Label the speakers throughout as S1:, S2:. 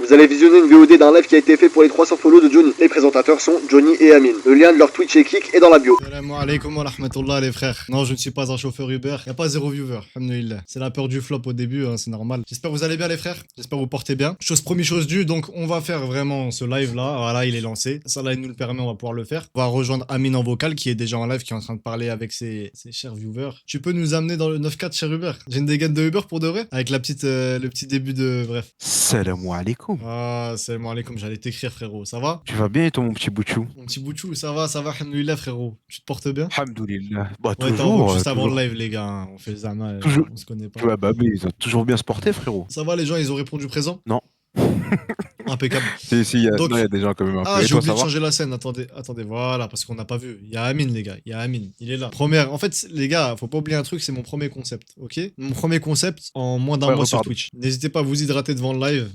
S1: Vous allez visionner une VOD d'un live qui a été fait pour les 300 follow de Johnny. Les présentateurs sont Johnny et Amine. Le lien de leur Twitch et Kik est dans la bio.
S2: Salam alaikum wa rahmatullah les frères. Non, je ne suis pas un chauffeur Uber. Il n'y a pas zéro viewer. Alhamdoulilah. C'est la peur du flop au début, hein, c'est normal. J'espère que vous allez bien les frères. J'espère que vous portez bien. Chose promis, chose due. Donc on va faire vraiment ce live là. Voilà, il est lancé. Ça là, il nous le permet, on va pouvoir le faire. On va rejoindre Amine en vocal qui est déjà en live, qui est en train de parler avec ses chers viewers. Tu peux nous amener dans le 9-4 cher Uber. J'ai une dégaine de Uber pour de vrai. Avec la petite, le petit début de... Bref.
S3: Salam alaikum.
S2: Ah, salam alaikum, j'allais t'écrire frérot. Ça va?
S3: Tu vas bien et toi mon petit boutchou?
S2: Mon petit boutchou, ça va, alhamdoulilah frérot. Tu te portes bien?
S3: Alhamdoulilah. Bah
S2: Ouais,
S3: toujours.
S2: juste avant
S3: toujours.
S2: le live, les gars. Hein. On fait le zama,
S3: Toujours.
S2: on se connaît pas.
S3: Ouais, bah mais ils ont toujours bien se porter frérot.
S2: Ça va, les gens, ils ont répondu présent?
S3: Non.
S2: Impeccable.
S3: Si, il y a,
S2: Donc-
S3: non, il y a des gens quand même un peu.
S2: Ah,
S3: Et
S2: j'ai
S3: toi,
S2: oublié
S3: ça
S2: de
S3: va?
S2: changer la scène. Attendez, voilà, parce qu'on n'a pas vu. Il y a Amine, les gars. Il y a Amine. Il est là. Première. En fait, les gars, faut pas oublier un truc, c'est mon premier concept. Ok? Mon premier concept en moins d'un
S3: Ouais,
S2: mois sur
S3: repars.
S2: Twitch. N'hésitez pas à vous hydrater devant le live.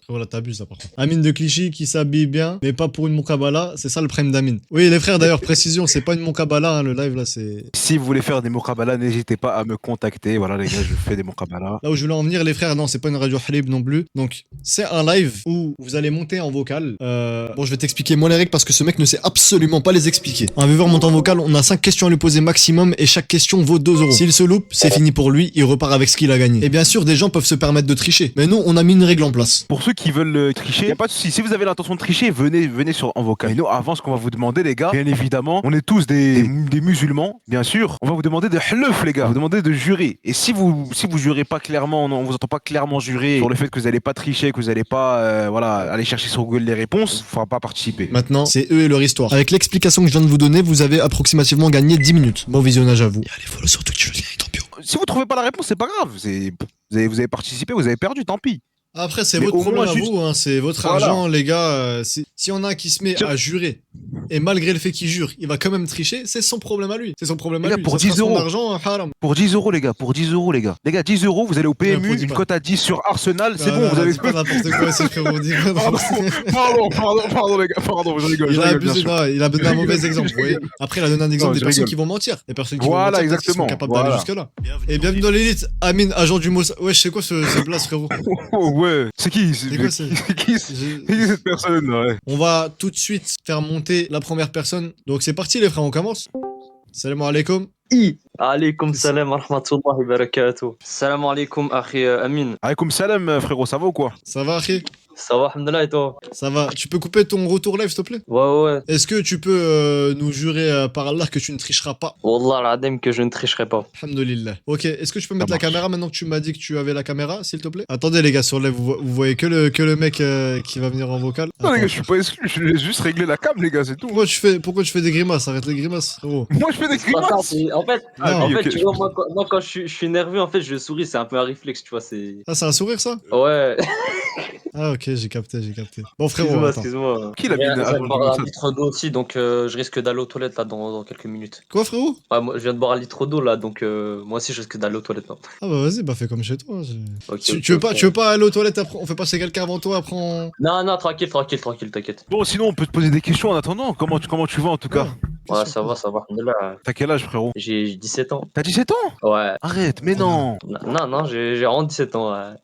S2: Voilà, t'abuses là par contre. Amine de Clichy qui s'habille bien, mais pas pour une Moukabala, c'est ça le prime d'Amine. Oui, les frères, d'ailleurs, précision, c'est pas une Moukabala, hein, le live là, c'est.
S3: Si vous voulez faire des mokabala, n'hésitez pas à me contacter. Voilà les gars, je fais des mokabala.
S2: Là où je voulais en venir, les frères, non, c'est pas une radio Halib non plus. Donc, c'est un live où vous allez monter en vocal. Bon, je vais t'expliquer moi les règles parce que ce mec ne sait absolument pas les expliquer. Un viewer monte en vocal, on a 5 questions à lui poser maximum et chaque question vaut 2 euros. S'il se loupe, c'est fini pour lui, il repart avec ce qu'il a gagné. Et bien sûr, des gens peuvent se permettre de tricher. Mais nous, on a mis une règle en place.
S3: Pour ceux qui veulent tricher, y a pas de souci. Si vous avez l'intention de tricher, venez sur en vocal. Et nous, avant ce qu'on va vous demander, les gars, bien évidemment, on est tous des musulmans, bien sûr. On va vous demander de hleuf, les gars. Vous demander de jurer. Et si vous jurez pas clairement, on vous entend pas clairement jurer sur le fait que vous allez pas tricher, que vous allez pas, voilà, aller chercher sur Google les réponses, il faudra pas participer.
S2: Maintenant, c'est eux et leur histoire. Avec l'explication que je viens de vous donner, vous avez approximativement gagné 10 minutes. Bon visionnage à vous. Et allez, follow sur Twitch, le lien est en bio.
S3: Si vous trouvez pas la réponse, c'est pas grave. Vous avez participé, vous avez perdu, tant pis.
S2: Après, c'est
S3: Mais
S2: votre
S3: au moins,
S2: problème à
S3: juste-
S2: vous, hein, c'est votre
S3: Voilà.
S2: argent, les gars. S'il y en a qui se met
S3: Tiens.
S2: à jurer, et malgré le fait qu'il jure, il va quand même tricher, c'est son problème à lui. C'est son problème à
S3: Les gars,
S2: lui.
S3: pour
S2: Ça sera
S3: 10
S2: son
S3: euros.
S2: argent, haram.
S3: Pour 10 euros, les gars, pour 10 euros, les gars. Les gars, 10 euros, vous allez au PMU,
S2: produis
S3: une
S2: pas.
S3: cote à 10 sur Arsenal, c'est
S2: Non,
S3: bon,
S2: non,
S3: vous avez.
S2: dis pas n'importe quoi, c'est frérot. Dis pas n'importe quoi.
S3: Pardon, les gars, pardon, je rigole.
S2: Il
S3: je
S2: a
S3: rigole, bien
S2: abusé,
S3: sûr.
S2: non, il a donné un
S3: Je
S2: mauvais
S3: rigole,
S2: exemple,
S3: je
S2: vous voyez.
S3: rigole.
S2: Après, il a donné un exemple
S3: Non,
S2: des
S3: je
S2: personnes
S3: rigole.
S2: qui vont mentir. Des personnes qui
S3: Voilà,
S2: vont mentir, parce qu'ils sont
S3: exactement,
S2: capables
S3: voilà.
S2: d'aller jusque-là. Et bienvenue dans l'élite, Amine, agent du Mossad. Ouais, je sais quoi ce blast, frérot.
S3: Oh, ouais. C'est qui
S2: C'est quoi, c'est-
S3: c'est qui cette personne, là, ouais.
S2: On va tout de suite faire monter la première personne. Donc c'est parti les frères, on commence. Salam alaikum.
S4: عليكم السلام ورحمة الله وبركاته السلام عليكم أخي أمين
S3: Alaykoum salam, frérot, ça va ou quoi?
S2: Ça va Akhi?
S4: صباح الحمد لله et toi
S2: Ça va. Tu peux couper ton retour live s'il te plaît?
S4: ouais
S2: Est-ce que tu peux nous jurer par Allah que tu ne tricheras pas?
S4: والله العظيم que je ne tricherai pas
S2: Alhamdulillah. Ok, est-ce que tu peux mettre la
S3: marche.
S2: caméra maintenant que tu m'as dit que tu avais la caméra s'il te plaît? Attendez les gars, sur live, vous voyez que le mec qui va venir en vocal?
S3: Non, les
S2: Attends.
S3: gars, je suis pas exclu, je laisse juste régler la cam, les gars, c'est tout.
S2: Pourquoi tu fais des grimaces? Arrête les grimaces. Oh.
S3: Moi, je fais des
S4: C'est pas ça,
S3: grimaces.
S4: c'est- en fait,
S3: Ah,
S4: en
S3: oui,
S4: fait
S3: ok.
S4: tu vois, moi, quand je suis nerveux, en fait, je souris, c'est un peu un réflexe, tu vois, c'est...
S2: Ah, c'est un sourire ça?
S4: Ouais,
S2: Ah ok, j'ai capté. Bon frérot,
S4: excuse-moi.
S2: attends.
S3: Qui l'a mis
S4: Je viens
S3: à
S4: de boire un litre d'eau aussi, donc je risque d'aller aux toilettes là dans quelques minutes.
S2: Quoi frérot?
S4: Ouais, moi, je viens de boire un litre d'eau là, donc moi aussi je risque d'aller aux toilettes là.
S2: Ah bah vas-y, bah fais comme chez toi.
S4: Ok,
S2: Tu,
S4: ok,
S2: tu veux
S4: ok.
S2: pas, tu veux pas aller aux toilettes après? On fait passer quelqu'un avant toi, après on...
S4: Non, tranquille, t'inquiète.
S3: Bon, sinon, on peut te poser des questions en attendant. Comment tu vas, en tout cas?
S4: Ouais, ça va, alhamdoulilah.
S3: T'as quel âge, frérot?
S4: J'ai 17 ans.
S3: T'as 17 ans?
S4: Ouais.
S3: Arrête, mais non.
S4: Non, j'ai vraiment 17 ans. Ouais.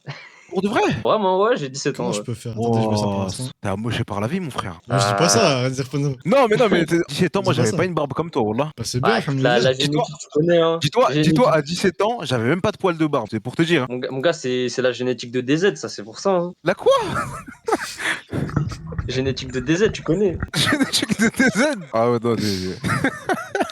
S3: Pour de vrai?
S4: Vraiment, ouais, j'ai 17 ans.
S2: Comment je
S4: Ouais.
S2: peux faire? Attendez, je mets ça pour
S3: Oh,
S2: l'instant.
S3: t'es amoché par la vie, mon frère.
S2: Moi, je dis pas ça, arrête de dire pas non.
S3: Non, mais t'es 17 ans, moi,
S2: Dis pas
S3: j'avais
S2: ça.
S3: pas une barbe comme toi, wallah.
S2: Bah c'est bien,
S4: Ah,
S2: alhamdoulilah.
S4: la génétique, tu connais, hein.
S3: Dis-toi, à 17 ans, j'avais même pas de poil de barbe, c'est pour te dire. Hein.
S4: Mon gars, c'est la génétique de DZ, ça, c'est pour ça. Hein.
S3: La quoi?
S4: Génétique de DZ, tu connais.
S3: Génétique de TZ? Ah ouais, non,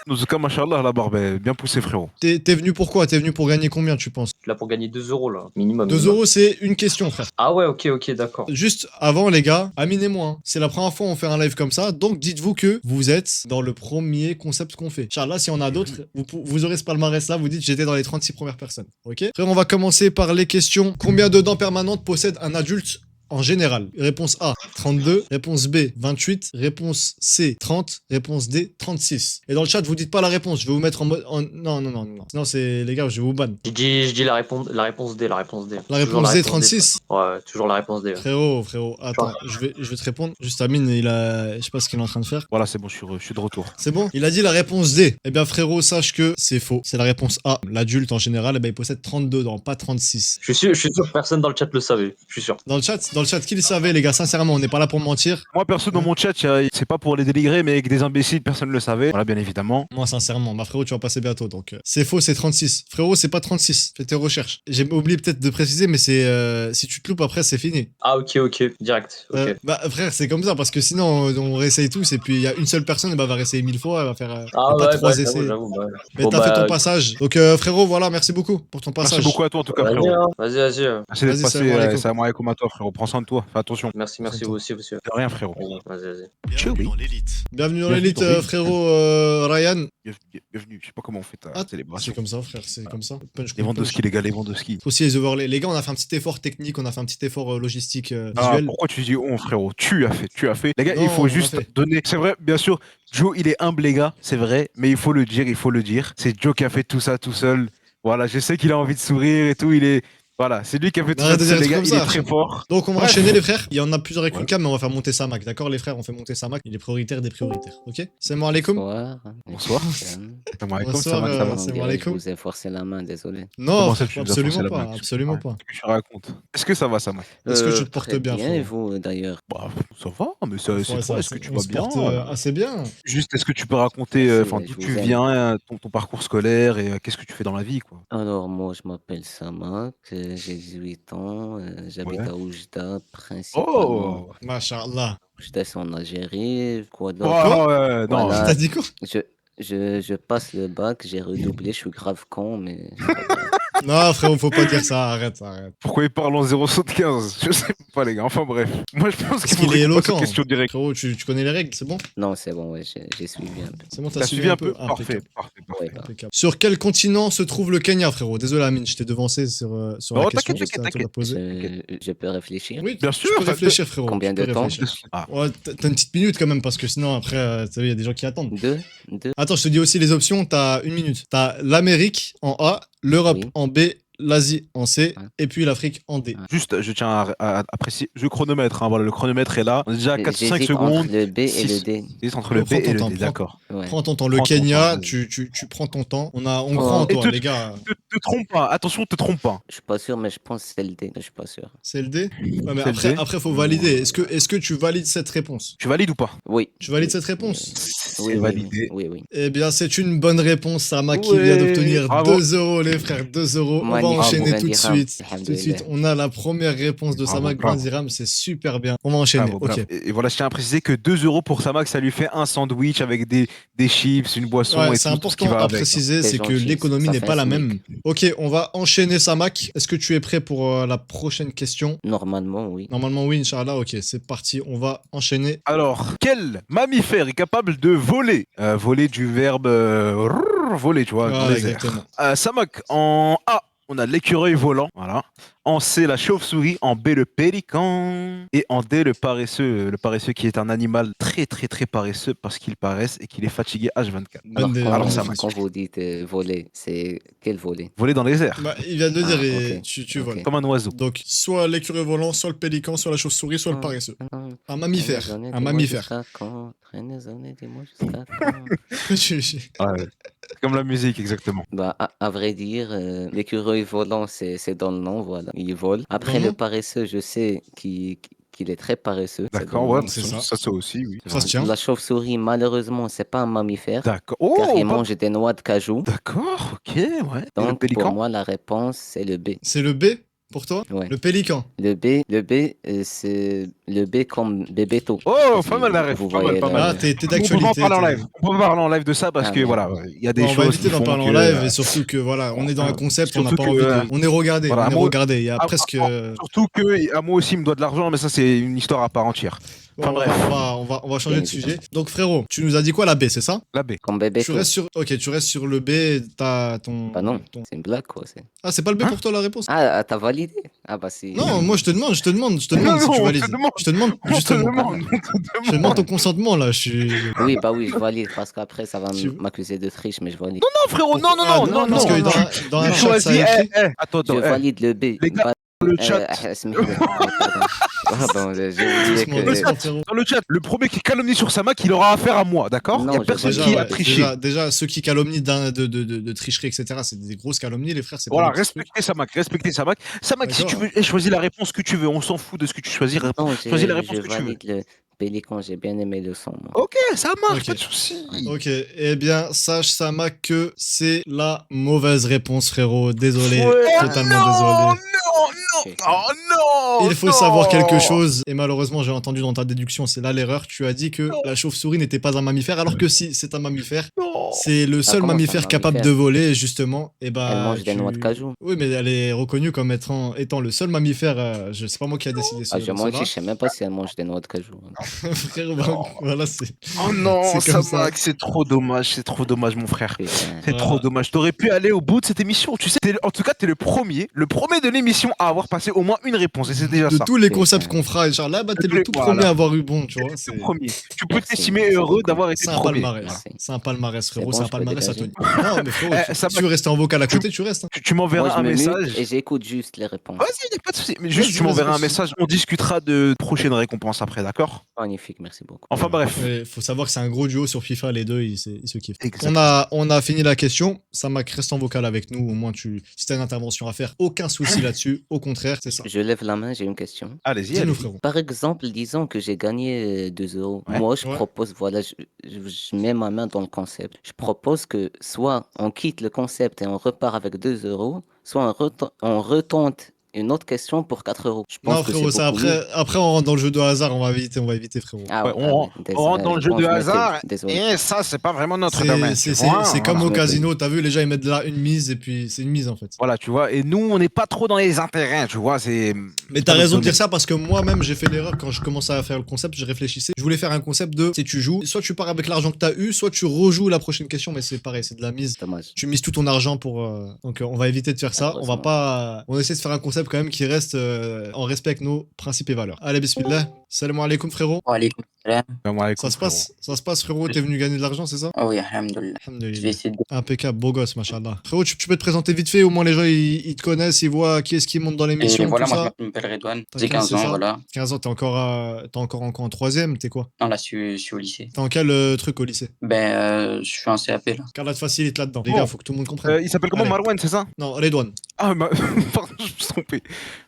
S3: En tout cas, machallah, la barbe est bien poussée, frérot.
S2: T'es venu pour quoi? T'es venu pour gagner combien, tu penses?
S4: Je suis là pour gagner 2 euros, là, minimum.
S2: 2 euros, c'est une question, frère.
S4: Ah ouais, ok, d'accord.
S2: Juste avant, les gars, Amine et moi, hein, c'est la première fois qu'on fait un live comme ça, donc dites-vous que vous êtes dans le premier concept qu'on fait. Inch'Allah, si on a d'autres, vous aurez ce palmarès-là, vous dites j'étais dans les 36 premières personnes. Ok? Frère, on va commencer par les questions. Combien de dents permanentes possède un adulte en général. Réponse A, 32. Réponse B, 28. Réponse C, 30. Réponse D, 36. Et dans le chat, vous dites pas la réponse. Je vais vous mettre en mode... Non, non, non, non. Sinon, c'est... Les gars, je vais vous ban.
S4: Je dis la réponse D, la réponse D.
S2: La
S4: Toujours
S2: réponse D,
S4: réponse
S2: 36.
S4: Ouais, toujours la réponse D. Ouais.
S2: Frérot, attends, je vais te répondre. Juste Amine, je sais pas ce qu'il est en train de faire.
S3: Voilà, c'est bon, je suis de retour.
S2: C'est bon? Il a dit la réponse D. Eh bien, frérot, sache que c'est faux. C'est la réponse A. L'adulte, en général, eh ben, il possède 32 dents, pas 36.
S4: Je suis sûr que personne dans le chat le savait. Je suis sûr.
S2: Dans le chat, qui le savait, les gars? Sincèrement, on n'est pas là pour mentir.
S3: Moi, perso, dans mon chat, c'est pas pour les dénigrer, mais avec des imbéciles, personne ne le savait. Voilà, bien évidemment.
S2: Moi, sincèrement, ma frérot, tu vas passer bientôt. Donc, c'est faux, c'est 36. Frérot, c'est pas 36. Fais tes recherches. J'ai oublié peut-être de préciser, mais c'est si tu te loupes après, c'est fini.
S4: Ah, ok, direct. Ok.
S2: Bah, frère, c'est comme ça, parce que sinon, on réessaye tous, et puis il y a une seule personne, elle va réessayer 1000 fois, elle va faire
S4: Ah,
S2: pas
S4: ouais,
S2: 3
S4: bah,
S2: essais.
S4: j'avoue. Bah.
S2: Mais
S4: Bon,
S2: t'as fait ton
S4: bah,
S2: passage. Donc, frérot, voilà, merci beaucoup pour ton passage.
S3: Merci beaucoup à toi, en tout cas,
S4: Vas-y,
S3: frérot.
S4: hein. Vas-y.
S3: Merci d'être
S2: Vas-y,
S3: passé.
S2: salam alaikum.
S3: Salam alaikum à toi, frérot. Prends soin de toi. Fais attention.
S4: Merci vous aussi, monsieur.
S3: De rien, frérot.
S4: Vas-y.
S2: Bienvenue dans l'élite. Bienvenue dans
S3: Bienvenue
S2: l'élite,
S3: dans l'élite.
S2: frérot Ryan.
S3: Bienvenue. Je sais pas comment on fait ta
S2: Ah,
S3: célébration.
S2: c'est comme ça, frère, c'est comme ça. Punch,
S3: Les ventes de
S2: punch.
S3: ski, les gars, les ventes de ski.
S2: Aussi les overlays. Les gars, on a fait un petit effort technique, on a fait un petit effort logistique
S3: Ah,
S2: visuel.
S3: pourquoi tu dis on, frérot? Tu as fait. Les gars,
S2: Non,
S3: il
S2: on
S3: faut
S2: a
S3: juste
S2: fait.
S3: donner. C'est vrai, bien sûr, Joe, il est humble, les gars, c'est vrai, mais il faut le dire. C'est Joe qui a fait tout ça tout seul. Voilà, je sais qu'il a envie de sourire et tout. Voilà, c'est lui qui a fait tout ça
S2: Arrête
S3: tout
S2: de
S3: seul,
S2: dire
S3: les gars.
S2: comme
S3: Il
S2: ça.
S3: est très fort.
S2: Donc on va
S3: Bref.
S2: enchaîner les frères. Il y en a plusieurs avec
S3: Ouais.
S2: une cam, mais on va faire monter sa Mac. D'accord les frères, on fait monter sa Mac. Il est prioritaire des prioritaires. Ok? C'est moi alaikum.
S5: Bonsoir.
S3: Bonsoir. Salam alaikum,
S2: Bonsoir,
S3: ça va.
S2: c'est
S5: On
S2: bon
S5: dirait que
S2: alaikum.
S5: je vous ai forcé la main, désolé.
S2: Non,
S3: Comment ça, tu nous as forcé
S2: absolument
S3: la
S2: pas,
S3: main?
S2: absolument pas.
S3: Qu'est-ce que tu racontes? Est-ce que ça va, Sam?
S2: Est-ce que tu te portes
S5: Très
S2: bien,
S5: bien, et
S2: frérot?
S5: vous d'ailleurs?
S3: Bah, ça va, mais c'est
S2: Ouais,
S3: toi.
S2: ça,
S3: Est-ce que tu
S2: on
S3: vas
S2: se
S3: bien?
S2: porte assez bien.
S3: Juste, est-ce que tu peux raconter
S5: Merci,
S3: enfin,
S5: je
S3: d'où
S5: vous
S3: tu
S5: aime.
S3: viens, ton parcours scolaire et qu'est-ce que tu fais dans la vie, quoi?
S5: Alors, moi, je m'appelle Samak, j'ai 18 ans, j'habite
S3: Ouais.
S5: à Oujda, principalement.
S3: Oh!
S2: Masha'Allah.
S5: Oujda, c'est en Algérie, quoi
S3: Oh,
S5: d'autre?
S3: ouais, non.
S5: Voilà.
S2: T'as dit quoi?
S5: Je passe le bac, j'ai redoublé, je suis grave con, mais c'est pas grave.
S2: Non, frérot, faut pas dire ça. Arrête.
S3: Pourquoi il parle en 0,75? Je sais pas, les gars. Enfin, bref. Moi, je pense
S2: Parce
S3: qu'il
S2: qu'il est
S3: faudrait qu'on passe aux
S2: éloquent.
S3: questions directes.
S2: Frérot, tu connais les règles, c'est bon?
S5: Non, c'est bon, ouais, j'ai suivi un peu.
S2: C'est bon,
S3: T'as suivi un peu?
S2: Ah,
S3: Parfait,
S2: impeccable.
S3: parfait.
S5: Ouais, bah.
S2: Impeccable. Sur quel continent se trouve le Kenya, frérot? Désolé, Amine, je t'ai devancé sur la
S3: Non,
S2: question.
S3: t'inquiète,
S2: c'était à toi de la poser.
S5: Je peux réfléchir?
S2: Oui,
S3: Bien
S2: tu
S3: sûr,
S2: peux réfléchir, frérot.
S5: Combien
S2: tu peux
S5: de temps?
S2: réfléchir.
S3: Ah.
S2: Ouais, t'as une petite minute quand même, parce que sinon, après, tu sais, il y a des gens qui attendent.
S5: Deux?
S2: Attends, je te dis aussi les options, t'as une minute. T'as l'Amérique en A, l'Europe
S5: Oui.
S2: en B, l'Asie en C,
S5: Ouais.
S2: et puis l'Afrique en D.
S3: Juste, je tiens à préciser, je chronomètre, hein, voilà, le chronomètre est là. On est déjà à 4-5
S5: J'hésite
S3: secondes.
S5: entre le B et le
S3: Six.
S5: D.
S3: C'est entre le B
S2: Prends ton
S3: et le
S2: temps,
S3: D,
S2: prends-
S3: d'accord.
S5: Ouais.
S2: Prends ton temps. Le
S3: Prends ton
S2: Kenya,
S3: temps,
S2: tu prends ton temps. On croit
S5: Oh.
S2: en toi,
S3: Et
S2: les gars.
S3: Te trompe pas, attention, te trompe pas.
S5: Je suis pas sûr, mais je pense que c'est le D. Je suis pas sûr.
S2: C'est le D? Ouais, mais
S3: C'est le D.
S2: après, faut valider. Est-ce que tu valides cette réponse?
S3: Tu valides ou pas?
S5: Oui.
S2: Tu valides cette réponse?
S3: C'est validé.
S5: Oui.
S2: Eh bien, c'est une bonne réponse, Sama, qui
S3: Ouais.
S2: vient d'obtenir
S3: Bravo.
S2: 2 euros, les frères, 2 euros. On va
S5: Magnifique.
S2: enchaîner
S5: Bravo.
S2: tout de suite.
S5: Alhamdoulilah.
S2: Tout de suite, on a la première réponse de
S3: Bravo,
S2: Samak
S3: bravo.
S2: Banziram, c'est super bien. On va enchaîner.
S3: Bravo,
S2: Ok.
S3: bravo. Et voilà, je tiens à préciser que 2 euros pour Samak, ça lui fait un sandwich avec des chips, une boisson
S2: Ouais,
S3: et
S2: c'est
S3: tout ce qui
S2: important
S3: va
S2: à
S3: avec.
S2: préciser,
S5: C'est
S2: c'est que
S5: gentil,
S2: l'économie
S5: ça
S2: n'est
S5: fait
S2: pas
S5: un
S2: la
S5: SMIC.
S2: même. Ok, on va enchaîner Samak. Est-ce que tu es prêt pour la prochaine question?
S5: Normalement, oui.
S2: Normalement, oui, Inch'Allah. Ok, c'est parti. On va enchaîner.
S3: Alors, quel mammifère est capable de voler? Voler du verbe voler, tu vois, dans
S2: Voilà,
S3: les airs.
S2: exactement.
S3: Samak, en A, on a l'écureuil volant, voilà. En C, la chauve-souris. En B, le pélican. Et en D, le paresseux qui est un animal très très très paresseux parce qu'il paresse et qu'il est fatigué H24.
S5: Alors,
S2: Bonne
S3: Alors,
S2: bonne
S3: ça
S2: réponse.
S5: quand vous dites voler, c'est quel voler?
S3: Voler dans les airs,
S2: Bah, il vient de le
S5: Ah,
S2: dire, et
S5: ok.
S2: tu
S5: Ok.
S2: voles.
S3: comme un oiseau.
S2: Donc, soit l'écureuil volant, soit le pélican, soit la chauve-souris, soit le paresseux. Un mammifère. Un mammifère.
S5: Dis-moi jusqu'à quand?
S3: Ouais. Comme la musique, exactement.
S5: Bah, à vrai dire, l'écureuil volant, c'est dans le nom, voilà. Il vole.
S2: Dans
S5: Après,
S2: le
S5: le
S2: nom
S5: paresseux, je sais qu'il est très paresseux. c'est
S3: D'accord,
S5: dans le
S3: ouais,
S5: nom.
S2: c'est
S3: ça,
S2: ça.
S3: ça aussi, oui.
S2: Ça se tient.
S5: La chauve-souris, malheureusement, c'est pas un mammifère,
S3: D'accord. Oh,
S5: car il
S3: pas-
S5: mange des noix de cajou.
S3: D'accord, ok, ouais. Et le
S5: Donc, pour
S3: pélican?
S5: moi, la réponse, c'est le B.
S2: C'est le B pour toi?
S5: Ouais.
S2: Le pélican.
S5: Le B, Le B comme Bébéto.
S3: Oh,
S5: Si
S3: pas mal la ref,
S5: vous
S3: pas mal,
S5: voyez
S3: pas
S5: le-
S3: mal.
S2: Ah, t'es
S3: On peut
S2: d'actualité.
S3: en parler en
S2: t'es-
S3: live. On peut parler en live de ça parce
S5: Ah,
S3: que
S5: merde.
S3: voilà, il y a des
S2: Bon, on va
S3: choses
S2: éviter
S3: qui
S2: d'en
S3: font
S2: parler en
S3: que,
S2: live et surtout que voilà, on est dans un concept, on n'a
S3: surtout
S2: pas
S3: que,
S2: envie de. On est regardé,
S3: voilà,
S2: on est
S3: moi-
S2: regardé. Il y a
S3: Ah,
S2: presque.
S3: surtout que à moi aussi il me doit de l'argent, mais ça c'est une histoire à part entière.
S2: Bon,
S3: Enfin bref,
S2: on va changer
S5: Bien
S2: de sujet.
S5: évidemment.
S2: Donc frérot, tu nous as dit quoi la B, c'est ça?
S3: la B.
S5: Comme
S2: Tu
S5: Bébéto.
S2: restes sur. Ok, tu restes sur le B. T'as ton.
S5: Bah non,
S2: ton-
S5: c'est une blague quoi.
S2: Ah, c'est pas le B
S3: Hein
S2: pour toi la réponse?
S5: T'as validé? Ah bah c'est...
S2: Non, moi je te demande si
S3: Non,
S2: tu
S3: non, on
S2: valides.
S3: te demande.
S2: Je te demande
S3: On te
S2: justement.
S3: demande, on te
S2: Je te demande ton
S3: demande.
S2: consentement là. Je suis.
S5: Oui, bah oui, je valide parce qu'après ça va
S2: Tu-
S5: m'accuser de triche, mais je valide.
S3: Non frérot, non, non,
S2: Ah,
S3: non, non,
S2: parce
S3: non,
S2: que
S3: non.
S2: dans un
S3: Tu
S2: chat ça a
S3: choisis,
S2: écrit.
S3: attends,
S5: Je valide le B.
S3: Les gars,
S5: Bah,
S3: le chat.
S5: اسمح لي. Pardon, j'ai oublié
S2: Doucement,
S5: que...
S2: doucement, frérot.
S3: Dans le chat, le premier qui calomnie sur Sama, il aura affaire à moi, d'accord? Il
S5: Non,
S3: y a
S5: je-
S3: personne
S2: Déjà,
S3: qui a
S2: ouais,
S3: triché.
S2: déjà, ceux qui calomnient de tricherie, etc., c'est des grosses calomnies, les frères. C'est
S3: Voilà,
S2: pas des petits trucs.
S3: respectez Samak, respectez Samak. Samak, si tu
S2: D'accord.
S3: veux, choisis la réponse que tu veux, on s'en fout de ce que tu choisis.
S5: Non,
S3: Choisis la réponse
S5: je
S3: que tu veux.
S5: valide le Pélican, j'ai bien aimé le son, moi.
S3: Ok, ça marche,
S2: Ok.
S3: pas de soucis.
S2: Ok, eh bien, sache, Sama, que c'est la mauvaise réponse, frérot. Désolé,
S3: Ouais.
S2: totalement
S3: non,
S2: désolé.
S3: non,
S5: Ok.
S3: oh non.
S2: Il faut
S3: non.
S2: savoir quelque chose, et malheureusement, j'ai entendu dans ta déduction, c'est là l'erreur. Tu as dit que la chauve-souris n'était pas un mammifère, alors que si, c'est un mammifère.
S3: Non.
S2: C'est le seul
S5: comment ça,
S2: mammifère
S5: un
S2: capable de
S5: mammifère
S2: voler, justement. Et bah,
S5: Elle mange des noix de cajou.
S2: Oui, mais elle est reconnue comme étant le seul mammifère. Je sais pas moi qui a décidé
S5: Ah, je
S2: cela.
S5: menti, je sais même pas si elle mange des noix de cajou.
S2: Frérot, bah, voilà, c'est.
S3: Oh non,
S2: C'est comme
S3: Samak, c'est trop dommage, mon frère.
S5: Putain.
S3: C'est
S2: Voilà.
S3: trop dommage. T'aurais pu aller au bout de cette émission. Tu sais, en tout cas, t'es le premier de l'émission à avoir passé au moins une réponse. Et c'est déjà
S2: De
S3: ça.
S2: tous les
S5: Putain.
S2: concepts qu'on fera, Inch'Allah, bah, t'es
S3: De
S2: le
S3: tous
S2: tout
S3: les-
S2: premier
S3: voilà.
S2: à avoir eu bon, tu vois.
S3: Le
S2: C'est
S3: premier. Tu peux
S5: Merci,
S3: t'estimer
S5: merci
S3: heureux
S5: beaucoup.
S3: d'avoir été
S2: c'est un
S3: premier.
S2: palmarès.
S5: Merci.
S2: C'est un palmarès, frérot.
S5: bon,
S2: C'est un
S5: je peux
S2: palmarès à
S5: dégager.
S2: Tony. Non, mais frérot,
S3: Ça
S2: si tu veux rester en vocal à côté, tu restes. Hein.
S3: Tu m'enverras
S5: Moi, je
S3: un
S5: me
S3: message.
S5: mute et j'écoute juste les réponses.
S3: Vas-y, y a pas de souci. Mais juste,
S2: Vas-y,
S3: tu m'enverras
S2: vas-y,
S3: un
S2: vas-y.
S3: message. On discutera de prochaines récompenses après, d'accord?
S5: Magnifique, merci beaucoup.
S3: Enfin bref.
S2: Il faut savoir que c'est un gros duo sur FIFA, les deux, ils se kiffent.
S3: Exactement.
S2: On a fini la question. Samak, reste en vocal avec nous. Au moins, si t'as une intervention à faire, aucun souci là-dessus. Au contraire, c'est ça.
S5: Je lève la main, j'ai une question.
S3: Allez-y,
S2: Dis-nous,
S3: allez-y.
S2: frérot.
S5: Par exemple, disons que j'ai gagné 2 euros.
S3: Ouais.
S5: Moi, je
S2: Ouais.
S5: propose, voilà, je mets ma main dans le concept. Je propose que soit on quitte le concept et on repart avec 2 euros, soit on retente une autre question pour 4 euros. Je pense
S2: Non,
S5: que
S2: frérot,
S5: c'est
S2: ça
S5: beaucoup
S2: après,
S5: mieux.
S2: après, on rentre dans le jeu de hasard. On va éviter, frérot.
S5: Ah
S3: Ouais,
S5: ouais,
S3: on rentre dans le jeu
S5: bon,
S3: de
S5: je m'étais-
S3: hasard.
S5: Désolé.
S3: Et ça, c'est pas vraiment notre domaine.
S2: C'est
S3: tu vois,
S2: c'est comme
S3: voilà.
S2: au casino, t'as vu, les gens ils mettent là une mise et puis c'est une mise en fait.
S3: Voilà, tu vois. Et nous, on n'est pas trop dans les intérêts, tu vois. C'est.
S2: Mais t'as
S3: pas
S2: raison de
S3: notre
S2: dire ça parce que moi-même j'ai fait l'erreur quand je commençais à faire le concept, je réfléchissais. Je voulais faire un concept de, si tu joues, soit tu pars avec l'argent que t'as eu, soit tu rejoues la prochaine question, mais c'est pareil, c'est de la mise.
S5: Dommage.
S2: Tu mises tout ton argent pour. Donc on va éviter de faire ça. On va pas. On essaie de faire un concept quand même qui reste en respect avec nos principes et valeurs. Allez, bismillah. Salam alaikum, frérot.
S6: Wa alaykoum salam.
S3: Salam alaikum,
S2: Ça se passe, frérot. T'es venu gagner de l'argent, c'est ça?
S6: Ah oui, alhamdoulilah. Je vais
S2: Alhamdulillah.
S6: essayer de...
S2: Impeccable, beau gosse, machallah. Frérot, tu peux te présenter vite fait, au moins les gens ils te connaissent, ils voient qui est-ce qui monte dans l'émission.
S6: Et voilà,
S2: tout
S6: moi
S2: ça.
S6: je m'appelle Redouane,
S2: T'as
S6: j'ai 15
S2: c'est
S6: ans,
S2: ça
S6: voilà.
S2: 15 ans, t'es encore en troisième, t'es quoi?
S6: Non, là, je suis au lycée.
S2: T'es en quel truc au lycée?
S6: Je suis en CAP, là.
S2: Car là, te facilite là-dedans. Les
S3: Bon.
S2: gars, faut que tout le monde comprenne.
S3: Il s'appelle comment,
S2: Allez.
S3: Marwan, c'est ça?
S2: Non, Redouane.
S3: Ah, pardon, je me suis trompé.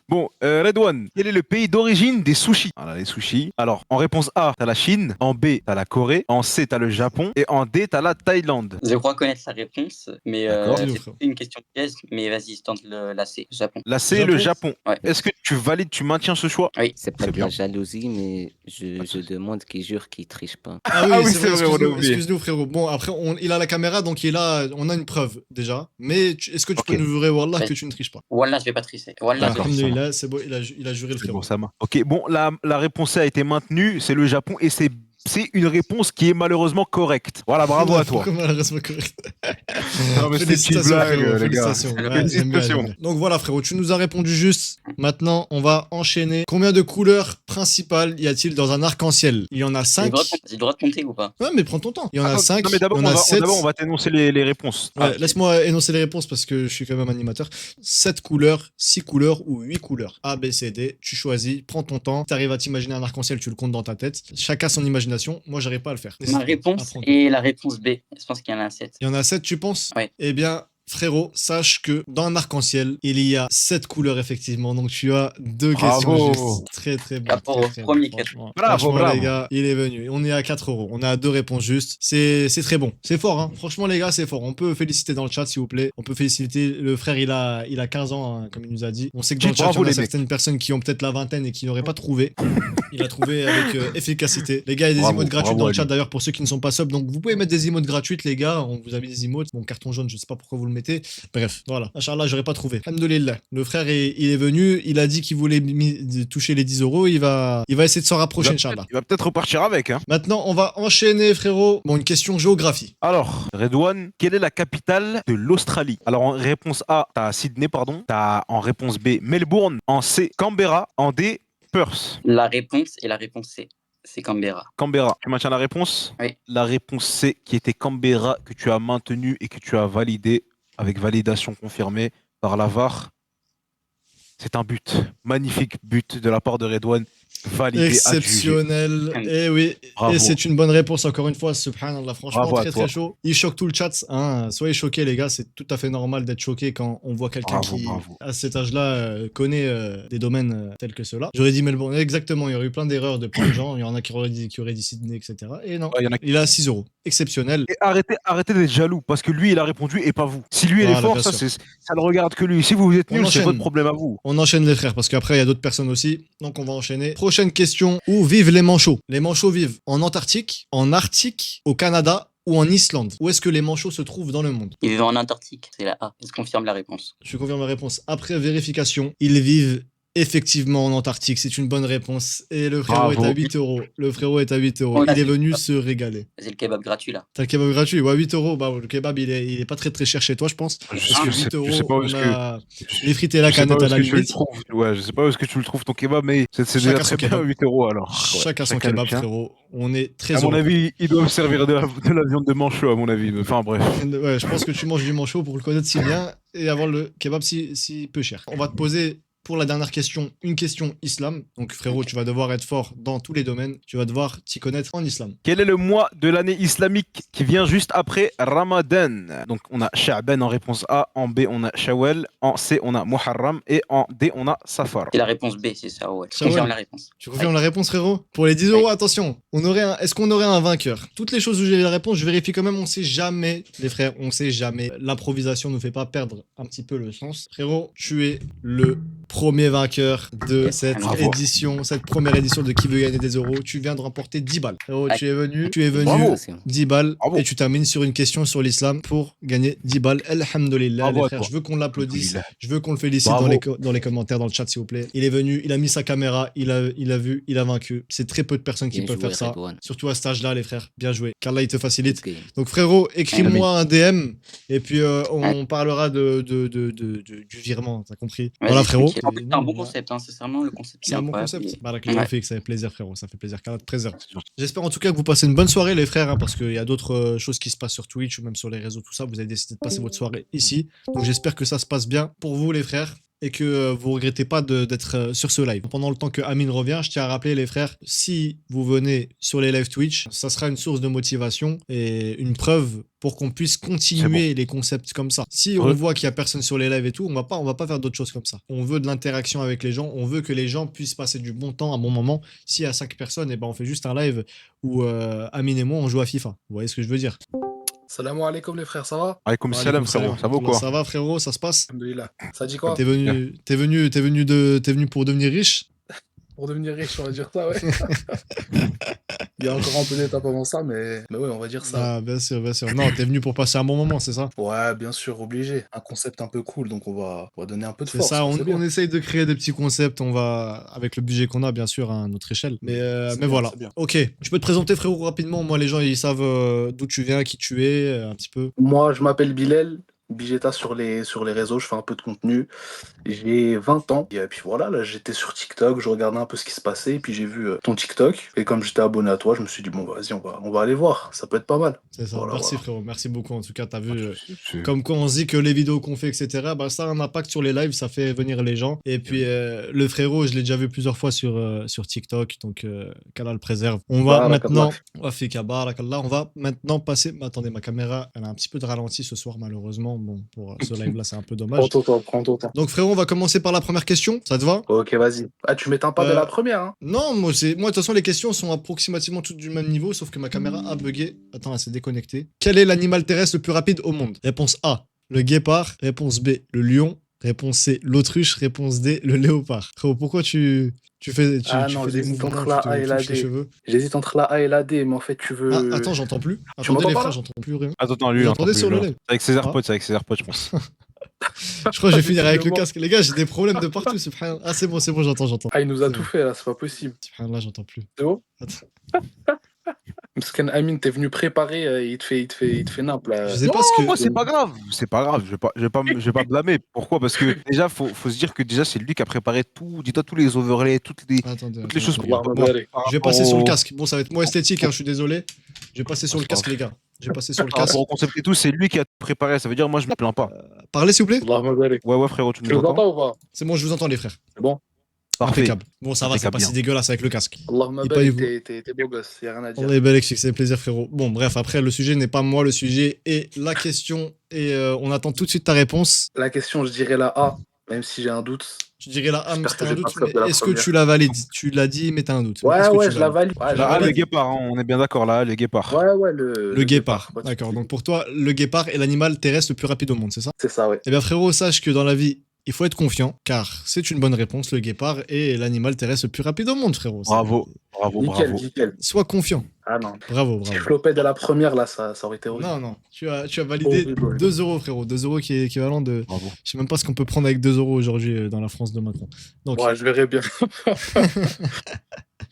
S3: Bon, Redouane, quel est le pays d'origine des sushis? Voilà, les sushis. Alors, en réponse A, t'as la Chine. En B, t'as la Corée. En C, t'as le Japon. Et en D, t'as la Thaïlande.
S6: Je crois connaître la réponse, mais
S3: D'accord.
S2: Dis-nous,
S6: c'est
S2: frérot.
S6: une question piège, mais vas-y, je tente la C, Japon.
S3: La C,
S2: Japon.
S3: le Japon.
S6: Ouais.
S3: Est-ce que tu valides, tu maintiens ce choix?
S5: C'est pas
S3: C'est
S5: de
S3: bien.
S5: la jalousie, mais
S3: Pas de
S5: je
S3: souci.
S5: demande qu'il jure qu'il triche pas.
S2: Ah oui,
S3: Ah oui,
S2: c'est
S3: c'est
S2: vrai,
S3: vrai, on a
S2: excuse-nous,
S3: oublié.
S2: excuse-nous, frérot. Bon, après, il a la caméra, donc on a une preuve déjà. Mais est-ce que tu
S3: Ok.
S2: peux nous jurer, Wallah,
S6: Ouais.
S2: que tu ne triches pas?
S6: Wallah, je vais pas tricher. Wallah, je vais
S3: D'accord.
S6: pas tricher.
S2: Alhamdulillah, c'est beau, il a juré le
S3: C'est
S2: frérot.
S3: bon, ça marche. Ok, bon, la réponse C a été maintenue. C'est le Japon et c'est une réponse qui est malheureusement correcte. Voilà, bravo à toi.
S2: Comment elle reste correcte?
S3: Non, mais c'était une petite blague, les gars.
S2: Félicitations. Ouais,
S3: Félicitations.
S2: j'aime bien, j'aime bien. Donc voilà, frérot, tu nous as répondu juste. Maintenant, on va enchaîner. Combien de couleurs principales y a-t-il dans un arc-en-ciel? Il y en a 5.
S6: J'ai le droit de compter ou pas?
S2: Ouais, mais prends ton temps. Il y en a
S3: Attends,
S2: 5.
S3: Non, mais d'abord,
S2: il y en a 7.
S3: on va t'énoncer les réponses.
S2: Ouais,
S6: ok.
S2: laisse-moi énoncer les réponses parce que je suis quand même animateur. 7 couleurs, 6 couleurs ou 8 couleurs. A, B, C, D. Tu choisis, prends ton temps. Tu arrives à t'imaginer un arc-en-ciel, tu le comptes dans ta tête. Chacun son imagination. Moi, j'arrive pas à le faire. N'hésite
S6: Ma
S2: pas à
S6: réponse
S2: prendre.
S6: est la réponse B. Je pense qu'il y en a 7.
S2: Il y en a 7, tu penses?
S6: Ouais.
S2: Eh bien, frérot, sache que dans un arc-en-ciel, il y a 7 couleurs effectivement. Donc tu as 2 questions
S3: Bravo.
S2: justes. Très très bon.
S6: Rapport
S2: très,
S6: au
S2: très
S6: premier
S2: bon,
S6: cadeau.
S2: franchement.
S3: Bravo,
S2: Franchement,
S3: bravo.
S2: les gars, il est venu. On est à 4 euros. On a 2 réponses justes. C'est très bon. C'est fort, hein. Franchement, les gars, c'est fort. On peut féliciter dans le chat, s'il vous plaît. On peut féliciter le frère. Il a 15 ans, hein, comme il nous a dit. On sait que dans le chat, il y
S3: Bravo,
S2: en a
S3: les mecs.
S2: certaines personnes qui ont peut-être la vingtaine et qui n'auraient pas trouvé. Il a trouvé avec efficacité. Les gars, il y a des
S3: Bravo,
S2: emotes gratuites
S3: bravo
S2: dans
S3: à
S2: le chat
S3: lui.
S2: d'ailleurs pour ceux qui ne sont pas sub. Donc vous pouvez mettre des emotes gratuites, les gars. On vous a mis des emotes. Mon carton jaune, je sais pas pourquoi vous le mettez. Bref, voilà. Inch'Allah, j'aurais pas trouvé. Alhamdoulilah. Le frère, il est venu. Il a dit qu'il voulait toucher les 10 euros. Il va essayer de s'en rapprocher, Inch'Allah.
S3: Il va peut-être repartir avec. Hein.
S2: Maintenant, on va enchaîner, frérot. Bon, une question géographie.
S3: Alors, Redouane, quelle est la capitale de l'Australie? Alors, en réponse A, t'as Sydney, pardon. T'as en réponse B, Melbourne. En C, Canberra. En D, Perth.
S6: La réponse et la réponse C. C'est Canberra.
S3: Canberra. Tu maintiens la réponse?
S6: Oui.
S3: La réponse C, qui était Canberra, que tu as maintenue et que tu as validé avec validation confirmée par la VAR. C'est un but. Magnifique but de la part de Redouane. Validé, adjugé.
S2: Exceptionnel. Et oui,
S3: Bravo.
S2: et c'est une bonne réponse encore une fois. Subhanallah, franchement,
S3: Bravo à
S2: très
S3: toi.
S2: très chaud. Il choque tout le chat. Hein. Soyez choqués, les gars. C'est tout à fait normal d'être choqué quand on voit quelqu'un
S3: Bravo,
S2: qui,
S3: bravo.
S2: à cet âge-là, connaît des domaines tels que ceux-là. J'aurais dit Melbourne. Exactement. Il y aurait eu plein d'erreurs de plein de gens. Il y en a qui auraient dit Sydney, etc. Et non,
S3: Ouais, il y en a
S2: il a 6 euros. Exceptionnel.
S3: Et arrêtez d'être jaloux, parce que lui, il a répondu et pas vous. Si lui, il est
S2: Voilà,
S3: fort,
S2: bien
S3: ça,
S2: sûr.
S3: ça ne regarde que lui. Si vous êtes
S2: On
S3: nul, c'est
S2: enchaîne.
S3: votre problème à vous.
S2: On enchaîne les frères parce qu'après il y a d'autres personnes aussi. Donc on va enchaîner. Prochaine question. Où vivent les manchots? Les manchots vivent en Antarctique, en Arctique, au Canada ou en Islande? Où est-ce que les manchots se trouvent dans le monde?
S6: Ils vivent en Antarctique. C'est la A. Je confirme la réponse.
S2: Je confirme la réponse. Après vérification, ils vivent effectivement en Antarctique. C'est une bonne réponse. Et le frérot
S3: Bravo.
S2: est à 8 euros. Le frérot est à 8 euros.
S6: On l'a
S2: Il est
S6: fait.
S2: venu se régaler.
S6: C'est le kebab gratuit là.
S2: T'as le kebab gratuit? Ouais, 8 euros. Bah, le kebab, il est pas très très cher chez toi, je pense. Parce que
S3: Je sais
S2: 8 euros,
S3: pas où est-ce
S2: on
S3: que-
S2: a les frites et la
S3: je sais pas
S2: canette
S3: où
S2: à
S3: est-ce
S2: la
S3: que tu le
S2: limite.
S3: trouves. Ouais, je sais pas où est-ce que tu le trouves ton kebab, mais c'est
S2: Chacun
S3: déjà
S2: son
S3: très bien
S2: kebab.
S3: 8 euros alors. Ouais,
S2: Chacun son
S3: chacun le
S2: kebab,
S3: sien.
S2: frérot. On est très
S3: À mon
S2: heureux.
S3: avis, ils doivent servir de la viande de manchot, à mon avis. Mais enfin, bref.
S2: Ouais, je pense que tu manges du manchot pour le connaître si bien et avoir le kebab si peu cher. On va te poser pour la dernière question une question islam. Donc frérot, tu vas devoir être fort dans tous les domaines. Tu vas devoir t'y connaître en islam.
S3: Quel est le mois de l'année islamique qui vient juste après Ramadan? Donc, on a Sha'ban en réponse A. En B, on a Shawwal. En C, on a Muharram. Et en D, on a Safar.
S6: C'est la réponse B, c'est ça, ouais. Je
S2: Shawwal.
S6: confirme la réponse.
S2: Tu confirmes la réponse, frérot? Pour les 10 euros, attention. Est-ce qu'on aurait un vainqueur? Toutes les choses où j'ai la réponse, je vérifie quand même. On sait jamais, les frères, on sait jamais. L'improvisation ne fait pas perdre un petit peu le sens. Frérot, tu es le premier vainqueur de cette
S3: Bravo.
S2: édition, cette première édition de Qui veut gagner des euros. Tu viens de remporter 10 balles. Frérot, tu es venu
S3: Bravo.
S2: 10 balles
S3: Bravo.
S2: et tu termines sur une question sur l'islam pour gagner 10 balles. Alhamdulillah,
S3: Bravo
S2: les
S3: à
S2: frères.
S3: toi.
S2: Je veux qu'on l'applaudisse.
S3: Alhamdulillah.
S2: Je veux qu'on le félicite
S3: Bravo.
S2: dans les commentaires, dans le chat, s'il vous plaît. Il est venu, il a mis sa caméra, il a vu, il a vaincu. C'est très peu de personnes qui
S5: Bien
S2: peuvent
S5: joué,
S2: faire ça.
S5: Redouane.
S2: Surtout à cet âge-là, les frères. Bien joué. Qu'Allah, il te facilite.
S5: Ok.
S2: Donc, frérot, écris-moi un DM et puis on parlera du virement. T'as compris?
S6: Vas-y,
S2: Voilà, frérot.
S6: tranquille. En plus, c'est un bon concept, hein. Sincèrement, le concept il
S2: C'est
S6: est
S2: un bon
S6: incroyable.
S2: concept.
S6: Et-
S2: Barakallahu
S6: Ouais.
S2: fik, ça fait plaisir, frérot. Ça fait plaisir. Qu'Allah te préserve. J'espère en tout cas que vous passez une bonne soirée, les frères, hein, parce qu'il y a d'autres choses qui se passent sur Twitch ou même sur les réseaux, tout ça. Vous avez décidé de passer votre soirée ici. Donc j'espère que ça se passe bien pour vous, les frères. Et que vous regrettez pas d'être sur ce live. Pendant le temps que Amine revient, je tiens à rappeler les frères, si vous venez sur les lives Twitch, ça sera une source de motivation et une preuve pour qu'on puisse continuer les concepts comme ça. Si on
S3: Ouais.
S2: voit qu'il y a personne sur les lives et tout, on va pas faire d'autres choses comme ça. On veut de l'interaction avec les gens, on veut que les gens puissent passer du bon temps, un bon moment. S'il y a 5 personnes, et ben on fait juste un live où Amine et moi on joue à FIFA. Vous voyez ce que je veux dire?
S7: Salam alaikum les frères, ça va?
S3: Alaykoum salam, frérot. Ça va ou quoi?
S2: Ça va, frérot, ça se passe?
S7: Alhamdoulilah. Ça dit quoi?
S2: T'es venu pour devenir riche?
S7: Pour devenir riche, on va dire ça, ouais. Il y a encore un peu d'étapes avant ça, mais ouais, on va dire ça.
S2: Ah, bien sûr, bien sûr. Non, t'es venu pour passer un bon moment, c'est ça?
S7: Ouais, bien sûr, obligé. Un concept un peu cool, donc on va donner un peu de
S2: C'est
S7: force.
S2: ça,
S7: c'est bien.
S2: on essaye de créer des petits concepts, on va, avec le budget qu'on a, bien sûr, à notre échelle. Mais
S7: C'est bien,
S2: voilà.
S7: c'est bien.
S2: Ok, tu peux te présenter, frérot, rapidement. Moi, les gens, ils savent d'où tu viens, qui tu es, un petit peu.
S7: Moi, je m'appelle Bilal. Bijeta sur les réseaux, je fais un peu de contenu. J'ai 20 ans. Et puis voilà, là, j'étais sur TikTok, je regardais un peu ce qui se passait, et puis j'ai vu ton TikTok. Et comme j'étais abonné à toi, je me suis dit, bon, vas-y, on va aller voir. Ça peut être pas mal.
S2: C'est ça.
S7: Voilà,
S2: Merci,
S7: voilà.
S2: frérot. Merci beaucoup. En tout cas, t'as vu.
S3: C'est-
S2: Comme quoi on se dit que les vidéos qu'on fait, etc., bah, ça a un impact sur les lives, ça fait venir les gens. Et puis le frérot, je l'ai déjà vu plusieurs fois sur TikTok, donc qu'Allah le préserve. On va
S7: Barakallah.
S2: maintenant, on va maintenant passer. Attendez, ma caméra, elle a un petit peu de ralenti ce soir, malheureusement. Bon, pour ce live-là, c'est un peu dommage.
S7: Prends ton temps, prends ton temps.
S2: Donc, frérot, on va commencer par la première question. Ça te va?
S7: Ok, vas-y. Ah, tu m'éteins pas dès
S2: Euh,
S7: la première, hein?
S2: Non, moi, de toute façon, les questions sont approximativement toutes du même niveau, sauf que ma caméra a bugué. Attends, elle s'est déconnectée. Quel est l'animal terrestre le plus rapide au monde? Réponse A, le guépard. Réponse B, le lion. Réponse C, l'autruche. Réponse D, le léopard. Frérot, pourquoi tu fais
S7: Ah
S2: tu
S7: non,
S2: fais des
S7: j'hésite
S2: mouvements,
S7: entre la
S2: tu
S7: A et
S2: te
S7: la
S2: touches les
S7: D.
S2: cheveux?
S7: J'hésite entre la A et la D, mais en fait, tu
S2: Ah,
S7: veux.
S2: attends, j'entends plus.
S7: Tu
S2: Attendez
S7: m'entends
S2: les
S7: pas
S2: frères,
S7: là?
S2: j'entends plus rien.
S3: Attends, lui,
S2: Vous
S3: il
S2: entendez
S3: entend
S2: sur
S3: plus,
S2: le
S3: là.
S2: live?
S3: Avec ses
S2: Ah.
S3: AirPods, je pense.
S2: Je crois que j'ai fini avec le
S7: Visiblement.
S2: casque. Les gars, j'ai des problèmes de partout. Subhanallah. Ah, c'est bon, j'entends.
S7: Ah, il nous a
S2: C'est
S7: tout
S2: bon.
S7: fait là, c'est pas possible.
S2: Subhanallah, j'entends plus.
S7: C'est bon?
S2: Attends.
S7: Parce qu'Amin, t'es venu préparer, il te fait nimp
S2: Je
S7: là.
S2: sais
S3: Non,
S2: pas ce que.
S3: moi, c'est pas grave. C'est pas grave. Je vais pas blâmer. Pourquoi? Parce que déjà, faut se dire que déjà, c'est lui qui a préparé tout. Dis-toi, tous les overlays,
S2: Attendez,
S3: toutes les choses
S2: attendez.
S7: Allahumma
S2: Bon,
S7: barik.
S3: par
S2: je vais
S3: rapport
S2: passer sur le
S3: au,
S2: casque. Bon, ça va être moins esthétique, hein, je suis désolé. Je vais passer sur le
S3: c'est pas
S2: casque,
S3: grave.
S2: les gars. Je vais passer sur le
S3: Par
S2: casque.
S3: rapport au concept et tout, c'est lui qui a préparé. Ça veut dire, moi, je me plains pas.
S2: Parlez, s'il vous plaît.
S7: Allahumma barik.
S3: Ouais, frérot, tu
S7: Tu
S3: nous
S7: nous
S3: entends?
S7: entends ou pas?
S2: C'est bon, je vous entends, les frères.
S7: C'est bon?
S3: Parfait.
S2: Impeccable. Bon, ça va, c'est
S3: Impeccable,
S2: pas
S3: bien.
S2: si dégueulasse avec le casque.
S7: Allahumma
S2: Et pas
S7: barik,
S2: vous.
S7: t'es beau gosse, y'a rien à dire.
S2: Allah est bel c'est plaisir, frérot. Bon, bref, après, le sujet n'est pas moi, le sujet est la question. Et on attend tout de suite ta réponse.
S7: La question, je dirais la A, même si j'ai un doute.
S2: Tu dirais la A, mais
S7: J'espère
S2: si
S7: que
S2: t'as
S7: je
S2: un
S7: vais pas
S2: doute,
S7: flop
S2: mais
S7: de la
S2: est-ce que
S7: première.
S2: tu la valides? Tu l'as dit, mais t'as un doute. Mais
S7: Ouais,
S2: est-ce que
S7: ouais,
S2: tu
S7: je la
S2: valides?
S7: valide. Ouais, je
S2: Tu
S7: la
S2: la
S3: Là, le
S2: valides?
S7: valide.
S3: guépard, hein, on est bien d'accord, là, le guépard.
S7: Ouais, ouais,
S2: Le guépard.
S7: pas de
S2: D'accord.
S7: souci.
S2: Donc pour toi, le guépard est l'animal terrestre le plus rapide au monde, c'est ça?
S7: C'est ça, ouais.
S2: Eh bien, frérot, sache que dans la vie, il faut être confiant, car c'est une bonne réponse. Le guépard est l'animal terrestre le plus rapide au monde, frérot.
S3: Bravo, bravo,
S7: Nickel,
S3: bravo.
S7: nickel.
S2: Sois confiant.
S7: Ah non.
S2: Bravo,
S7: Si je
S2: bravo.
S7: flopais dès la première, là, ça aurait été horrible.
S2: Non. Tu as validé
S7: Horrible.
S2: 2 euros, frérot. 2 euros qui est équivalent de.
S3: Bravo.
S2: Je sais même pas ce qu'on peut prendre avec 2 euros aujourd'hui dans la France de Macron. Donc,
S7: Ouais, je verrai bien.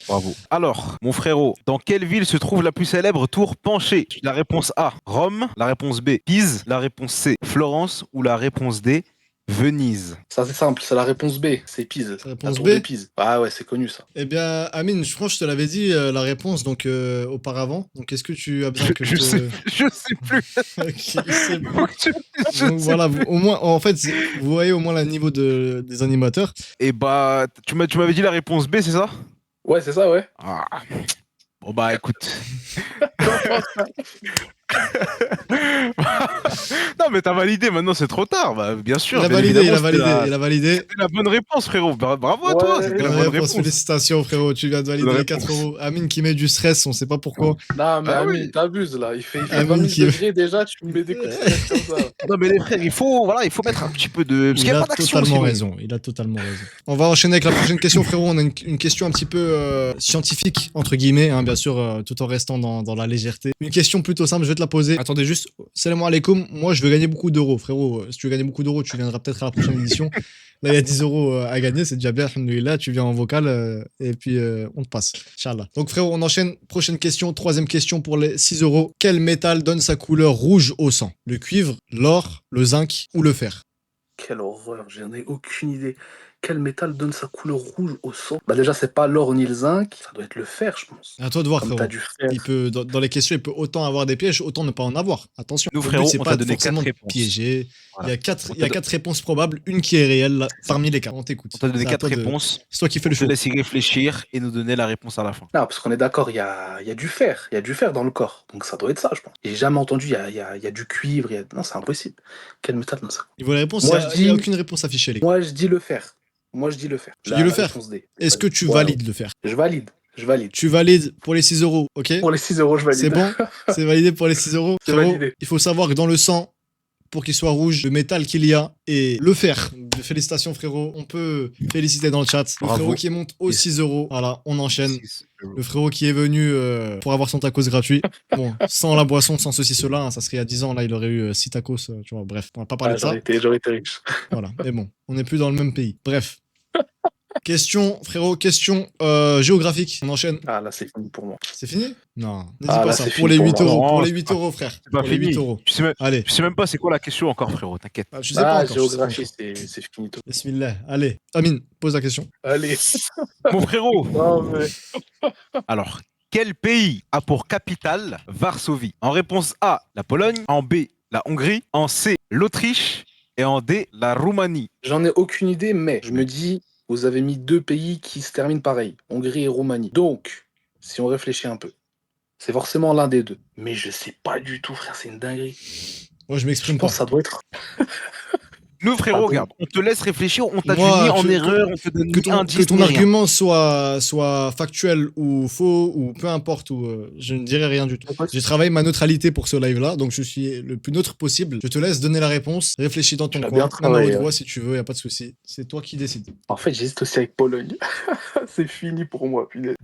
S3: Bravo. Alors, mon frérot, dans quelle ville se trouve la plus célèbre tour penchée? La réponse A, Rome. La réponse B, Pise. La réponse C, Florence. Ou la réponse D, Venise.
S7: Ça, c'est simple, c'est la réponse B, c'est Pise.
S2: C'est la réponse
S7: La tour
S2: B
S7: de Pise. Ah ouais, c'est connu ça.
S2: eh bien, Amine, je crois que je te l'avais dit la réponse donc auparavant. Donc, est-ce que tu as besoin que je te.
S3: Je sais plus.
S2: Ok, c'est bon.
S3: Faut que tu- je
S2: Donc
S3: sais
S2: voilà, au moins, en fait, vous voyez au moins le niveau des animateurs.
S3: Et bah, tu m'avais dit la réponse B, c'est ça?
S7: Ouais, c'est ça, ouais.
S3: Ah. Bon bah écoute. Non mais t'as validé, maintenant c'est trop tard. Bah, bien sûr.
S2: Il a
S3: bien
S2: validé,
S3: évidemment,
S2: il a validé.
S3: C'était la bonne réponse, frérot. Bravo à toi,
S7: Ouais.
S3: c'était la
S2: Bonne
S3: bonne
S2: réponse,
S3: réponse.
S2: félicitations, frérot. Tu viens de valider
S3: Bonne
S2: les 4
S3: réponse.
S2: euros. Amine qui met du stress, on sait pas pourquoi.
S7: Non, mais
S3: Ah
S7: Amine,
S3: oui.
S7: t'abuses là. Il fait
S2: Amine
S7: 20 000
S2: qui-
S7: degrés déjà, tu me mets des coups de stress comme ça.
S3: Non mais les frères, il faut mettre un petit peu de. Parce qu'il
S2: Il
S3: n'y a
S2: a
S3: pas d'action.
S2: totalement
S3: sinon.
S2: raison. Il a totalement raison. On va enchaîner avec la prochaine question, frérot. On a une question un petit peu scientifique, entre guillemets, hein, bien sûr, tout en restant dans la légèreté. Une question plutôt simple, je vais te la poser. Attendez juste. Salam alaikum. Moi, je veux gagner beaucoup d'euros, frérot. Si tu veux gagner beaucoup d'euros, tu viendras peut-être à la prochaine édition. Là, il y a 10 euros à gagner, c'est déjà bien. Alhamdoulilah, tu viens en vocal et puis on te passe. Inch'Allah. Donc, frérot, on enchaîne. Prochaine question, troisième question pour les 6 euros. Quel métal donne sa couleur rouge au sang? Le cuivre, l'or, le zinc ou le fer?
S7: Quelle horreur, j'en ai aucune idée. Quel métal donne sa couleur rouge au sang? Bah déjà, c'est pas l'or ni le zinc, ça doit être le fer, je pense.
S2: À toi de voir,
S7: Comme
S2: frérot.
S7: t'as du fer.
S2: Il peut, dans les questions, il peut autant avoir des pièges, autant ne pas en avoir. Attention.
S3: Nous,
S2: Le but,
S3: frérot,
S2: c'est
S3: on
S2: pas
S3: t'a
S2: de
S3: donné
S2: forcément
S3: 4 réponses.
S2: piéger.
S3: Voilà.
S2: Il y a 4
S3: On t'a
S2: réponses probables, une qui est réelle parmi les 4. On t'écoute.
S3: On t'a donné
S2: C'est à
S3: 4
S2: toi de-
S3: réponses.
S2: C'est toi qui fais
S3: On
S2: le
S3: te
S2: show.
S3: laisse y réfléchir et nous donner la réponse à la fin.
S7: Non, parce qu'on est d'accord, il y a du fer. Il y a du fer dans le corps. Donc ça doit être ça, je pense. J'ai jamais entendu, il y a du cuivre. Non, c'est impossible. Quel métal dans ça?
S2: Niveau la réponse,
S7: Moi,
S2: il
S7: je
S2: n'y a
S7: dis-
S2: aucune réponse affichée, les gars.
S7: Moi, je dis le fer. Moi, je dis le fer.
S2: Tu dis le fer
S7: réponse D.
S2: Est-ce que tu
S7: Ouais,
S2: valides le fer?
S7: Je valide. Je valide.
S2: Tu valides pour les 6 euros, ok?
S7: Pour les 6 euros, je valide.
S2: C'est bon? C'est validé pour les 6 euros?
S7: C'est
S2: Frérot,
S7: validé.
S2: il faut savoir que dans le sang, pour qu'il soit rouge, le métal qu'il y a est le fer. Félicitations, frérot. On peut féliciter dans le chat. Le
S3: Bravo.
S2: frérot qui monte aux 6 euros. Voilà, on enchaîne.
S3: 6
S2: Le frérot qui est venu pour avoir son tacos gratuit. Bon, sans la boisson, sans ceci, cela, hein, ça serait il y a 10 ans, là, il aurait eu 6 tacos, tu vois. Bref, on va pas parler
S7: Ah,
S2: de ça.
S7: j'aurais été riche.
S2: Voilà, mais bon, on n'est plus dans le même pays. Bref. Question, frérot, question géographique. On enchaîne.
S7: Ah, là, c'est fini pour moi.
S2: C'est fini? Non, ne dis
S7: Ah,
S2: pas
S7: là,
S2: ça.
S7: c'est
S2: Pour
S7: fini
S2: les
S7: pour
S2: 8
S7: moi.
S2: euros,
S3: Non,
S2: pour les
S3: c'est
S2: 8
S3: pas-
S2: euros, frère.
S3: C'est pas
S2: Pour les
S3: fini.
S2: 8 euros.
S3: Je
S2: Allez.
S3: sais même pas c'est quoi la question encore, frérot, t'inquiète.
S2: Je sais pas
S7: Ah,
S2: encore. je sais pas
S7: géographie,
S2: encore.
S7: c'est fini.
S2: Bismillah. Allez, Amine, pose la question.
S7: Allez.
S3: Mon frérot,
S7: Non, mais...
S3: alors, quel pays a pour capitale Varsovie? En réponse A, la Pologne. En B, la Hongrie. En C, l'Autriche. Et en D, la Roumanie.
S7: J'en ai aucune idée, mais je me dis, vous avez mis 2 pays qui se terminent pareil, Hongrie et Roumanie. Donc, si on réfléchit un peu, c'est forcément l'un des deux. Mais je sais pas du tout, frère, c'est une dinguerie.
S2: Moi, je
S7: Je
S2: m'exprime pas.
S7: pense que ça doit être.
S3: Nous, frérot,
S7: Pardon.
S3: regarde, on te laisse réfléchir, on t'a
S2: Moi,
S3: ni en
S2: que-
S3: erreur, on te donne
S2: Que
S3: ni
S2: ton,
S3: indice,
S2: que ton
S3: ni rien.
S2: argument soit factuel ou faux ou peu importe, ou, je ne dirai rien du tout. J'ai travaillé ma neutralité pour ce live-là, donc je suis le plus neutre possible. Je te laisse donner la réponse. Réfléchis dans ton
S7: Tu l'as
S2: coin,
S7: bien
S2: même à
S7: travaillé,
S2: haute
S7: ouais.
S2: voix si tu veux, y a pas de souci. C'est toi qui décides.
S7: En fait, j'hésite aussi avec Pologne. C'est fini pour moi, punaise.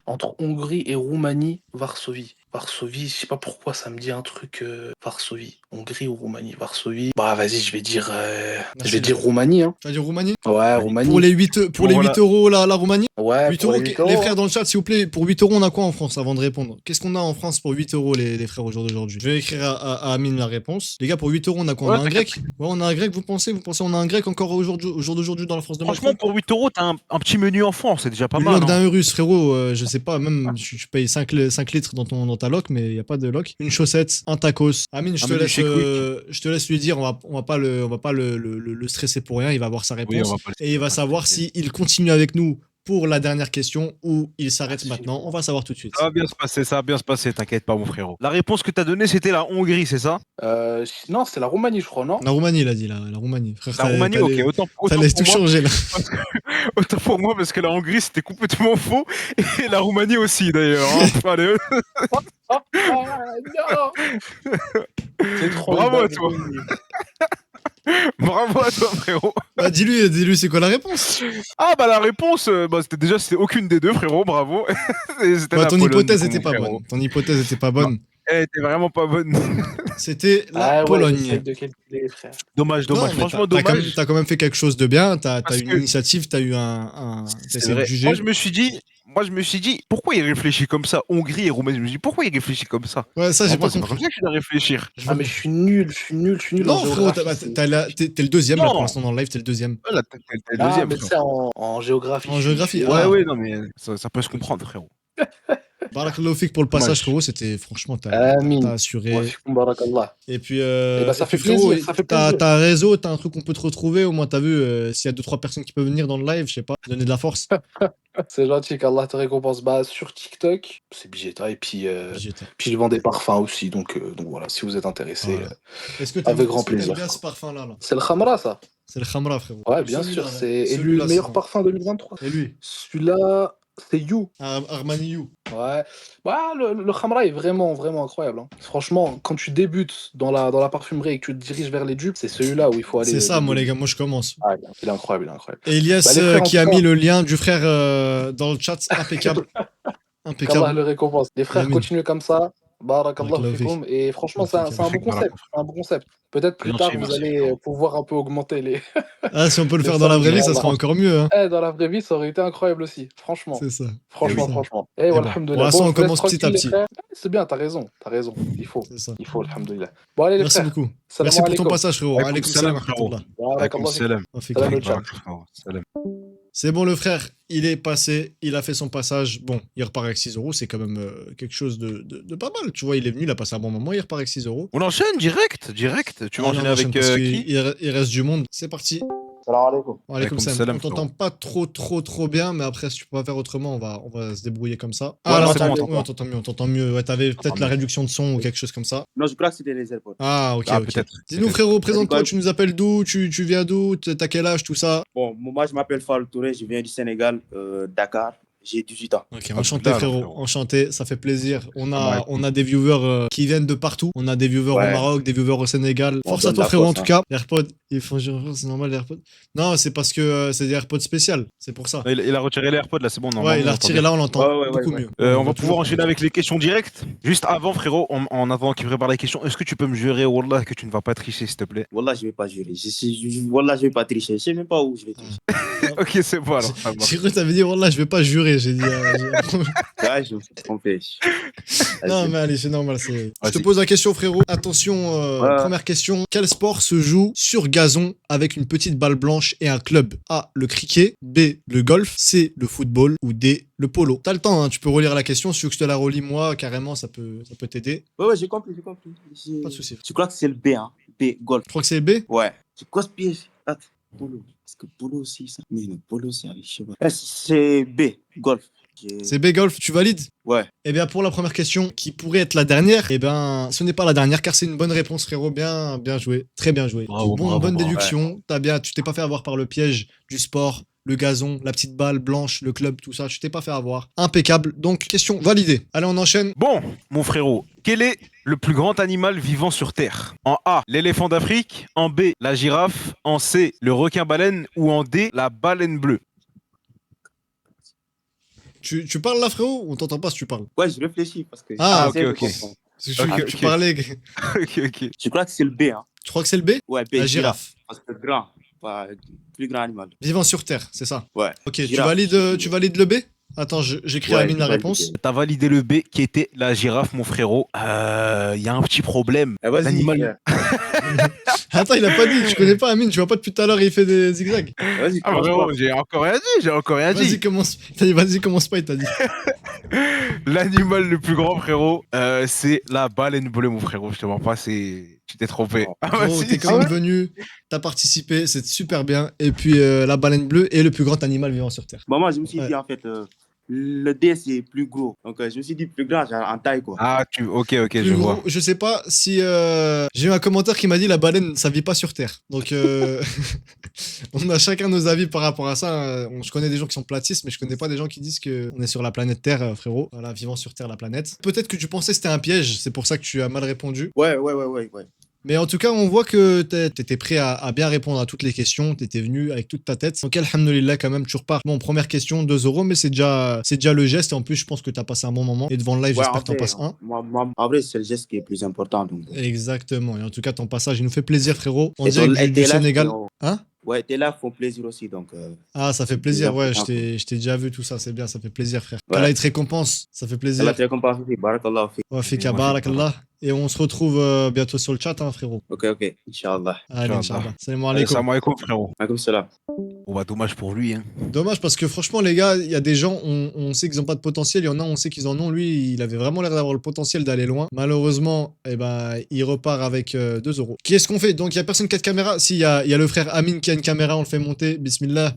S7: Entre Hongrie et Roumanie, Varsovie. Varsovie, je sais pas pourquoi ça me dit un truc. Varsovie. Hongrie ou Roumanie, Varsovie. Bah, vas-y, je vais dire. Je
S2: Merci,
S7: vais dire
S2: Léa.
S7: Roumanie, hein.
S2: Tu vas dire Roumanie?
S7: Ouais,
S3: Pour
S2: Pour
S7: Roumanie.
S2: les 8, pour
S3: Bon,
S2: les
S3: voilà.
S2: 8 euros, la Roumanie?
S7: Ouais,
S2: 8
S7: pour
S2: euros,
S7: les 8
S2: les
S7: euros.
S2: frères
S7: hein.
S2: dans le chat, s'il vous plaît, pour 8 euros, on a quoi en France avant de répondre? Qu'est-ce qu'on a en France pour 8 euros, les frères, au jour d'aujourd'hui? Je vais écrire à Amine la réponse. Les gars, pour 8 euros, on a quoi? On
S3: Ouais,
S2: a un grec? Ouais, on a un grec, vous pensez? Vous pensez on a un grec encore au jour d'aujourd'hui dans la France de
S3: Franchement,
S2: Macron?
S3: pour 8 euros, t'as un petit menu enfant, c'est déjà pas
S2: Une
S3: mal.
S2: loc
S3: Hein.
S2: d'un Eurus, frérot, je sais pas, même je paye 5 litres dans ta loc, mais il y a pas de loc. Une chaussette, un tacos. Amine,
S3: Un menu chez Quick.
S2: je te laisse lui dire, on va pas le stresser pour rien, il va avoir sa
S3: Oui, on
S2: réponse
S3: va pas le
S2: et il va savoir si il continue avec nous pour la dernière question ou il s'arrête
S7: Ah,
S2: maintenant. On va savoir tout de suite.
S3: Ça va bien se passer, ça va bien se passer, t'inquiète pas, mon frérot. La réponse que t'as donnée, c'était la Hongrie, c'est ça?
S7: Non, c'est la Roumanie, je crois, non?
S2: La Roumanie, il a dit, la Roumanie. Frère,
S3: La Roumanie, ok, autant
S2: t'allais
S3: pour
S2: tout
S3: moi,
S2: changer là.
S3: autant pour moi, parce que la Hongrie, c'était complètement faux, et la Roumanie aussi, d'ailleurs. Hein. Allez,
S7: Ah, non! C'est trop
S3: bravo à
S7: une
S3: toi,
S7: dinguerie.
S3: bravo à toi, frérot.
S2: Bah, dis-lui, c'est quoi la réponse?
S3: Ah, bah la réponse, c'était aucune des deux, frérot, bravo. Et c'était
S2: Bah,
S3: la
S2: ton
S3: Pologne,
S2: hypothèse
S3: du coup,
S2: était
S3: mon
S2: pas
S3: frérot.
S2: bonne. Ton hypothèse était pas bonne.
S3: Elle était vraiment pas bonne.
S2: C'était la
S7: Ah ouais,
S2: Pologne.
S7: j'essaye de calculer, frère.
S3: Dommage,
S2: Non,
S3: dommage,
S2: mais
S3: franchement,
S2: t'as
S3: dommage.
S2: quand même fait quelque chose de bien. T'as
S3: Parce
S2: une
S3: que-
S2: initiative, t'as eu t'as
S3: C'est
S2: essayé de
S3: vrai.
S2: juger.
S3: Moi, je me suis dit, pourquoi il réfléchit comme ça, Hongrie et Roumanie? Je me suis dit, pourquoi il réfléchit comme ça?
S2: Ouais, ça, j'ai
S3: Vraiment,
S2: pas
S3: c'est pas
S2: compris.
S3: comme ça que tu dois réfléchir.
S2: Je
S7: Ah,
S2: vois
S7: mais
S2: pas.
S7: je suis nul en
S2: Non, frérot,
S7: géographie.
S2: t'es le deuxième là pour
S3: Non.
S2: l'instant dans le live, t'es le deuxième.
S3: Voilà, t'es le
S7: Ah,
S3: deuxième,
S7: mais tu
S3: frère.
S7: sais, en géographie,
S2: En géographie,
S3: Ouais,
S2: ah.
S3: ouais, non, mais ça peut se comprendre, frérot.
S2: Barakallahu fik pour le passage,
S3: Dommage.
S2: frérot. C'était franchement,
S7: Amin.
S2: t'as
S7: Wa
S2: assuré.
S7: fikum barakallah.
S2: Et puis,
S7: Eh ben, ça fait
S2: frérot,
S7: plaisir, ça fait plaisir.
S2: t'as un réseau, t'as un truc qu'on peut te retrouver. Au moins, t'as vu, s'il y a 2-3 personnes qui peuvent venir dans le live, je sais pas, donner de la force.
S7: C'est gentil qu'Allah te récompense. Bah, sur TikTok, c'est Bigeta. Et puis,
S2: Vegeta.
S7: puis je vends des parfums aussi. Donc voilà, si vous êtes intéressé,
S2: Voilà. Est-ce
S7: avec grand
S2: t'aimes
S7: plaisir.
S2: bien ce parfum-là, là?
S7: C'est le Khamra, ça.
S2: C'est le Khamra, frérot.
S7: Ouais,
S2: Ou
S7: bien
S2: celui-là,
S7: sûr.
S2: là.
S7: C'est élu
S2: Celui-là,
S7: le meilleur
S2: sinon.
S7: parfum 2023.
S2: Et lui?
S7: Celui-là, c'est You.
S2: Armani You.
S7: Ouais. Bah, le Khamra est vraiment, vraiment incroyable. Hein. Franchement, quand tu débutes dans la parfumerie et que tu te diriges vers les dupes, c'est celui-là où il faut aller.
S2: C'est ça,
S7: dès le
S2: moi, les
S7: début.
S2: gars, moi, je commence.
S7: Ah, il est incroyable, il est incroyable.
S2: Et Elias
S7: Bah, les frères, en
S2: qui
S7: tout
S2: a
S7: cas-
S2: mis le lien du frère dans le chat, impeccable.
S7: Qu'Allah
S2: Impeccable.
S7: le récompense. Les frères,
S2: Amin.
S7: continuez comme ça. Barakallahu
S2: Barakallahu
S7: fikoum. Et franchement,
S2: Barakallahu
S7: c'est un bon
S3: fik.
S7: concept. C'est un bon concept. Peut-être plus
S3: Merci,
S7: tard, vous
S3: merci,
S7: allez
S3: frérot.
S7: pouvoir un peu augmenter les.
S2: Ah, si on peut le
S7: Les
S2: faire dans la vraie vie, ça
S7: sommes,
S2: sera encore mieux. Hein.
S7: Dans la vraie vie, ça aurait été incroyable aussi. Franchement.
S2: C'est ça.
S7: Franchement,
S2: oui.
S7: franchement.
S2: Et bon.
S7: Alhamdoulilah.
S2: Pour l'instant, on
S7: je vous laisse
S2: commence petit à
S7: tranquille, les
S2: petit.
S7: frères. C'est bien, t'as raison. T'as raison. Il faut.
S2: C'est ça.
S7: Il faut, alhamdoulilah. Bon, allez, les
S2: Merci
S7: frères.
S2: beaucoup.
S7: Salam
S2: Merci pour ton
S7: alaikum.
S2: passage, frérot.
S3: Alaykoum
S2: Alaykoum
S3: salam,
S2: salam,
S3: frérot.
S2: rahmatullah.
S3: Alaykoum
S7: Barakallahu
S3: salam.
S2: On fait
S7: Salam
S2: que-
S7: le chat.
S3: Salam.
S2: C'est bon, le frère, il est passé, il a fait son passage. Bon, il repart avec 6 euros, c'est quand même quelque chose de pas mal. Tu vois, il est venu, il a passé un bon moment, il repart avec 6 euros.
S3: On enchaîne direct. Tu vas
S2: Ah,
S3: enchaîner
S2: non,
S3: avec
S2: parce
S3: qui?
S2: il reste du monde. C'est parti.
S7: Salam alaikum.
S2: Alaykoum
S3: Alaykoum
S2: salam.
S3: salam,
S2: On t'entend pas trop bien, mais après, si tu peux pas faire autrement, on va se débrouiller comme ça.
S3: Ouais,
S2: Ah,
S3: non,
S2: là,
S3: c'est bon,
S2: on t'entend mieux, on t'entend mieux. Ouais, t'avais peut-être la réduction de son ou quelque chose comme ça.
S8: Non, je crois que c'était les AirPods.
S2: Ah, ok,
S3: Ah,
S2: ok.
S3: peut-être.
S2: Dis-nous,
S3: peut-être.
S2: frérot, présente-toi,
S8: quoi
S2: tu nous appelles d'où, tu viens d'où, t'as quel âge, tout ça.
S8: Bon, moi, je m'appelle Fall Touré, je viens du Sénégal, Dakar. J'ai 18 ans.
S2: Ok,
S3: Ah,
S2: enchanté,
S3: là,
S2: frérot,
S3: frérot.
S2: enchanté, ça fait plaisir. On
S3: Ah,
S2: a des viewers qui viennent de partout. On a des viewers au
S8: Ouais.
S2: Maroc, des viewers au Sénégal.
S8: On
S2: Force à
S8: donne
S2: toi,
S8: la
S2: frérot, en
S8: force,
S2: tout
S8: hein.
S2: cas. Les AirPods, ils font genre, c'est normal, les AirPods. Non, c'est parce que c'est des AirPods spéciales, c'est pour ça.
S3: Il a retiré les AirPods, là, c'est bon.
S2: Ouais,
S3: normalement,
S2: il a
S3: on entend
S2: retiré
S3: bien.
S2: là, on l'entend
S8: Ouais,
S2: beaucoup
S8: ouais.
S2: mieux.
S3: On va
S2: toujours
S3: pouvoir enchaîner
S2: pas.
S3: avec les questions directes. Juste avant, frérot, en attendant qu'il prépare les questions, est-ce que tu peux me jurer, Wallah, que tu ne vas pas tricher, s'il te plaît?
S8: Wallah, je vais pas jurer. Wallah, je vais pas tricher. Je sais même pas où je vais tricher.
S3: Ok, c'est bon alors. ça marche.
S2: J'ai cru que t'avais dit, Wallah, je vais pas jurer. J'ai dit.
S8: Ouais, je me suis trompé.
S2: Non, mais allez, c'est normal. Je te
S3: Vas-y.
S2: pose la question, frérot. Attention,
S8: Ouais.
S2: première question. Quel sport se joue sur gazon avec une petite balle blanche et un club? A, le cricket. B, le golf. C, le football. Ou D, le polo. T'as le temps, hein, tu peux relire la question. Si tu veux que je te la relis, moi, carrément, ça peut t'aider.
S8: Ouais, j'ai compris.
S2: Pas de souci.
S8: Je crois que c'est le B, hein. B, golf.
S2: Je crois que c'est B.
S8: Ouais. C'est quoi ce piège? Attends, polo. Est-ce que polo aussi, ça? Mais le polo, c'est avec, je sais pas. C'est B, golf.
S2: C'est B golf, tu valides?
S8: Ouais.
S2: Eh bien, pour la première question, qui pourrait être la dernière, eh bien, ce n'est pas la dernière, car c'est une bonne réponse, frérot. Bien, bien joué. Très bien joué.
S3: Bravo,
S2: Bonne
S3: bravo.
S2: déduction. Tu t'es pas fait avoir par le piège du sport, le gazon, la petite balle blanche, le club, tout ça. Tu t'es pas fait avoir. Impeccable. Donc, question validée. Allez, on enchaîne.
S3: Bon, mon frérot, quel est le plus grand animal vivant sur Terre? En A, l'éléphant d'Afrique. En B, la girafe. En C, le requin-baleine. Ou en D, la baleine bleue?
S2: Tu parles là, frérot? On t'entend pas si tu parles.
S8: Ouais, je réfléchis parce que.
S2: Ah,
S3: ok, ok.
S2: Parce que tu
S3: Ok.
S2: parlais.
S3: Ok, ok.
S8: Je crois que c'est le B. Hein.
S2: Tu crois que c'est le B?
S8: Ouais, B.
S2: La girafe.
S8: Parce que grand, pas plus grand animal.
S2: Vivant sur Terre, c'est ça?
S8: Ouais.
S2: Ok,
S8: Girafe.
S2: tu valides le B? Attends, j'écris à
S8: Ouais,
S2: Amine la
S8: je valide
S2: réponse.
S8: le B.
S3: T'as validé le B qui était la girafe, mon frérot. Il y a un petit problème.
S8: Ah, vas-y.
S3: L'animal.
S2: Attends, il a pas dit, tu connais pas Amine, tu vois pas depuis tout à l'heure, il fait des zigzags.
S8: Vas-y,
S3: Ah,
S8: commence
S3: frérot,
S8: pas.
S3: j'ai encore rien dit, j'ai encore rien
S2: Vas-y,
S3: dit.
S2: commence. T'as dit, vas-y, commence pas, il t'a dit.
S3: L'animal le plus grand, frérot, c'est la baleine bleue, mon frérot. Je te mens pas, tu t'es trompé. Ah,
S2: Gros,
S3: si,
S2: t'es quand même venu, t'as participé, c'est super bien. Et puis, la baleine bleue est le plus grand animal vivant sur Terre.
S8: Bon, moi, je me suis
S2: Ouais.
S8: dit, en fait, le D, c'est plus gros. Donc, je me suis dit plus grand, genre en taille, quoi.
S3: Ah, ok,
S2: Plus
S3: je
S2: gros,
S3: vois.
S2: je sais pas si. J'ai eu un commentaire qui m'a dit la baleine, ça vit pas sur Terre. Donc, on a chacun nos avis par rapport à ça. Je connais des gens qui sont platistes, mais je connais pas des gens qui disent qu'on est sur la planète Terre, frérot. Voilà, vivant sur Terre, la planète. Peut-être que tu pensais que c'était un piège, c'est pour ça que tu as mal répondu.
S8: Ouais.
S2: Mais en tout cas, on voit que t'étais prêt à bien répondre à toutes les questions, t'étais venu avec toute ta tête. Donc, alhamdoulilah, quand même, tu repars. Bon, première question, 2 euros, mais c'est déjà le geste. Et en plus, je pense que t'as passé un bon moment. Et devant le live,
S8: Ouais,
S2: j'espère
S8: en
S2: que t'en
S8: fait,
S2: passes un.
S8: moi, en vrai, c'est le geste qui est plus important. Donc.
S2: Exactement. Et en tout cas, ton passage, il nous fait plaisir, frérot. On
S8: Et
S2: dirait
S8: ton-
S2: du
S8: et tes lives,
S2: Sénégal.
S8: frérot.
S2: Hein?
S8: Ouais, tes là font plaisir aussi. Donc,
S2: Ah, ça fait
S8: c'est
S2: plaisir.
S8: plus
S2: Ouais,
S8: important,
S2: je t'ai déjà vu tout ça. C'est bien, ça fait plaisir, frère.
S8: Ouais.
S2: Qu'Allah, il te récompense. Ça fait
S8: Allah
S2: plaisir.
S8: te récompense aussi. Barakallah fi.
S2: Ouais, fika,
S3: Ouais,
S2: barakallah. Et on se retrouve bientôt sur le chat, hein, frérot.
S8: Ok. Inch'Allah.
S2: Allez,
S3: Inch'Allah.
S2: Inch'Allah. Salam
S3: Allez,
S2: alaikum.
S3: salam alaikum, frérot.
S8: Comme cela.
S3: Bon, bah, dommage pour lui, hein.
S2: Dommage parce que franchement, les gars, il y a des gens, on sait qu'ils n'ont pas de potentiel. Il y en a, on sait qu'ils en ont. Lui, il avait vraiment l'air d'avoir le potentiel d'aller loin. Malheureusement, eh ben, il repart avec 2 euros. Qu'est-ce qu'on fait? Donc, il y a personne qui a de caméra. Si, il y a le frère Amine qui a une caméra, on le fait monter. Bismillah.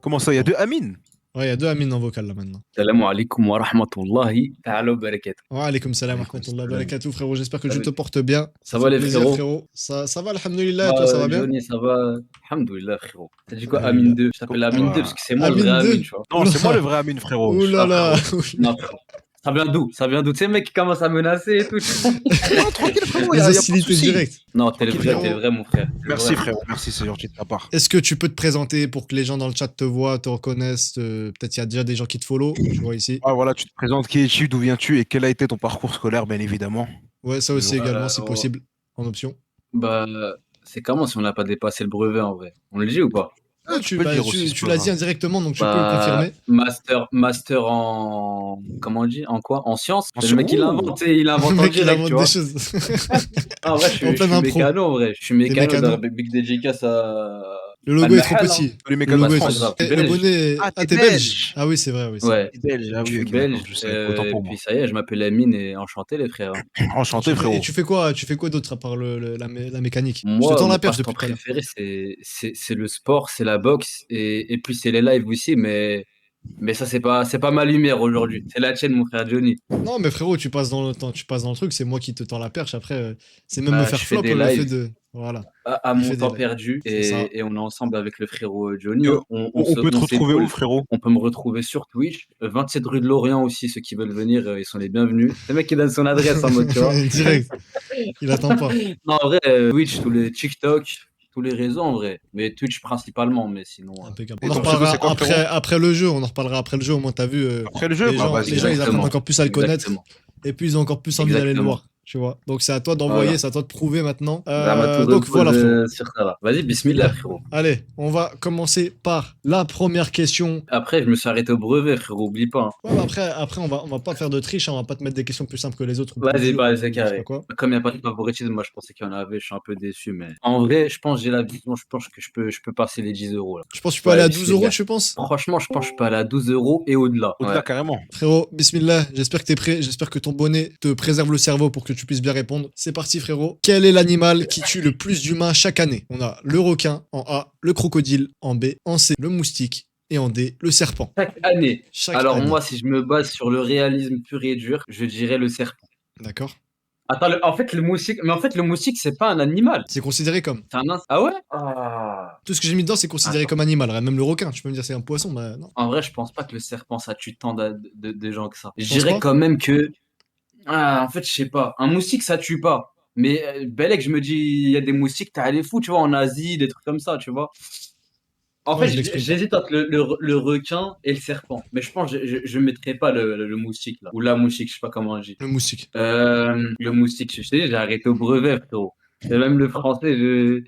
S3: Comment ça, il y a deux Amine?
S2: Ouais, il y a 2 Amine en vocal là maintenant.
S9: Salam alaikum wa rahmatullahi ta'ala wa barakatuh.
S2: Wa alaikum salam wa rahmatullahi wa barakatuh, frérot. J'espère que tu te portes bien.
S9: Ça va,
S2: fait
S9: les
S2: plaisir,
S9: frérots
S2: Ça va, alhamdoulilah. Et toi, ça va bien?
S9: Johnny, ça va. Alhamdoulilah, frérot. T'as dit quoi,
S2: Alhamdoulilah.
S9: Amine 2? Je t'appelle Amine 2 parce que c'est moi le
S2: Amine
S9: vrai
S2: 2.
S9: Amine, tu vois.
S3: Non, c'est moi le vrai Amine, frérot.
S2: Ouh là là.
S9: Non, frérot. Ça vient d'où? Ça vient d'où? Tu sais, mec qui commence à menacer et tout.
S3: Non, tranquille, frérot,
S2: Les
S3: y a pas de
S2: hostilités
S3: souci.
S2: directes.
S9: Non, t'es le
S2: Tranquille,
S9: vrai, mon frère. T'es le
S3: Merci,
S9: vrai.
S3: frérot. Merci, c'est gentil de ta part.
S2: Est-ce que tu peux te présenter pour que les gens dans le chat te voient, te reconnaissent peut-être il y a déjà des gens qui te follow, je vois ici.
S3: Ah, voilà, tu te présentes, qui es-tu, d'où viens-tu et quel a été ton parcours scolaire, bien évidemment.
S2: Ouais, ça aussi également, si
S9: ouais.
S2: possible, en option.
S9: Bah, c'est comment si on n'a pas dépassé le brevet en vrai? On le dit ou pas?
S2: Ah,
S3: tu peux le dire aussi, c'est
S2: tu
S3: pas
S2: l'as
S3: grave.
S2: dit indirectement, donc tu peux le
S9: Bah,
S2: confirmer.
S9: master en. Comment on dit? En quoi? En sciences?
S3: En
S9: Le mec, il
S3: ouh.
S9: invente, tu sais, il
S2: Le
S9: invente en
S2: mec, il
S9: direct,
S2: invente
S9: tu vois.
S2: des choses.
S9: Ah, ouais,
S2: En
S9: je
S2: pleine
S9: suis
S2: impro.
S9: mécano, en vrai. Je suis mécano,
S2: mécano
S9: dans la big dédicace à.
S2: Le logo est trop
S9: Al-Mahal,
S2: petit.
S3: Les
S2: Le
S3: mécanos
S2: logo
S3: de
S2: est
S9: pas
S3: France.
S9: grave.
S2: trop
S9: T'es
S2: petit. Le
S9: belge.
S2: bonnet.
S3: Ah,
S2: Ah,
S3: t'es
S2: t'es belge.
S3: belge.
S2: Ah oui, c'est vrai, oui.
S9: Ouais,
S3: T'es belge, ah
S9: je
S3: oui,
S9: suis
S3: ok,
S9: belge.
S3: d'accord, je sais, autant
S9: Et
S3: pour
S9: puis
S3: moi.
S9: ça y est, je m'appelle Amine et enchanté, les frères.
S3: Enchanté, frérot.
S2: Et tu fais quoi? Tu fais quoi d'autre à part la mécanique? Je te
S9: Moi,
S2: tends
S9: mon
S2: la perche
S9: passe-temps
S2: depuis tout à l'heure.
S9: préféré, c'est le sport, c'est la boxe et puis c'est les lives aussi, mais ça, c'est pas ma lumière aujourd'hui. C'est la tienne, mon frère Johnny.
S2: Non, mais frérot, tu passes dans le truc, c'est moi qui te tends la perche. Après, c'est même me
S9: Bah,
S2: faire
S9: je fais
S2: flop
S9: des
S2: le fait
S9: lives
S2: de. Voilà.
S9: à
S2: Tu
S9: mon
S2: fais des
S9: temps
S2: lives.
S9: perdu
S2: C'est ça.
S9: et on est ensemble avec le frérot Johnny.
S3: Euh,
S9: On
S3: peut te retrouver où,
S9: s'épaule.
S3: frérot?
S9: On peut me retrouver sur Twitch, 27 rue de Lorient aussi, ceux qui veulent venir, ils sont les bienvenus. Le mec qui donne son adresse en mode, tu vois.
S2: Direct. Il attend pas.
S9: Non, en vrai, Twitch, tous les TikTok, tous les réseaux en vrai. Mais Twitch principalement, mais sinon.
S2: Impeccable.
S3: Et
S2: On en
S3: ton pseudo,
S2: reparlera
S3: c'est quoi, frérot
S2: après le jeu. On en reparlera après le jeu. Au moins, t'as vu.
S3: Après le jeu,
S2: Les
S3: bah
S2: gens,
S3: vas-y.
S2: les gens, ils
S9: Exactement.
S2: apprennent encore plus à le connaître.
S9: Exactement.
S2: Et puis, ils ont encore plus envie d'aller le
S9: Exactement.
S2: voir. Tu vois. Donc, c'est à toi d'envoyer,
S9: Voilà.
S2: c'est à toi de prouver maintenant.
S9: Ramatou
S2: Donc,
S9: repose,
S2: voilà, frérot.
S9: sur ça là. Vas-y, bismillah, frérot.
S2: Allez, on va commencer par la première question.
S9: Après, je me suis arrêté au brevet, frérot, oublie pas. Hein.
S2: Ouais, bah après on va pas faire de triche. Hein, on va pas te mettre des questions plus simples que les autres. ou plus
S9: Vas-y,
S2: dures,
S9: bah,
S2: ou
S9: c'est
S2: je sais pas
S9: carré.
S2: quoi.
S9: Comme il n'y a pas de favoritisme, moi je pensais qu'il y en avait, je suis un peu déçu. Mais en vrai, je pense que j'ai la vision, je pense que je peux passer les 10 euros là.
S2: Je pense que tu peux
S9: Ouais,
S2: aller à
S9: bismillah.
S2: 12 euros, tu penses?
S9: Franchement, je pense que je peux aller à 12 euros et au-delà.
S3: Au-delà,
S9: Ouais.
S3: carrément.
S2: Frérot, bismillah, j'espère que t'es prêt, j'espère que ton bonnet te préserve le cerveau pour que tu puisses bien répondre. C'est parti, frérot. Quel est l'animal qui tue le plus d'humains chaque année? On a le requin en A, le crocodile en B, en C, le moustique Et en D, le serpent.
S9: Chaque année.
S2: Chaque
S9: Alors
S2: année.
S9: moi, si je me base sur le réalisme pur et dur, je dirais le serpent.
S2: D'accord.
S9: Attends, en fait, le moustique, c'est pas un animal.
S2: C'est considéré comme.
S9: C'est un Ah ouais? Ah.
S2: Tout ce que j'ai mis dedans, c'est considéré
S9: Attends.
S2: comme animal. Même le requin, tu peux me dire c'est un poisson, bah non.
S9: En vrai, je pense pas que le serpent, ça tue tant de gens que ça. Je
S2: penses
S9: dirais
S2: pas
S9: quand même que... Ah, en fait, je sais pas. Un moustique, ça tue pas. Mais Belek, je me dis, il y a des moustiques, t'as les fous, tu vois, en Asie, des trucs comme ça, tu vois. En
S2: Ouais,
S9: fait,
S2: je l'exprime pas.
S9: j'hésite entre le requin et le serpent. Mais je pense que je mettrais pas le moustique, là. Ou la moustique, je sais pas comment on dit.
S2: Le moustique.
S9: Le moustique, je sais, j'ai arrêté au brevet, frérot. Et même le français,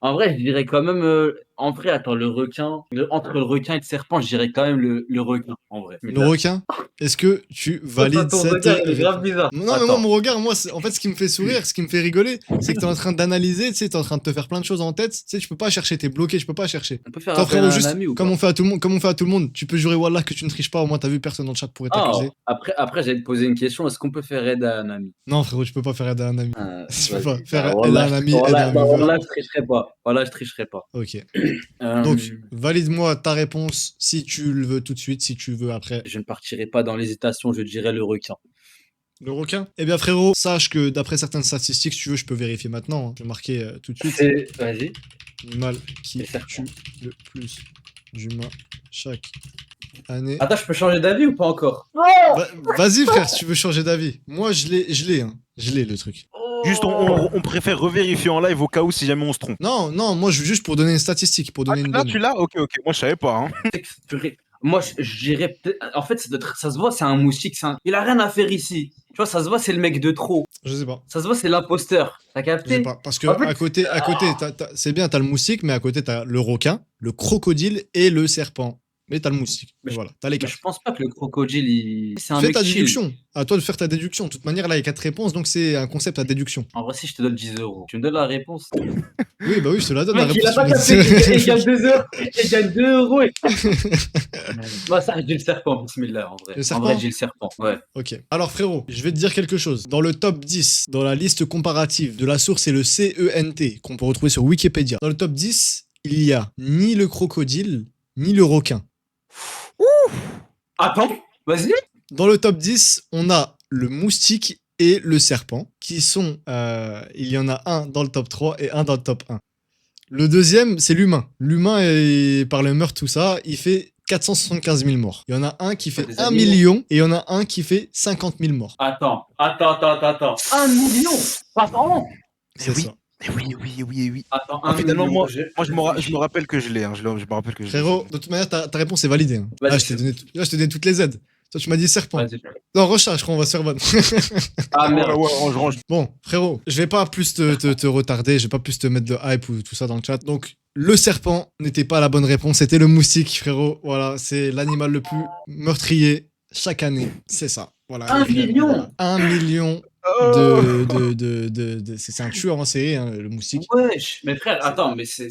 S9: en vrai, je dirais quand même. En vrai, attends, le requin. Entre le requin et le serpent, je dirais quand même le requin, en vrai.
S2: Le requin, est-ce que tu valides
S9: ton
S2: cette
S9: regard, il est grave
S2: réponse?
S9: bizarre.
S2: Non, mais moi,
S9: Attends.
S2: mon regard, moi, en fait, ce qui me fait sourire, ce qui me fait rigoler, c'est que t'es en train d'analyser, tu sais, t'es en train de te faire plein de choses en tête, tu sais, tu peux pas chercher, t'es bloqué, je peux pas chercher.
S9: On peut faire
S2: Toi,
S9: appel
S2: frérot,
S9: à un
S2: juste,
S9: ami ou
S2: comme
S9: pas?
S2: on fait à tout le monde, comme on fait à tout le monde, tu peux jurer, Wallah, que tu ne triches pas, au moins t'as vu, personne dans le chat pourrait t'accuser.
S9: Après, j'allais te poser une question. Est-ce qu'on peut faire aide à un ami?
S2: Non, frérot, tu peux pas faire aider à un ami. Tu peux pas
S9: Vas-y.
S2: faire
S9: Ah,
S2: aider
S9: wallah,
S2: à un ami, aider à un
S9: non,
S2: viewer.
S9: wallah, je tricherai pas. Wallah, je tricherai pas.
S2: Ok.
S9: Euh,
S2: Donc, valide-moi ta réponse si tu le veux tout de suite, si tu veux après.
S9: je ne partirai pas dans l'hésitation, je dirais le requin.
S2: Le requin? Eh bien, frérot, sache que d'après certaines statistiques, si tu veux, je peux vérifier maintenant. Hein. Je vais marquer tout de suite.
S9: Vas-y.
S2: L'animal qui
S9: Le serpent.
S2: tue le plus d'humains chaque année.
S9: Attends, je peux changer d'avis ou pas encore?
S2: Vas-y, frère, si tu veux changer d'avis. Moi, je l'ai, hein. Je l'ai, le truc.
S3: Juste, on préfère revérifier en live au cas où si jamais on se trompe.
S2: Non, non, moi, je veux juste pour donner une statistique, pour donner une
S3: Là,
S2: donnée.
S3: tu l'as? Ok, moi je savais pas. Hein.
S9: Moi, je dirais peut-être. En fait, ça se voit, c'est un moustique. Il a rien à faire ici. Tu vois, ça se voit, c'est le mec de trop.
S2: Je sais pas.
S9: Ça se voit, c'est l'imposteur. T'as
S2: Je sais
S9: capté?
S2: pas. Parce que
S9: En fait,
S2: à côté, c'est bien, t'as le moustique, mais à côté, t'as le requin, le crocodile et le serpent. Mais t'as le moustique.
S9: Mais
S2: Voilà, t'as les
S9: mais
S2: quatre.
S9: je pense pas que le crocodile, c'est un
S2: Fais
S9: mec
S2: ta
S9: chill.
S2: déduction. À toi de faire ta déduction. De toute manière, là, il y a 4 réponses, donc c'est un concept à déduction.
S9: En vrai, si je te donne 10 euros, tu me donnes la réponse.
S2: Oui, bah oui, je te la donne, la
S9: Mec, il a
S2: réponse.
S9: pas capté qu'il gagne 2 euros. Il gagne 2 euros. Bah, ça, je dis le serpent, bismillah, en vrai.
S2: Le
S9: En
S2: serpent
S9: vrai, je dis le serpent, ouais.
S2: Ok. Alors frérot, je vais te dire quelque chose. Dans le top 10, dans la liste comparative de la source, c'est le CENT qu'on peut retrouver sur Wikipédia. Dans le top 10, il y a ni le crocodile, ni le requin.
S9: Attends, vas-y.
S2: Dans le top 10, on a le moustique et le serpent, qui sont... il y en a un dans le top 3 et un dans le top 1. Le deuxième, c'est l'humain. L'humain, par le meurtre, tout ça, il fait 475 000 morts. Il y en a un qui fait
S9: Des
S2: 1
S9: animaux.
S2: million et il y en a un qui fait 50 000 morts.
S9: Attends. 1 million par an.
S2: C'est
S3: oui.
S2: ça.
S3: Oui.
S9: Attends,
S3: Ah,
S9: 1
S3: finalement,
S9: million.
S3: moi je me rappelle que je l'ai. Hein. Je me rappelle que je l'ai.
S2: Frérot, de toute manière, ta réponse est validée. Hein.
S9: Vas-y,
S2: Là, je t'ai donné toutes les aides. Toi, tu m'as dit serpent.
S9: Vas-y.
S2: Non, recharge, je crois, on va se faire ban.
S9: Ah merde.
S3: Ouais, range.
S2: Bon, frérot, je vais pas plus te retarder, je vais pas plus te mettre de hype ou tout ça dans le chat. Donc, le serpent n'était pas la bonne réponse, c'était le moustique, frérot. Voilà, c'est l'animal le plus meurtrier chaque année. C'est ça. Voilà.
S9: 1 million.
S2: Voilà. 1 million c'est un tueur en série, hein, le moustique.
S9: Wesh. Mais frère, attends, mais c'est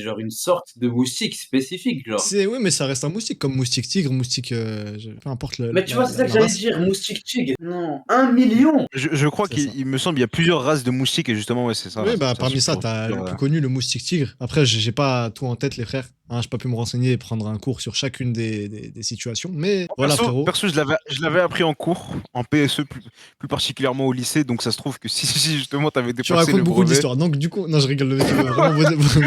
S9: genre une sorte de moustique spécifique, genre.
S2: Oui, mais ça reste un moustique, comme moustique tigre, moustique. Peu importe le.
S9: Mais tu vois, c'est ça que j'allais
S2: race.
S9: dire, moustique tigre. Non, 1 million.
S3: Je crois
S2: C'est ça.
S3: qu'il me semble il y a plusieurs races de moustiques et justement ouais c'est ça.
S2: Oui, bah
S3: Ça,
S2: parmi ça,
S3: c'est
S2: t'as
S3: plusieurs,
S2: le plus connu, le moustique tigre. Après, j'ai pas tout en tête, les frères. Hein, j'ai pas pu me renseigner et prendre un cours sur chacune des situations. Mais voilà, frérot.
S3: Perso, je l'avais appris en cours, en PSE plus particulièrement au lycée, donc ça se trouve que si justement t'avais
S2: Tu
S3: dépassé
S2: racontes
S3: le
S2: beaucoup
S3: brevet.
S2: d'histoires. Donc, du coup, non, je rigole. Le mec, il veut vraiment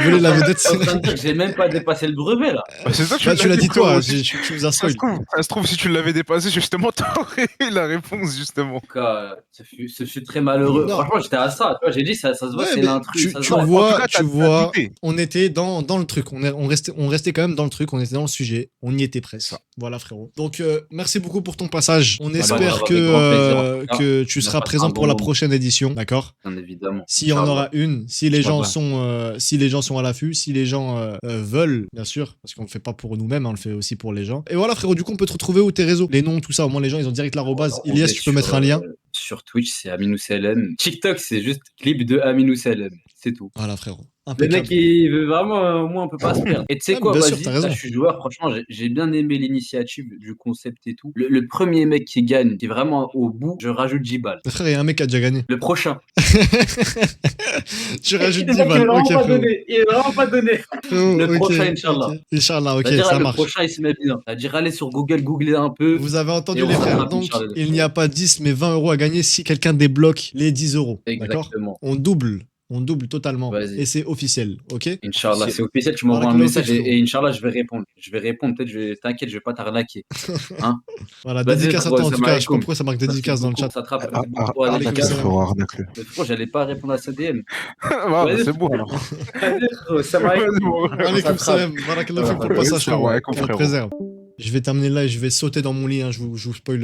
S2: voler la vedette.
S9: T'es en train de dire que j'ai même pas dépassé le brevet, là.
S3: Bah, c'est ça,
S2: Bah, tu l'as dit toi,
S3: frérot.
S2: tu nous as
S3: Ça
S2: spoil.
S3: se trouve, si tu l'avais dépassé, justement, t'aurais eu la réponse, justement.
S9: En tout cas, ce fut très malheureux.
S2: Non.
S9: Franchement, j'étais à ça. Tu vois, j'ai dit, ça se voit,
S2: Ouais,
S9: c'est
S2: mais
S9: l'intrus. Ça se
S2: tu
S9: voit.
S3: En tout
S2: vois,
S3: cas,
S2: tu
S3: t'as
S2: vois,
S3: douté.
S2: on était dans le truc. On restait quand même dans le truc. On était dans le sujet. On y était presque. Voilà, frérot. Donc, merci beaucoup pour ton passage. On espère
S9: avec grand plaisir.
S2: que tu
S9: On a
S2: seras
S9: passé
S2: présent
S9: un
S2: pour
S9: bon
S2: la
S9: moment.
S2: prochaine édition. D'accord?
S9: Bien évidemment.
S2: S'il y en aura une, si les gens
S3: Inch'Allah.
S2: sont à l'affût, si les gens veulent, bien sûr, parce qu'on le fait pas pour nous-mêmes, hein, on le fait aussi pour les gens. Et voilà, frérot, du coup, on peut te retrouver où tes réseaux, les noms, tout ça. Au moins, les gens, ils ont direct l'arrobase.
S9: On
S2: Ilias,
S9: est
S2: tu peux mettre un lien.
S9: Sur Twitch, c'est AminousLM. TikTok, c'est juste clip de AminousLM. C'est tout.
S2: Voilà, frérot.
S9: Le
S2: Impeccable.
S9: mec, il veut vraiment, au moins, on peut pas se perdre. Et tu sais
S2: Ah,
S9: quoi,
S2: bien sûr,
S9: vas-y,
S2: t'as
S9: là,
S2: raison.
S9: je suis joueur, franchement, j'ai bien aimé l'initiative du concept et tout. Le premier mec qui gagne, qui est vraiment au bout, je rajoute 10 balles.
S2: Mais frère, il y a un mec qui a déjà gagné.
S9: Le prochain.
S2: Tu rajoutes
S9: Le
S2: 10
S9: mec, il
S2: balles.
S9: est vraiment
S2: Ok,
S9: pas
S2: frérot.
S9: donné. Il est vraiment pas donné.
S2: Frérot,
S9: Le
S2: ok,
S9: prochain,
S2: ok.
S9: Inch'Allah.
S2: Inch'Allah, ok,
S9: C'est-à-dire, là,
S2: ça
S9: le
S2: marche.
S9: prochain, il se met bien. C'est-à-dire, aller sur Google, googler un peu.
S2: Vous avez entendu
S9: Et on
S2: les frères,
S9: rattrape,
S2: donc
S9: Inch'Allah.
S2: il n'y a pas 10 mais 20 euros à gagner si quelqu'un débloque les 10 euros. D'accord?
S9: Exactement.
S2: On double totalement.
S9: Vas-y.
S2: Et c'est officiel, ok?
S9: Inch'Allah, c'est officiel, tu m'envoies un
S2: Barakallahu
S9: message
S2: fik,
S9: et Inch'Allah, je vais répondre. Je vais répondre, peut-être, t'inquiète, je vais pas t'arnaquer. Hein?
S2: Voilà,
S9: Vas-y,
S2: dédicace à
S9: frérot,
S2: toi en tout cas. Je sais pas
S9: salam
S2: pourquoi ça marque
S9: alaikum.
S2: dédicace dans le chat.
S9: Ça attrape
S3: Ah,
S9: beaucoup pour la
S2: alaikum
S3: Arnaque-le,
S9: dédicace.
S2: salam.
S3: frérot, arnaque-le.
S9: Mais frérot, j'allais pas répondre à sa DM.
S3: Ah, bah,
S9: Vas-y,
S3: c'est bon alors.
S9: Vas-y, frérot, salam
S3: Vas-y,
S9: alaikum.
S3: mon frère.
S2: Alaikum
S9: Ça
S2: salam. Barakallahu fik pour le
S3: Ouais,
S2: passage,
S3: salam
S2: frérot.
S3: alaikum,
S2: Qu'elle
S3: frérot.
S2: préserve. Je vais terminer là et je vais sauter dans mon lit. Hein. Je vous spoil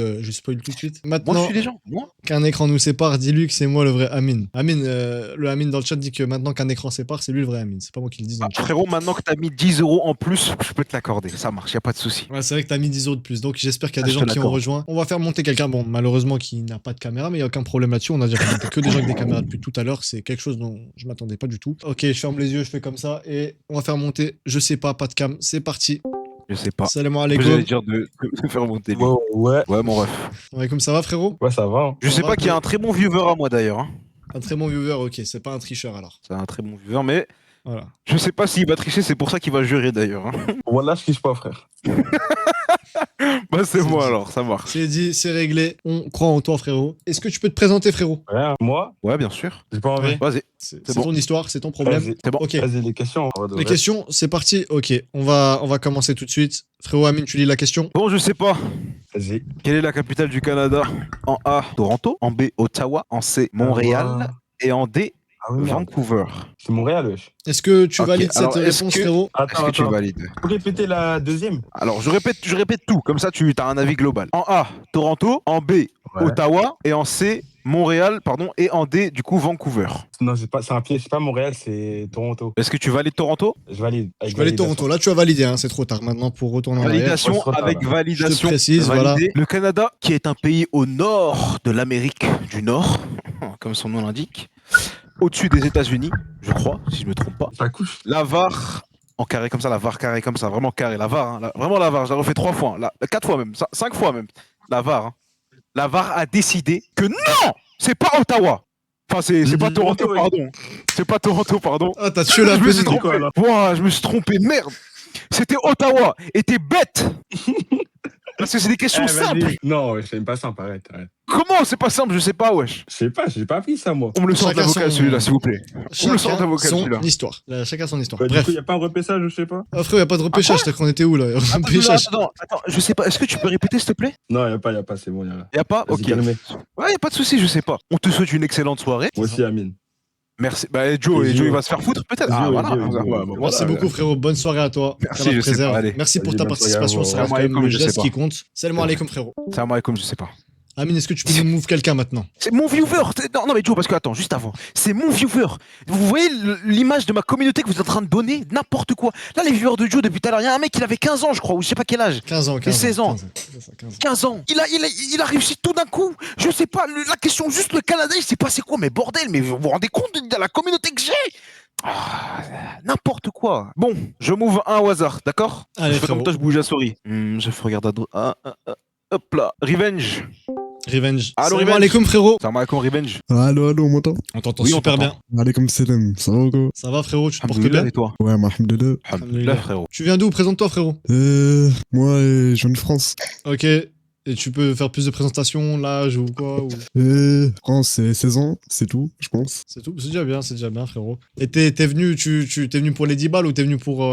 S2: tout de suite.
S3: Moi, je
S2: Maintenant
S3: suis des gens. Moi
S2: qu'un écran nous sépare, dis-lui que c'est moi le vrai Amine. Amine, le Amine dans le chat dit que maintenant qu'un écran sépare, c'est lui le vrai Amine. C'est pas moi qui le dis dans le chat.
S3: Frérot, maintenant que t'as mis 10 euros en plus, je peux te l'accorder. Ça marche, y a pas de souci.
S2: Ouais, c'est vrai que t'as mis 10 euros de plus. Donc j'espère qu'il y a
S3: Ah,
S2: des
S3: je
S2: gens
S3: te
S2: qui ont
S3: l'accorde.
S2: rejoint. On va faire monter quelqu'un, bon, malheureusement, qui n'a pas de caméra, mais il n'y a aucun problème là-dessus. On a déjà fait monter que des gens avec des caméras depuis tout à l'heure. C'est quelque chose dont je m'attendais pas du tout. Ok, je ferme les yeux, je fais comme ça et on va faire monter. Je sais pas de cam. C'est parti.
S3: Je sais pas.
S2: Salam
S3: Vous
S2: alaikum.
S3: allez dire de faire monter lui.
S10: Ouais,
S3: Ouais, mon ref.
S2: Alaikum, ça va, frérot?
S10: ouais, ça va. Hein.
S3: Je
S2: Ça
S3: sais
S2: va,
S3: pas qu'il y a un très bon viewer à moi d'ailleurs. Hein.
S2: Un très bon viewer, ok. C'est pas un tricheur alors.
S3: C'est un très bon viewer, mais
S2: Voilà.
S3: je sais pas s'il va tricher, c'est pour ça qu'il va jurer d'ailleurs. Hein.
S10: Voilà, je kiffe pas, frère.
S3: Bah, c'est
S2: C'est
S3: moi
S2: dit.
S3: alors, ça marche.
S2: C'est dit, c'est réglé. On croit en toi, frérot. Est-ce que tu peux te présenter, frérot?
S10: Ouais, moi,
S3: Ouais, bien sûr.
S10: j'ai pas envie.
S2: Ouais.
S3: Vas-y,
S2: C'est
S3: bon.
S2: ton histoire, c'est ton problème.
S10: Vas-y.
S3: c'est bon.
S2: Ok.
S10: Vas-y, les questions. on va de
S2: Les
S10: vrai.
S2: questions, c'est parti. Ok, on va commencer tout de suite. Frérot Amine, tu lis la question?
S3: Bon, je sais pas.
S10: Vas-y.
S3: Quelle est la capitale du Canada? En A, Toronto. En B, Ottawa. En C, Montréal. Et en D,
S10: Ah oui, merde.
S3: Vancouver.
S10: C'est Montréal, wesh.
S2: Est-ce que tu
S3: Ok,
S2: valides cette
S3: alors, est-ce
S2: réponse,
S3: que-
S2: frérot?
S3: Est-ce
S10: Attends,
S3: que tu
S10: attends.
S3: valides?
S10: Faut répéter la deuxième.
S3: Alors, je répète tout, comme ça tu as un avis global. En A, Toronto. En B,
S10: Ouais.
S3: Ottawa. Et en C, Montréal, pardon. Et en D, du coup, Vancouver.
S10: Non, c'est un piège. C'est pas Montréal, c'est Toronto.
S3: Est-ce que tu valides Toronto?
S10: Je valide.
S2: Je valide Toronto. Là, tu as validé, hein, c'est trop tard maintenant pour retourner en arrière.
S3: Validation
S10: Ouais, c'est trop tard,
S3: avec
S10: là.
S3: validation.
S2: Je te précise, voilà.
S3: validée. Le Canada, qui est un pays au nord de l'Amérique du Nord, comme son nom l'indique, au-dessus des États-Unis, je crois, si je me trompe pas.
S10: Ça couche.
S3: La VAR, en carré comme ça, la VAR carré comme ça, vraiment carré, la VAR, hein, vraiment la VAR, je l'ai refait 3 fois, hein, 4 fois même, 5 fois même, la VAR. Hein. La VAR a décidé que non, c'est pas Ottawa. Enfin, c'est pas Toronto,
S10: ouais.
S3: pardon. C'est pas Toronto, pardon.
S2: Ah, t'as tué la
S3: Je me suis
S2: peine.
S3: trompé.
S10: là
S3: Ouah, je me suis trompé, merde. C'était Ottawa. Et t'es bête. Parce que c'est des questions
S10: Eh, vas-y.
S3: simples.
S10: Non, wesh, j'aime pas simple, arrête.
S3: Comment c'est pas simple, je sais pas, wesh.
S10: Je sais pas, j'ai pas appris ça, moi.
S3: On me le sort
S2: Chacun
S3: d'avocat
S2: son-
S3: celui-là, s'il vous plaît. On me le sort
S2: Chacun
S3: d'avocat
S2: son
S3: celui-là.
S2: histoire. Chacun son histoire.
S10: Bah, du
S2: Bref.
S10: coup, y a pas un repêchage, je sais pas.
S2: Ah, frérot, y a pas de repêchage, t'as qu'on était où là? Repêchage.
S3: Attends, je sais pas. Est-ce que tu peux répéter, s'il te plaît?
S10: Non, y a pas, c'est bon, y a.
S3: Y a pas?
S10: Vas-y,
S3: Ok.
S10: calmez.
S3: Ouais, y a pas de souci, je sais pas. On te souhaite une excellente soirée.
S10: Moi aussi, Amine.
S3: Merci. Bah, Joe,
S10: Et
S3: Joe,
S10: Joe.
S3: il va se faire foutre peut-être.
S10: Joe,
S3: Ah,
S10: Joe,
S3: voilà.
S10: Joe,
S3: Ouais,
S10: Joe.
S3: bah,
S2: Merci
S3: voilà.
S2: beaucoup, frérot. Bonne soirée à toi.
S3: Merci,
S2: Qu'Allah
S3: je
S2: te
S3: sais pas,
S2: préserve.
S3: allez.
S2: Merci pour
S10: Vas-y,
S2: ta
S10: bonne soirée à
S2: participation.
S10: vous.
S2: Ça reste quand
S3: Salam
S2: même le
S3: alaikum, je sais
S2: geste
S3: pas.
S2: qui compte. Salam alaikum, frérot.
S3: Salam alaikum, je sais pas.
S2: Amine, est-ce que tu peux nous move quelqu'un maintenant?
S3: C'est mon viewer. Non, non, mais Joe, parce que attends, juste avant. C'est mon viewer. Vous voyez l'image de ma communauté que vous êtes en train de donner? N'importe quoi. Là, les viewers de Joe depuis tout à l'heure, il y a un mec, il avait 15 ans, je crois, ou je sais pas quel âge.
S2: 15 ans, 15 ans.
S3: 16 ans.
S2: 15 ans.
S3: 15 ans. Il a réussi tout d'un coup. Je sais pas, la question, juste le Canada, il s'est passé quoi? Mais bordel, mais vous vous rendez compte de la communauté que j'ai? Ah, n'importe quoi. Bon, je m'ouvre un au hasard, d'accord?
S2: Allez,
S3: Je fais comme
S2: frérot.
S3: toi, je bouge la souris. Je regarde à droite. Hop là. Revenge.
S2: Revenge.
S3: Allo,
S2: Salam
S3: Revenge.
S2: alaikum, frérot.
S3: Salam alaikum, Revenge.
S11: Allô, allô, on m'entend?
S2: On t'entend
S3: Oui, on
S2: super
S3: t'entend.
S2: bien.
S11: Alaikum salam, ça va ou quoi?
S2: Ça va, frérot? Tu te portes
S3: Alhamdoulilah,
S2: bien?
S3: et toi?
S11: Ouais, alhamdoulilah.
S3: Alhamdoulilah, frérot.
S2: Tu viens d'où? Présente-toi, frérot.
S11: Moi, je viens de France.
S2: Ok. Et tu peux faire plus de présentations, l'âge ou quoi ou...
S11: France, c'est 16 ans, c'est tout, je pense.
S2: C'est tout, c'est déjà bien, frérot. Et t'es venu, t'es venu pour les 10 balles ou t'es venu pour.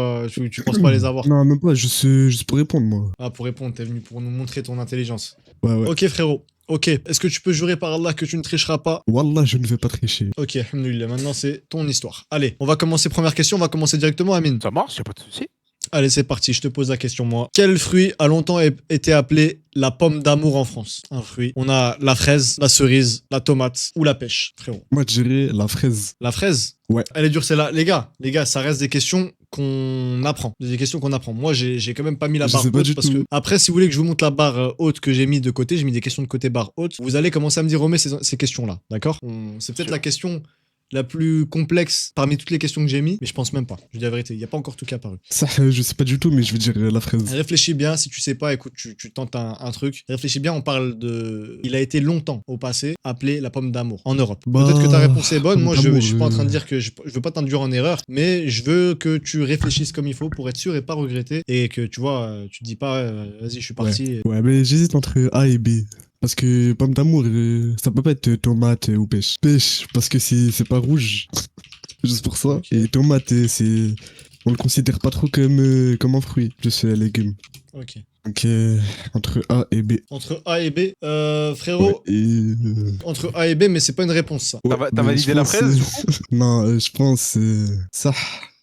S2: Tu penses pas les avoir?
S11: Non, même pas, juste pour répondre, moi.
S2: Ah, pour répondre, t'es venu pour nous montrer ton intelligence.
S11: Ouais, ouais.
S2: Ok, frérot. Ok. Est-ce que tu peux jurer par Allah que tu ne tricheras pas?
S11: Wallah, je ne vais pas tricher.
S2: Ok, alhamdoulilah. Maintenant, c'est ton histoire. Allez, on va commencer. Première question, on va commencer directement, Amine.
S3: Ça marche, y'a pas de souci.
S2: Allez, c'est parti, je te pose la question, moi. Quel fruit a longtemps été appelé la pomme d'amour en France? Un fruit. On a la fraise, la cerise, la tomate ou la pêche, frérot.
S11: Moi, je dirais la fraise.
S2: La fraise?
S11: Ouais.
S2: Elle est dure, c'est là. Les gars, ça reste des questions qu'on apprend. Des questions qu'on apprend. Moi, j'ai quand même pas mis la
S11: Je
S2: barre
S11: sais pas
S2: haute
S11: du
S2: parce que
S11: tout.
S2: après, si vous voulez que je vous montre la barre haute que j'ai mis de côté, j'ai mis des questions de côté barre haute. Vous allez commencer à me dire, remets ces questions-là, d'accord? C'est peut-être la question la plus complexe parmi toutes les questions que j'ai mis, mais je pense même pas. Je dis la vérité, il n'y a pas encore tout qui est apparu.
S11: Ça, je sais pas du tout, mais je veux dire la phrase.
S2: Réfléchis bien, si tu sais pas, écoute, tu tentes un truc. Réfléchis bien, on parle de... Il a été longtemps au passé appelé la pomme d'amour en Europe.
S11: Bah,
S2: Peut-être que ta réponse est bonne, moi je
S11: d'amour,
S2: suis pas en train de dire que je veux pas t'induire en erreur, mais je veux que tu réfléchisses comme il faut pour être sûr et pas regretter, et que tu vois, tu te dis pas, vas-y, je suis parti.
S11: Ouais, mais j'hésite entre A et B. Parce que pomme d'amour, ça peut pas être tomate ou pêche. Pêche, parce que c'est pas rouge. Juste pour ça.
S2: Ok.
S11: Et tomate, on le considère pas trop comme un fruit. Juste un légume.
S2: Ok.
S11: Donc, entre A et B.
S2: Entre A et B, frérot,
S11: Ouais, et,
S2: entre A et B, mais c'est pas une réponse ça.
S3: T'as
S11: mais
S3: validé
S11: je
S3: la
S11: pense,
S3: fraise, du
S11: Non, je pense ça.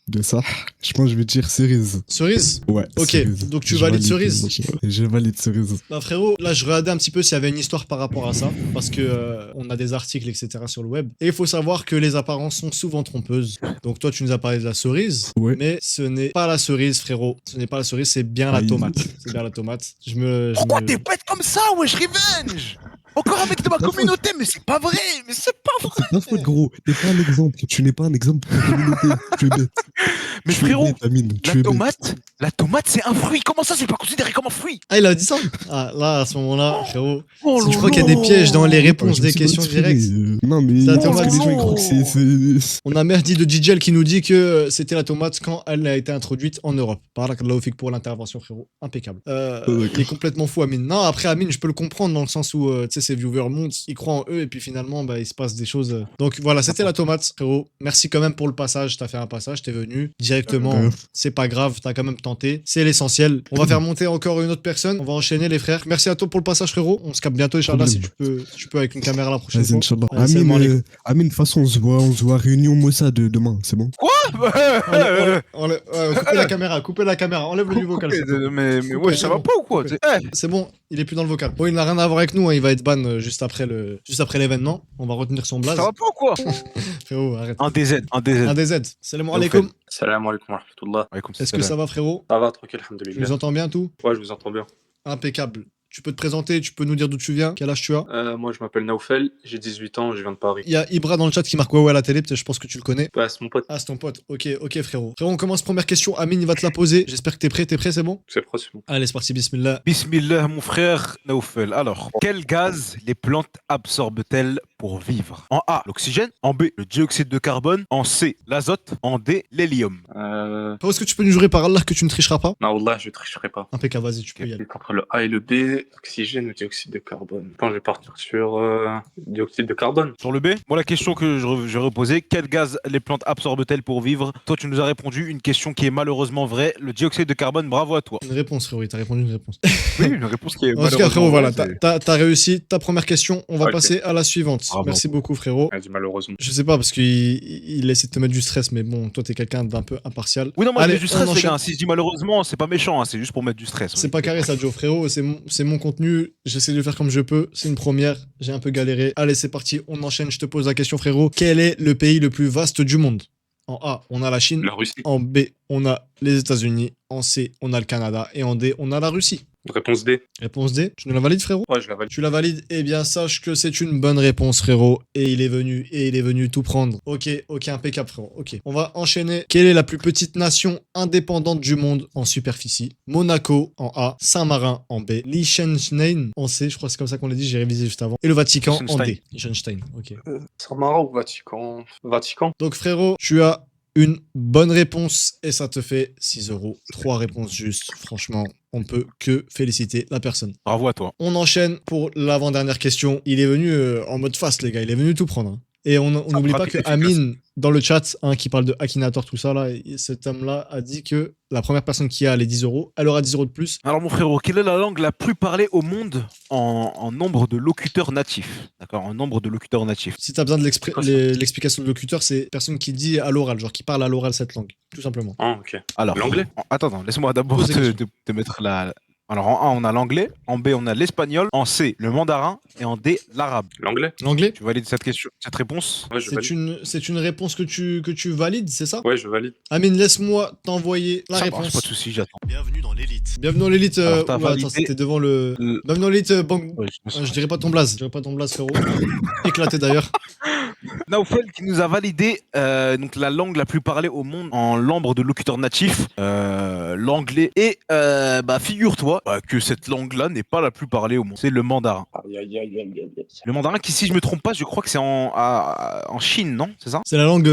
S11: De ça. Je pense que je vais dire cerise.
S2: Cerise?
S11: Ouais.
S2: Ok,
S11: cerise.
S2: donc tu
S11: Je
S2: valides
S11: valide,
S2: cerise?
S11: Je valide cerise.
S2: Bah frérot, là je regardais un petit peu s'il y avait une histoire par rapport à ça, parce que on a des articles, etc. sur le web. Et il faut savoir que les apparences sont souvent trompeuses. Donc toi tu nous as parlé de la cerise,
S11: Ouais.
S2: mais ce n'est pas la cerise, frérot. Ce n'est pas la cerise, c'est bien la
S11: Aïe.
S2: tomate. C'est bien la tomate.
S3: Pourquoi t'es bête comme ça, wesh, revenge? Encore avec de ma communauté, mais c'est pas vrai, mais c'est pas vrai.
S11: C'est pas faute, gros. T'es pas un exemple. Tu n'es pas un exemple pour la communauté. Tu es bête.
S3: Mais
S11: Tu es
S3: frérot,
S11: bête, Amine. Tu es bête.
S3: la tomate, c'est un fruit. Comment ça, c'est pas considéré comme un fruit?
S2: Ah il a dit ça? Ah là à ce moment-là, frérot.
S3: Oh
S2: Si tu crois qu'il y a des pièges dans les réponses
S11: Je me
S2: des
S11: suis pas
S2: questions
S11: exprimé,
S2: directes.
S11: Non, mais
S2: Ça,
S11: parce
S2: tomate,
S11: que les gens ils croient que c'est.
S2: On a Merdi de Djel qui nous dit que c'était la tomate quand elle a été introduite en Europe. Barakallahu fik pour l'intervention, frérot. Impeccable. Il est complètement fou, Amine. Non, après, Amine, je peux le comprendre dans le sens où, tu sais, ses viewers montent, ils croient en eux, et puis finalement, bah, il se passe des choses. Donc voilà, c'était la tomate, frérot. Merci quand même pour le passage. T'as fait un passage, t'es venu directement. C'est pas grave, t'as quand même tenté. C'est l'essentiel. On va faire monter encore une autre personne. On va enchaîner, les frères. Merci à toi pour le passage, frérot. On se capte bientôt, Inch'Allah, si tu peux avec une caméra la prochaine
S11: Vas-y,
S2: fois.
S11: Inch'Allah.
S2: Allez, salam alaikum.
S11: Amine, de toute façon, on se voit réunion Mossad demain, c'est bon?
S2: Coupez la caméra, enlève le du vocal.
S3: Mais ouais, ça va pas ou quoi?
S2: C'est bon, il est plus dans le vocal. Bon, il n'a rien à voir avec nous, hein, il va être ban juste après l'événement. On va retenir son blaze.
S3: Ça va pas ou quoi?
S2: Frérot, arrête.
S3: Un DZ.
S2: Un DZ. Salam alaikum.
S8: Salam alaikum wa rahmatullah.
S2: Est-ce que ça va, frérot?
S8: Ça va, tranquille,
S2: Tu
S8: alhamdoulilah.
S2: nous entends bien, tout?
S8: Ouais, je vous entends bien.
S2: Impeccable. Tu peux te présenter, tu peux nous dire d'où tu viens, quel âge tu as?
S8: Moi, je m'appelle Naoufel, j'ai 18 ans, je viens de Paris.
S2: Il y a Ibra dans le chat qui marque ouais à la télé, peut-être je pense que tu le connais.
S8: Ouais, c'est mon pote.
S2: Ah, c'est ton pote. Ok, frérot. Frérot, on commence première question. Amine, il va te la poser. J'espère que t'es prêt, c'est bon?
S8: C'est pro, c'est bon.
S2: Allez, c'est parti, bismillah.
S3: Bismillah, mon frère Naoufel. Alors, quel gaz les plantes absorbent-elles pour vivre? En A, l'oxygène. En B, le dioxyde de carbone. En C, l'azote. En D, l'hélium.
S2: Frérot, est-ce que tu peux nous jurer par Allah que tu ne tricheras pas?
S8: Non, Wallah, je tricherai pas.
S2: Impeccable, vas-y, tu peux y aller.
S8: Entre le A et le B, oxygène ou dioxyde de carbone. Quand je vais partir sur dioxyde de carbone.
S3: Sur le B, bon, la question que je reposais, quel gaz les plantes absorbent-elles pour vivre? Toi, tu nous as répondu une question qui est malheureusement vraie, le dioxyde de carbone, bravo à toi.
S2: Une réponse, frérot, t'as répondu une réponse.
S3: Oui, une réponse qui est
S2: En tout cas, frérot,
S3: malheureusement
S2: voilà,
S3: vraie,
S2: t'as réussi ta première question. On va
S8: Ok.
S2: passer à la suivante.
S3: Bravo.
S2: Merci beaucoup, frérot.
S8: Elle dit malheureusement.
S2: Je sais pas, parce qu'il essaie de te mettre du stress, mais bon, toi, t'es quelqu'un d'un peu impartial.
S3: Oui, non, moi
S2: Allez,
S3: j'ai du stress,
S2: on
S3: les
S2: enchaîne.
S3: gars. Si je dis malheureusement, c'est pas méchant, hein, c'est juste pour mettre du stress.
S2: C'est pas carré, ça, Joe, frérot. C'est mon contenu. J'essaie de le faire comme je peux. C'est une première. J'ai un peu galéré. Allez, c'est parti. On enchaîne. Je te pose la question, frérot. Quel est le pays le plus vaste du monde? En A, on a la Chine.
S8: La Russie.
S2: En B, on a les États-Unis. En C, on a le Canada. Et en D, on a la Russie.
S8: Réponse D.
S2: Réponse D. Tu nous la valides, frérot?
S8: Ouais, je la valide.
S2: Tu la valides? Eh bien, sache que c'est une bonne réponse, frérot. Et il est venu tout prendre. Ok, impeccable, frérot. Ok. On va enchaîner. Quelle est la plus petite nation indépendante du monde en superficie? Monaco en A, Saint-Marin en B, Liechtenstein en C, je crois que c'est comme ça qu'on l'a dit, j'ai révisé juste avant. Et le Vatican en D. Liechtenstein, ok.
S8: Saint-Marin ou Vatican? Vatican.
S2: Donc, frérot, tu as une bonne réponse et ça te fait 6 euros. 3 réponses justes. Franchement, on peut que féliciter la personne.
S3: Bravo à toi.
S2: On enchaîne pour l'avant-dernière question. Il est venu en mode fast, les gars. Il est venu tout prendre. Hein. Et on n'oublie pas que
S3: pratique,
S2: Amine, dans le chat, hein, qui parle de Akinator, tout ça, là, cet homme-là a dit que la première personne qui a les 10 euros, elle aura 10 euros de plus.
S3: Alors mon frérot, quelle est la langue la plus parlée au monde en nombre de locuteurs natifs? D'accord, en nombre de locuteurs natifs.
S2: Si tu as besoin de l'explication de locuteur, c'est personne qui dit à l'oral, genre qui parle à l'oral cette langue, tout simplement.
S8: Ah, ok.
S3: Alors,
S8: L'anglais?
S3: Attends, laisse-moi d'abord
S2: Pose des
S3: te mettre la... Alors en A, on a l'anglais, en B, on a l'espagnol, en C, le mandarin, et en D, l'arabe.
S8: L'anglais?
S2: L'anglais?
S3: Tu valides cette réponse?
S8: Ouais, je valide.
S2: C'est une réponse que tu valides, c'est ça?
S8: Ouais, je valide.
S2: Amine, laisse-moi t'envoyer la
S3: Ça
S2: réponse.
S3: marche, pas de soucis, j'attends.
S2: Bienvenue dans l'élite. Bienvenue dans l'élite.
S3: Alors, t'as
S2: Attends,
S3: validé
S2: c'était devant le. Bienvenue dans l'élite.
S3: Ouais,
S2: Je dirais pas ton blaze. Je dirais pas ton blaze, frérot. Éclaté d'ailleurs.
S3: Naufel qui nous a validé donc la langue la plus parlée au monde en nombre de locuteurs natifs, l'anglais. Et bah, figure-toi que cette langue-là n'est pas la plus parlée au monde. C'est le mandarin. Le mandarin qui, si je me trompe pas, je crois que c'est en Chine, non? C'est ça?
S2: C'est la langue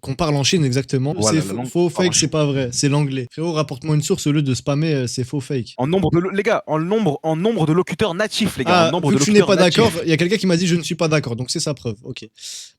S2: qu'on parle en Chine, exactement.
S3: Voilà,
S2: C'est
S3: la langue
S2: faux,
S3: qu'on parle en
S2: fake, c'est
S3: Chine.
S2: pas vrai. C'est l'anglais. Frérot, rapporte-moi une source au lieu de spammer, c'est faux, fake.
S3: En nombre de les gars, en nombre de locuteurs natifs, les gars. En nombre
S2: vu
S3: de
S2: que tu n'es
S3: locuteurs
S2: pas d'accord,
S3: natifs.
S2: il y a quelqu'un qui m'a dit je ne suis pas d'accord, donc c'est sa preuve. Ok.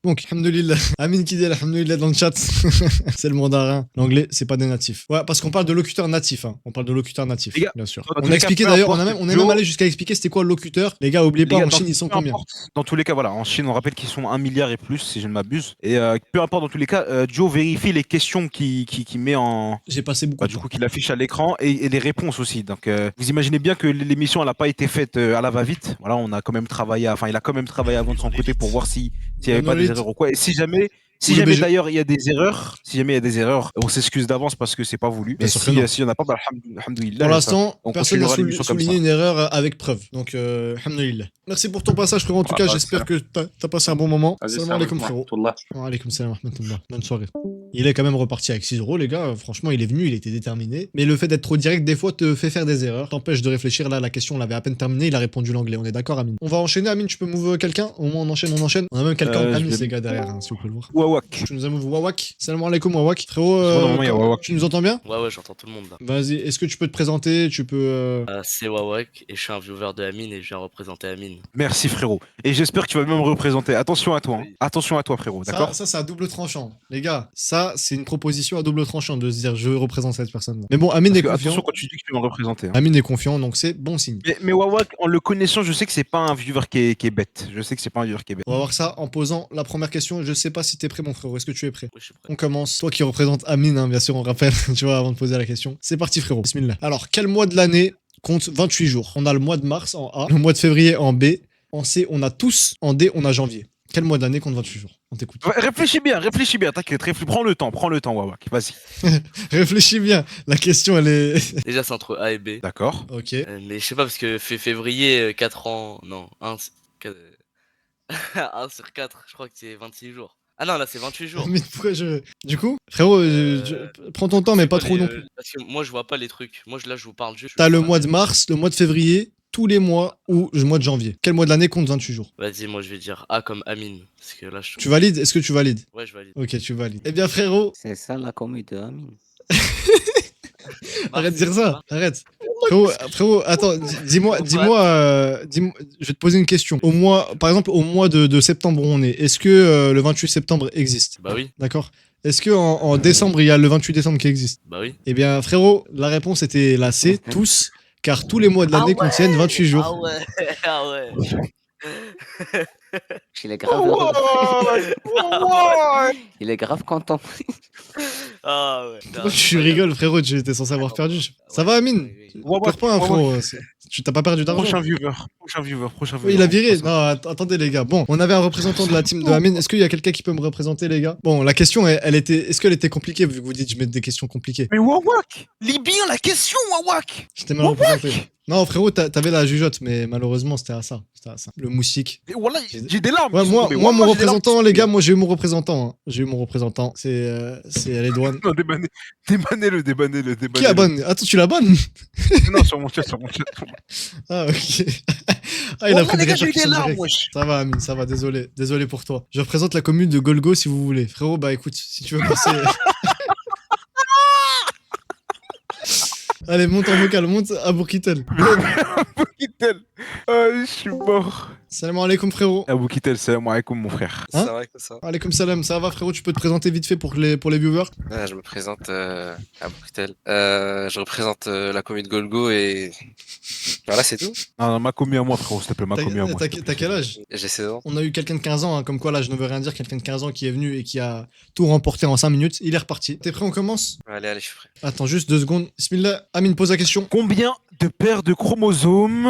S2: Donc, alhamdoulilah. Amine qui dit alhamdoulilah dans le chat. C'est le mandarin. L'anglais, c'est pas des natifs. Ouais, parce qu'on parle de locuteurs natifs. Hein. On parle de locuteurs natifs,
S3: Les gars,
S2: bien sûr.
S3: dans
S2: On
S3: tous
S2: a
S3: les
S2: expliqué
S3: cas, peu
S2: d'ailleurs, on
S3: importe,
S2: est même allé jusqu'à expliquer c'était quoi le locuteur. Les gars, oubliez
S3: Les
S2: pas,
S3: gars,
S2: en Chine, ils sont
S3: peu
S2: combien?
S3: importe, dans tous les cas, voilà, en Chine, on rappelle qu'ils sont 1 milliard et plus, si je ne m'abuse. Et peu importe, dans tous les cas, Joe vérifie les questions qu'il met en.
S2: J'ai passé beaucoup de
S3: Du
S2: temps.
S3: coup, qu'il affiche à l'écran et les réponses aussi. Donc, vous imaginez bien que l'émission, elle n'a pas été faite à la va-vite. Voilà, on a quand même travaillé, enfin, il a quand même travaillé avant de son côté pour voir s'il n'y avait pas des erreurs ou quoi. Et si jamais. Si
S2: Ou le
S3: jamais
S2: BG.
S3: d'ailleurs il y a des erreurs, on s'excuse d'avance parce que c'est pas voulu.
S2: Bien
S3: Mais
S2: sûr que non.
S3: si il n'y en a pas, bah, alhamdoulilah,
S2: Pour l'instant,
S3: on
S2: personne n'a
S3: continuera l'émission comme
S2: souligné
S3: ça.
S2: une erreur avec preuve. Donc, alhamdoulilah. Merci pour ton passage, frérot. En tout cas, j'espère que t'as passé un bon moment. Salam alaikum, frérot. Wa alaikum salam wa rahmatullah. Bonne soirée. Il est quand même reparti avec 6 euros, les gars. Franchement, il est venu, il était déterminé. Mais le fait d'être trop direct, des fois, te fait faire des erreurs. T'empêche de réfléchir. Là, la question, on l'avait à peine terminée. Il a répondu l'anglais. On est d'accord, Amine? On va enchaîner, Amine. Tu peux move quelqu'un? Au moins, on enchaîne, on enchaîne. On a même quelqu'un en Amine, les gars, derrière, hein, si vous pouvez le voir.
S3: Wawak.
S2: Tu nous as move Wawak. Salam alaikum, Wawak. Frérot,
S3: Normalement, il y a Wawak.
S2: tu nous entends bien?
S12: Ouais, j'entends tout le monde là.
S2: Vas-y, est-ce que tu peux te présenter? Tu peux.
S12: C'est Wawak et je suis un viewer de Amine et je viens représenter Amine.
S3: Merci frérot. Et j'espère que tu vas même me représenter. Attention à toi. Hein. Attention à toi frérot, d'accord?
S2: Ça c'est à double tranchant. Les gars, ça, c'est une proposition à double tranchant de se dire je représente cette personne. Mais bon, Amine est
S3: Parce que
S2: confiant.
S3: attention quand tu dis que tu vas me représenter. Hein.
S2: Amine est confiant, donc c'est bon signe.
S3: Mais Wawak, en le connaissant, je sais que c'est pas un viewer qui est bête. Je sais que c'est pas un viewer qui est bête.
S2: On va voir ça en posant la première question. Je sais pas si t'es prêt, mon frérot. Est-ce que tu es prêt?
S12: Oui, je suis prêt.
S2: On commence. Toi qui représente Amine, hein, bien sûr, on rappelle, tu vois, avant de poser la question. C'est parti, frérot. Bismillah. Alors, quel mois de l'année compte 28 jours? On a le mois de mars en A, le mois de février en B, en C, on a tous, en D, on a janvier. Quel mois de l'année compte 28 jours? On t'écoute.
S3: Ouais, réfléchis bien, t'inquiète, prends le temps, Wawak, vas-y.
S2: Réfléchis bien. La question, elle est.
S12: Déjà, c'est entre A et B.
S3: D'accord.
S2: Ok.
S12: Mais je sais pas parce que février, 4 ans. Non, 1 sur 4, je crois que c'est 26 jours. Ah non, là c'est 28 jours.
S2: Mais pourquoi je. Du coup, frérot, prends ton temps, mais pas trop non plus.
S12: Parce que moi je vois pas les trucs. Moi là je vous parle juste.
S2: T'as le mois de mars, le mois de février, tous les mois ou le mois de janvier. Quel mois de l'année compte 28 jours?
S12: Vas-y, moi je vais dire A comme Amine. Parce que là je.
S2: Tu valides? Est-ce que tu valides?
S12: Ouais, je valide.
S2: Ok, tu valides. Eh bien, frérot.
S5: C'est ça la commune de Amine.
S2: Arrête de dire ça, arrête. Frérot, attends, dis-moi, je vais te poser une question. Par exemple, au mois de septembre où on est, est-ce que le 28 septembre existe?
S12: Bah oui.
S2: D'accord. Est-ce que en décembre, il y a le 28 décembre qui existe?
S12: Bah oui.
S2: Eh bien, frérot, la réponse était la C, tous, car tous les mois de l'année contiennent 28 jours.
S12: Ah ouais, ah ouais.
S5: Il est grave heureux. Il est grave content.
S12: Ah ouais.
S2: Pourquoi tu rigoles, frérot? Tu étais censé avoir perdu. Ça va, Amine? Pleure pas, hein, frérot. Tu t'as pas perdu d'argent?
S3: Prochain viewer.
S2: Oui, il a viré. Non, attendez, les gars. Bon, on avait un représentant de la team de Amine. Est-ce qu'il y a quelqu'un qui peut me représenter, les gars? Bon, la question, elle était. Est-ce qu'elle était compliquée, vu que vous dites que je mets des questions compliquées?
S3: Mais Wawak, lis bien la question, Wawak.
S2: Je t'ai mal représenté. Non, frérot, t'avais la jugeote, mais malheureusement, c'était à ça. Le moustique.
S3: Et voilà, j'ai des larmes.
S2: Ouais,
S3: qui sont
S2: moi,
S3: tombées.
S2: mon
S3: Wallah, j'ai des larmes
S2: représentant,
S3: qui
S2: les
S3: sont
S2: gars, moi, j'ai eu mon représentant. Hein. J'ai eu mon représentant. C'est Redouane.
S3: Non, débannez-le.
S2: Qui abonne? Attends, tu l'abonnes?
S3: Non, sur mon chat.
S2: Ah, ok. Ah, il a pris des
S3: les gars, j'ai eu des
S2: répercussions
S3: larmes,
S2: directes.
S3: wesh.
S2: Ça va, Amine, ça va, désolé pour toi. Je représente la commune de Golgo si vous voulez. Frérot, bah écoute, si tu veux passer. Allez, monte en vocal, monte à Bourkitel.
S3: Bourkitel. Je suis mort.
S2: Salam alaikum, frérot.
S3: Abou Kittel, salam alaikum, mon frère.
S2: Hein?
S13: Ça va comme ça.
S2: Alaikum salam, ça va, frérot? Tu peux te présenter vite fait pour les viewers?
S13: Je me présente à Bruxelles. Je représente la commune de Golgo et voilà, c'est tout.
S3: Non, ma commis à moi, frérot, s'il te plaît, ma commis à moi.
S2: T'as quel âge?
S13: J'ai 16 ans.
S2: On a eu quelqu'un de 15 ans, hein, comme quoi là, je ne veux rien dire. Quelqu'un de 15 ans qui est venu et qui a tout remporté en 5 minutes. Il est reparti. T'es prêt? On commence?
S13: Allez, je suis prêt.
S2: Attends, juste 2 secondes. Bismillah, Amine, pose la question.
S3: Combien de paires de chromosomes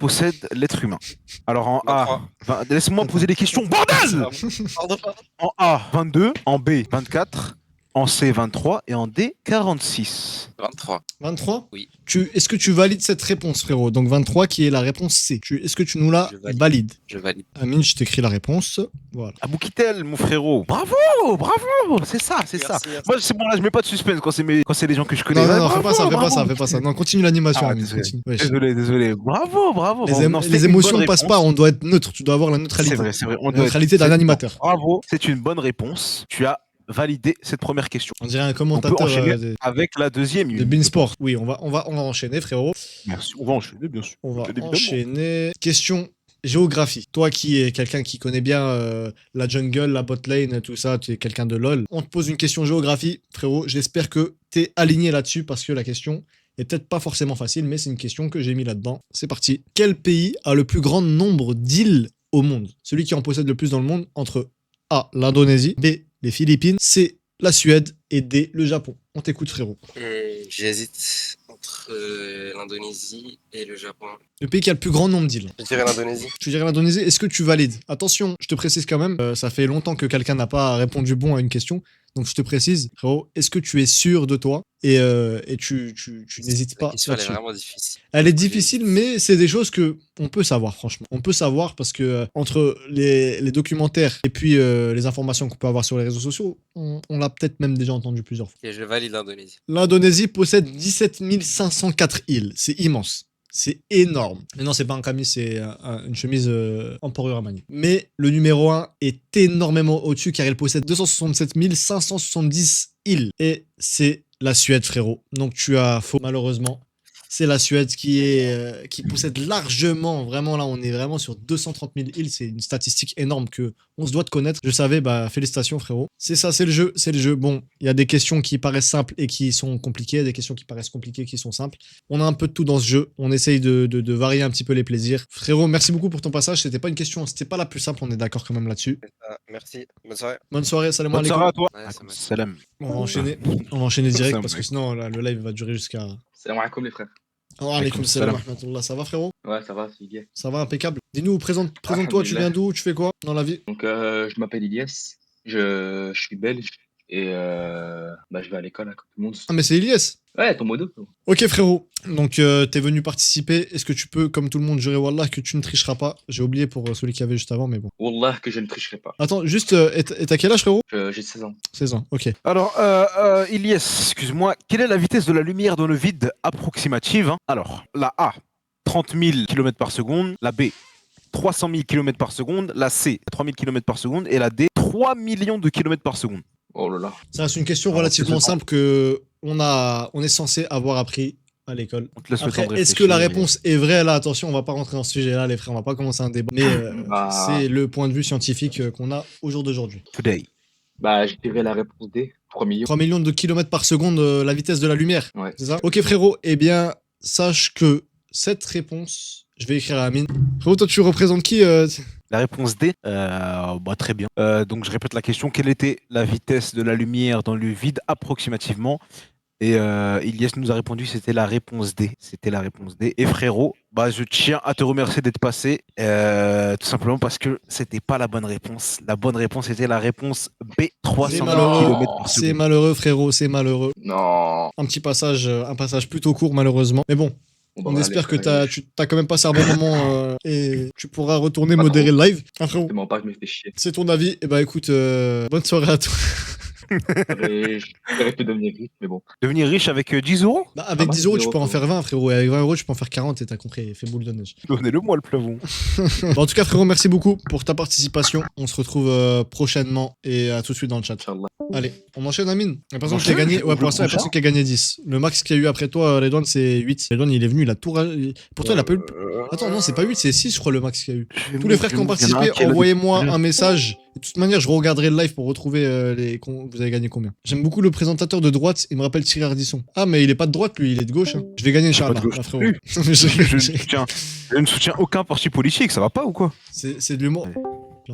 S3: possède l'être humain? Alors en A, laisse-moi poser des questions, bordel!
S13: Pardon.
S3: En A, 22, en B, 24 En C, 23 et en D, 46.
S13: 23.
S2: 23?
S13: Oui.
S2: Est-ce que tu valides cette réponse, frérot? Donc 23 qui est la réponse C. Est-ce que tu nous la
S13: Je valide.
S2: valides?
S13: Je valide.
S2: Amine, je t'écris la réponse. Voilà.
S3: Aboukitel, mon frérot. Bravo, bravo. C'est ça, c'est ça.
S13: Merci.
S3: Moi, c'est bon, là, je mets pas de suspense quand c'est les gens que je connais.
S2: Non, non,
S3: Ouais,
S2: non, fais
S3: bravo,
S2: pas ça, fais pas
S3: bravo.
S2: ça, fais pas ça. Non, continue l'animation,
S3: Ah,
S2: Amine.
S3: désolé.
S2: Continue. Wesh.
S3: Désolé. Bravo, bravo.
S2: Les,
S3: bravo. Non, c'était
S2: les
S3: une
S2: émotions
S3: bonne
S2: passent
S3: réponse.
S2: pas, on doit être neutre. Tu dois avoir la neutralité.
S3: C'est vrai. On
S2: La
S3: doit
S2: neutralité
S3: être-
S2: d'un
S3: c'est-
S2: animateur.
S3: Bravo, c'est une bonne réponse. Tu as validé cette première question.
S2: On dirait un
S3: On peut
S2: commentateur
S3: enchaîner avec la deuxième.
S2: de Beansport. Oui, on va enchaîner, frérot.
S3: Merci. On va enchaîner, bien sûr.
S2: On va
S3: Bien évidemment.
S2: enchaîner. Question géographie. Toi qui es quelqu'un qui connaît bien la jungle, la botlane, tout ça, tu es quelqu'un de LoL. On te pose une question géographie, frérot. J'espère que tu es aligné là-dessus parce que la question est peut-être pas forcément facile, mais c'est une question que j'ai mis là-dedans. C'est parti. Quel pays a le plus grand nombre d'îles au monde? Celui qui en possède le plus dans le monde entre A, l'Indonésie, B, les Philippines, C, la Suède et D, le Japon. On t'écoute, frérot.
S13: J'hésite entre l'Indonésie et le Japon.
S2: Le pays qui a le plus grand nombre d'îles.
S13: Je dirais l'Indonésie.
S2: Tu dirais l'Indonésie, est-ce que tu valides? Attention, je te précise quand même, ça fait longtemps que quelqu'un n'a pas répondu bon à une question, donc je te précise, frérot, est-ce que tu es sûr de toi et tu n'hésites
S13: La
S2: pas
S13: question, elle est
S2: là-dessus?
S13: vraiment difficile.
S2: Elle est difficile, mais c'est des choses que on peut savoir, franchement. On peut savoir parce que entre les documentaires et puis les informations qu'on peut avoir sur les réseaux sociaux, on l'a peut-être même déjà entendu plusieurs fois.
S13: Et je valide l'Indonésie.
S2: L'Indonésie possède 17 504 îles. C'est immense. C'est énorme. Mais non, c'est pas un camis, c'est une chemise en porure à manier. Mais le numéro 1 est énormément au-dessus car il possède 267 570 îles. Et c'est la Suède, frérot. Donc tu as faux, malheureusement. C'est la Suède qui possède largement, vraiment là, on est vraiment sur 230 000 îles. C'est une statistique énorme que on se doit de connaître. Je savais, bah félicitations, frérot. C'est ça, c'est le jeu, c'est le jeu. Bon, il y a des questions qui paraissent simples et qui sont compliquées, des questions qui paraissent compliquées qui sont simples. On a un peu de tout dans ce jeu. On essaye de varier un petit peu les plaisirs. Frérot, merci beaucoup pour ton passage. C'était pas une question, c'était pas la plus simple. On est d'accord quand même là-dessus.
S13: Merci. Bonne soirée.
S2: Bonne soirée, salam
S3: Bonne soirée
S2: alaikum.
S3: à toi.
S13: Ouais, ça m'a-
S3: Salam.
S2: On va enchaîner direct
S3: Salam
S2: parce que sinon là, le live va durer jusqu'à.
S8: Salam alaikum les frères.
S2: Wa alaykoum salam wa rahmatullah. Ça va, frérot?
S8: Ouais, ça va, c'est bien.
S2: Ça va, impeccable. Dis-nous, présente-toi, tu viens d'où? Tu fais quoi dans la vie?
S8: Donc, je m'appelle Ilyes, je suis belge et je vais à l'école hein, comme tout le monde.
S2: Ah, mais c'est Ilyes.
S8: Ouais, ton modo. Frérot.
S2: Ok, frérot. Donc, t'es venu participer. Est-ce que tu peux, comme tout le monde, jurer Wallah que tu ne tricheras pas? J'ai oublié pour celui qui avait juste avant, mais bon.
S8: Wallah que je ne tricherai pas.
S2: Attends, juste, et t'as quel âge, frérot?
S8: J'ai 16 ans.
S2: 16 ans, ok.
S3: Alors, Ilyes, excuse-moi, quelle est la vitesse de la lumière dans le vide approximative hein? Alors, la A, 30 000 km par seconde, la B, 300 000 km par seconde, la C, 3 000 km par seconde, et la D, 3 millions de km par seconde.
S8: Oh là là.
S2: Ça reste une question relativement simple que on est censé avoir appris à l'école.
S3: On te laisse le
S2: Après,
S3: temps de
S2: est-ce que la
S3: réfléchir,
S2: réponse est vraie? Là, attention, on va pas rentrer dans ce sujet-là, les frères, on va pas commencer un débat. Mais c'est le point de vue scientifique qu'on a au jour d'aujourd'hui.
S3: Today.
S8: Bah, je dirais la réponse D, 3 millions.
S2: 3 millions de kilomètres par seconde, la vitesse de la lumière.
S8: Ouais.
S2: C'est ça? Ok, frérot, eh bien, sache que cette réponse, je vais écrire à Amine. Frérot, toi, tu représentes qui
S3: La réponse D, très bien. Donc je répète la question, quelle était la vitesse de la lumière dans le vide approximativement? Et Ilyes nous a répondu, c'était la réponse D. C'était la réponse D. Et frérot, je tiens à te remercier d'être passé, tout simplement parce que c'était pas la bonne réponse. La bonne réponse était la réponse B, 300
S2: C'est
S3: 000
S2: malheureux,
S3: km par
S2: c'est
S3: seconde.
S2: malheureux, frérot, c'est malheureux.
S8: Non.
S2: Un passage plutôt court, malheureusement. Mais bon, on espère que tu t'as quand même passé un bon moment et tu pourras retourner
S8: Pas
S2: modérer
S8: trop.
S2: le live. Hein, frérot,
S8: Tellement pas, je me fais chier.
S2: c'est ton avis. Et bah écoute, bonne soirée à toi.
S8: J'aurais pu devenir riche, mais bon.
S3: Devenir riche avec 10 euros?
S2: Bah, avec
S8: bah,
S2: 10 euros,
S8: 10
S2: tu peux en
S8: euros,
S2: faire 20, frérot. Et avec 20 euros, tu peux en faire 40 et t'as compris. Fais boule de neige.
S3: Donnez-le moi le plafond.
S2: Bon, en tout cas, frérot, merci beaucoup pour ta participation. On se retrouve prochainement et à tout de suite dans le chat.
S8: Inch'Allah.
S2: Allez, on enchaîne, Amine. La personne qui a
S3: Enchaîne,
S2: gagné, ouais, pour l'instant, la
S3: prochain.
S2: personne qui a gagné 10. Le max qu'il y a eu après toi, Redouane, c'est 8. Redouane, il est venu, il a tout. Pourtant, il a pas eu. Attends, non, c'est pas 8, c'est 6, je crois, le max qu'il y a eu. Tous les frères qui ont participé, envoyez-moi un message. De toute manière, je regarderai le live pour retrouver vous avez gagné combien. J'aime beaucoup le présentateur de droite, il me rappelle Thierry Ardisson. Ah, mais il est pas de droite, lui, il est de gauche. Hein. Je vais gagner,
S3: Je suis pas
S2: Inch'Allah,
S3: de gauche
S2: là, frérot.
S3: non plus. Je ne soutiens aucun parti politique, ça va pas ou quoi?
S2: C'est de l'humour.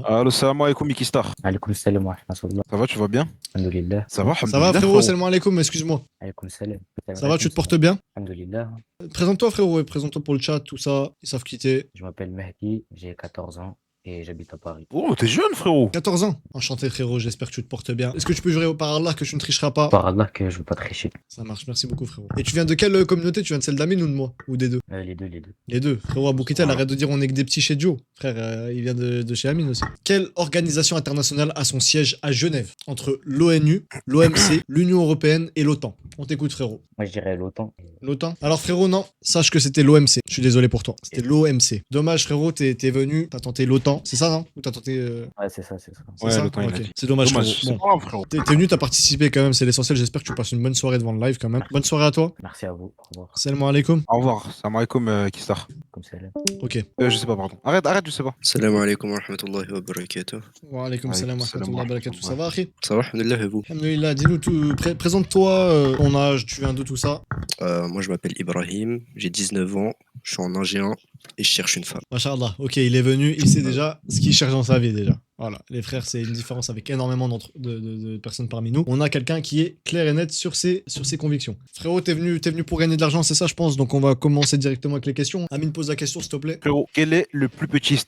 S3: Allo, salam alaikum, Mikistar.
S14: Alaikum salam wa rahmatullah.
S3: Ça va, tu vas bien?
S14: Alhamdulillah.
S3: Ça va,
S2: Ça va,
S3: alhamdulillah,
S2: frérot, salam alaikum, excuse-moi.
S14: Alaikum salam.
S2: Ça va, tu te portes bien?
S14: Alhamdulillah.
S2: Présente-toi, frérot, et présente-toi pour le chat, tout ça. Ils savent quitter.
S14: Je m'appelle Mehdi, j'ai 14 ans et j'habite à Paris.
S3: Oh, t'es jeune, frérot.
S2: 14 ans. Enchanté frérot, j'espère que tu te portes bien. Est-ce que tu peux jurer par Allah que tu ne tricheras pas?
S14: Par Allah que je veux pas tricher.
S2: Ça marche, merci beaucoup frérot. Et tu viens de quelle communauté? Tu viens de celle d'Amine ou de moi? Ou des deux?
S14: Les deux, les deux.
S2: Les deux. Frérot Aboukitel, arrête de dire on est que des petits chez Joe. Frère, il vient de chez Amine aussi. Quelle organisation internationale a son siège à Genève? Entre l'ONU, l'OMC, l'Union Européenne et l'OTAN. On t'écoute frérot.
S14: Moi, je dirais l'OTAN.
S2: L'OTAN? Alors frérot, non. Sache que c'était l'OMC. Je suis désolé pour toi. C'était l'OMC. Dommage frérot, t'es venu, t'as tenté l'OTAN. C'est ça non? Ou t'as tenté...
S14: Ouais, c'est ça, c'est ça.
S2: C'est ça
S3: l'OTAN, il a
S2: Ok.
S3: dit.
S2: C'est dommage,
S3: Dommage,
S2: frérot.
S3: c'est
S2: Bon.
S3: pas grave, frérot.
S2: T'es venu, t'as participé quand même, c'est l'essentiel. J'espère que tu passes une bonne soirée devant le live quand même. Bonne soirée à toi.
S14: Merci à vous. Au revoir.
S2: Salam alaikum.
S3: Au revoir. Salam alaikum, Kistar.
S14: Comme ça, là.
S2: Ok.
S3: Je sais pas, pardon. Arrête, je sais pas.
S15: Salam alaikum wa rahmatullahi wa barakatuh.
S2: Wa alaikum salam wa rahmatullahi wa barakatuh. Ça va, akhi?
S15: Ça va, alhamdulillah, et vous?
S2: Alhamdulillah, dis-nous tout. Présente-toi, ton âge, tu viens d'où tout ça?
S15: Moi, je m'appelle Ibrahim, j'ai 19 ans, je suis en ingé 1 et je cherche une femme.
S2: Masha'Allah. Ok, il est venu, il sait déjà ce qu'il cherche dans sa vie déjà. Voilà, les frères, c'est une différence avec énormément de personnes parmi nous. On a quelqu'un qui est clair et net sur ses convictions. Frérot, t'es venu pour gagner de l'argent, c'est ça, je pense. Donc on va commencer directement avec les questions. Amine, pose la question, s'il te plaît.
S3: Frérot, quel est le plus petit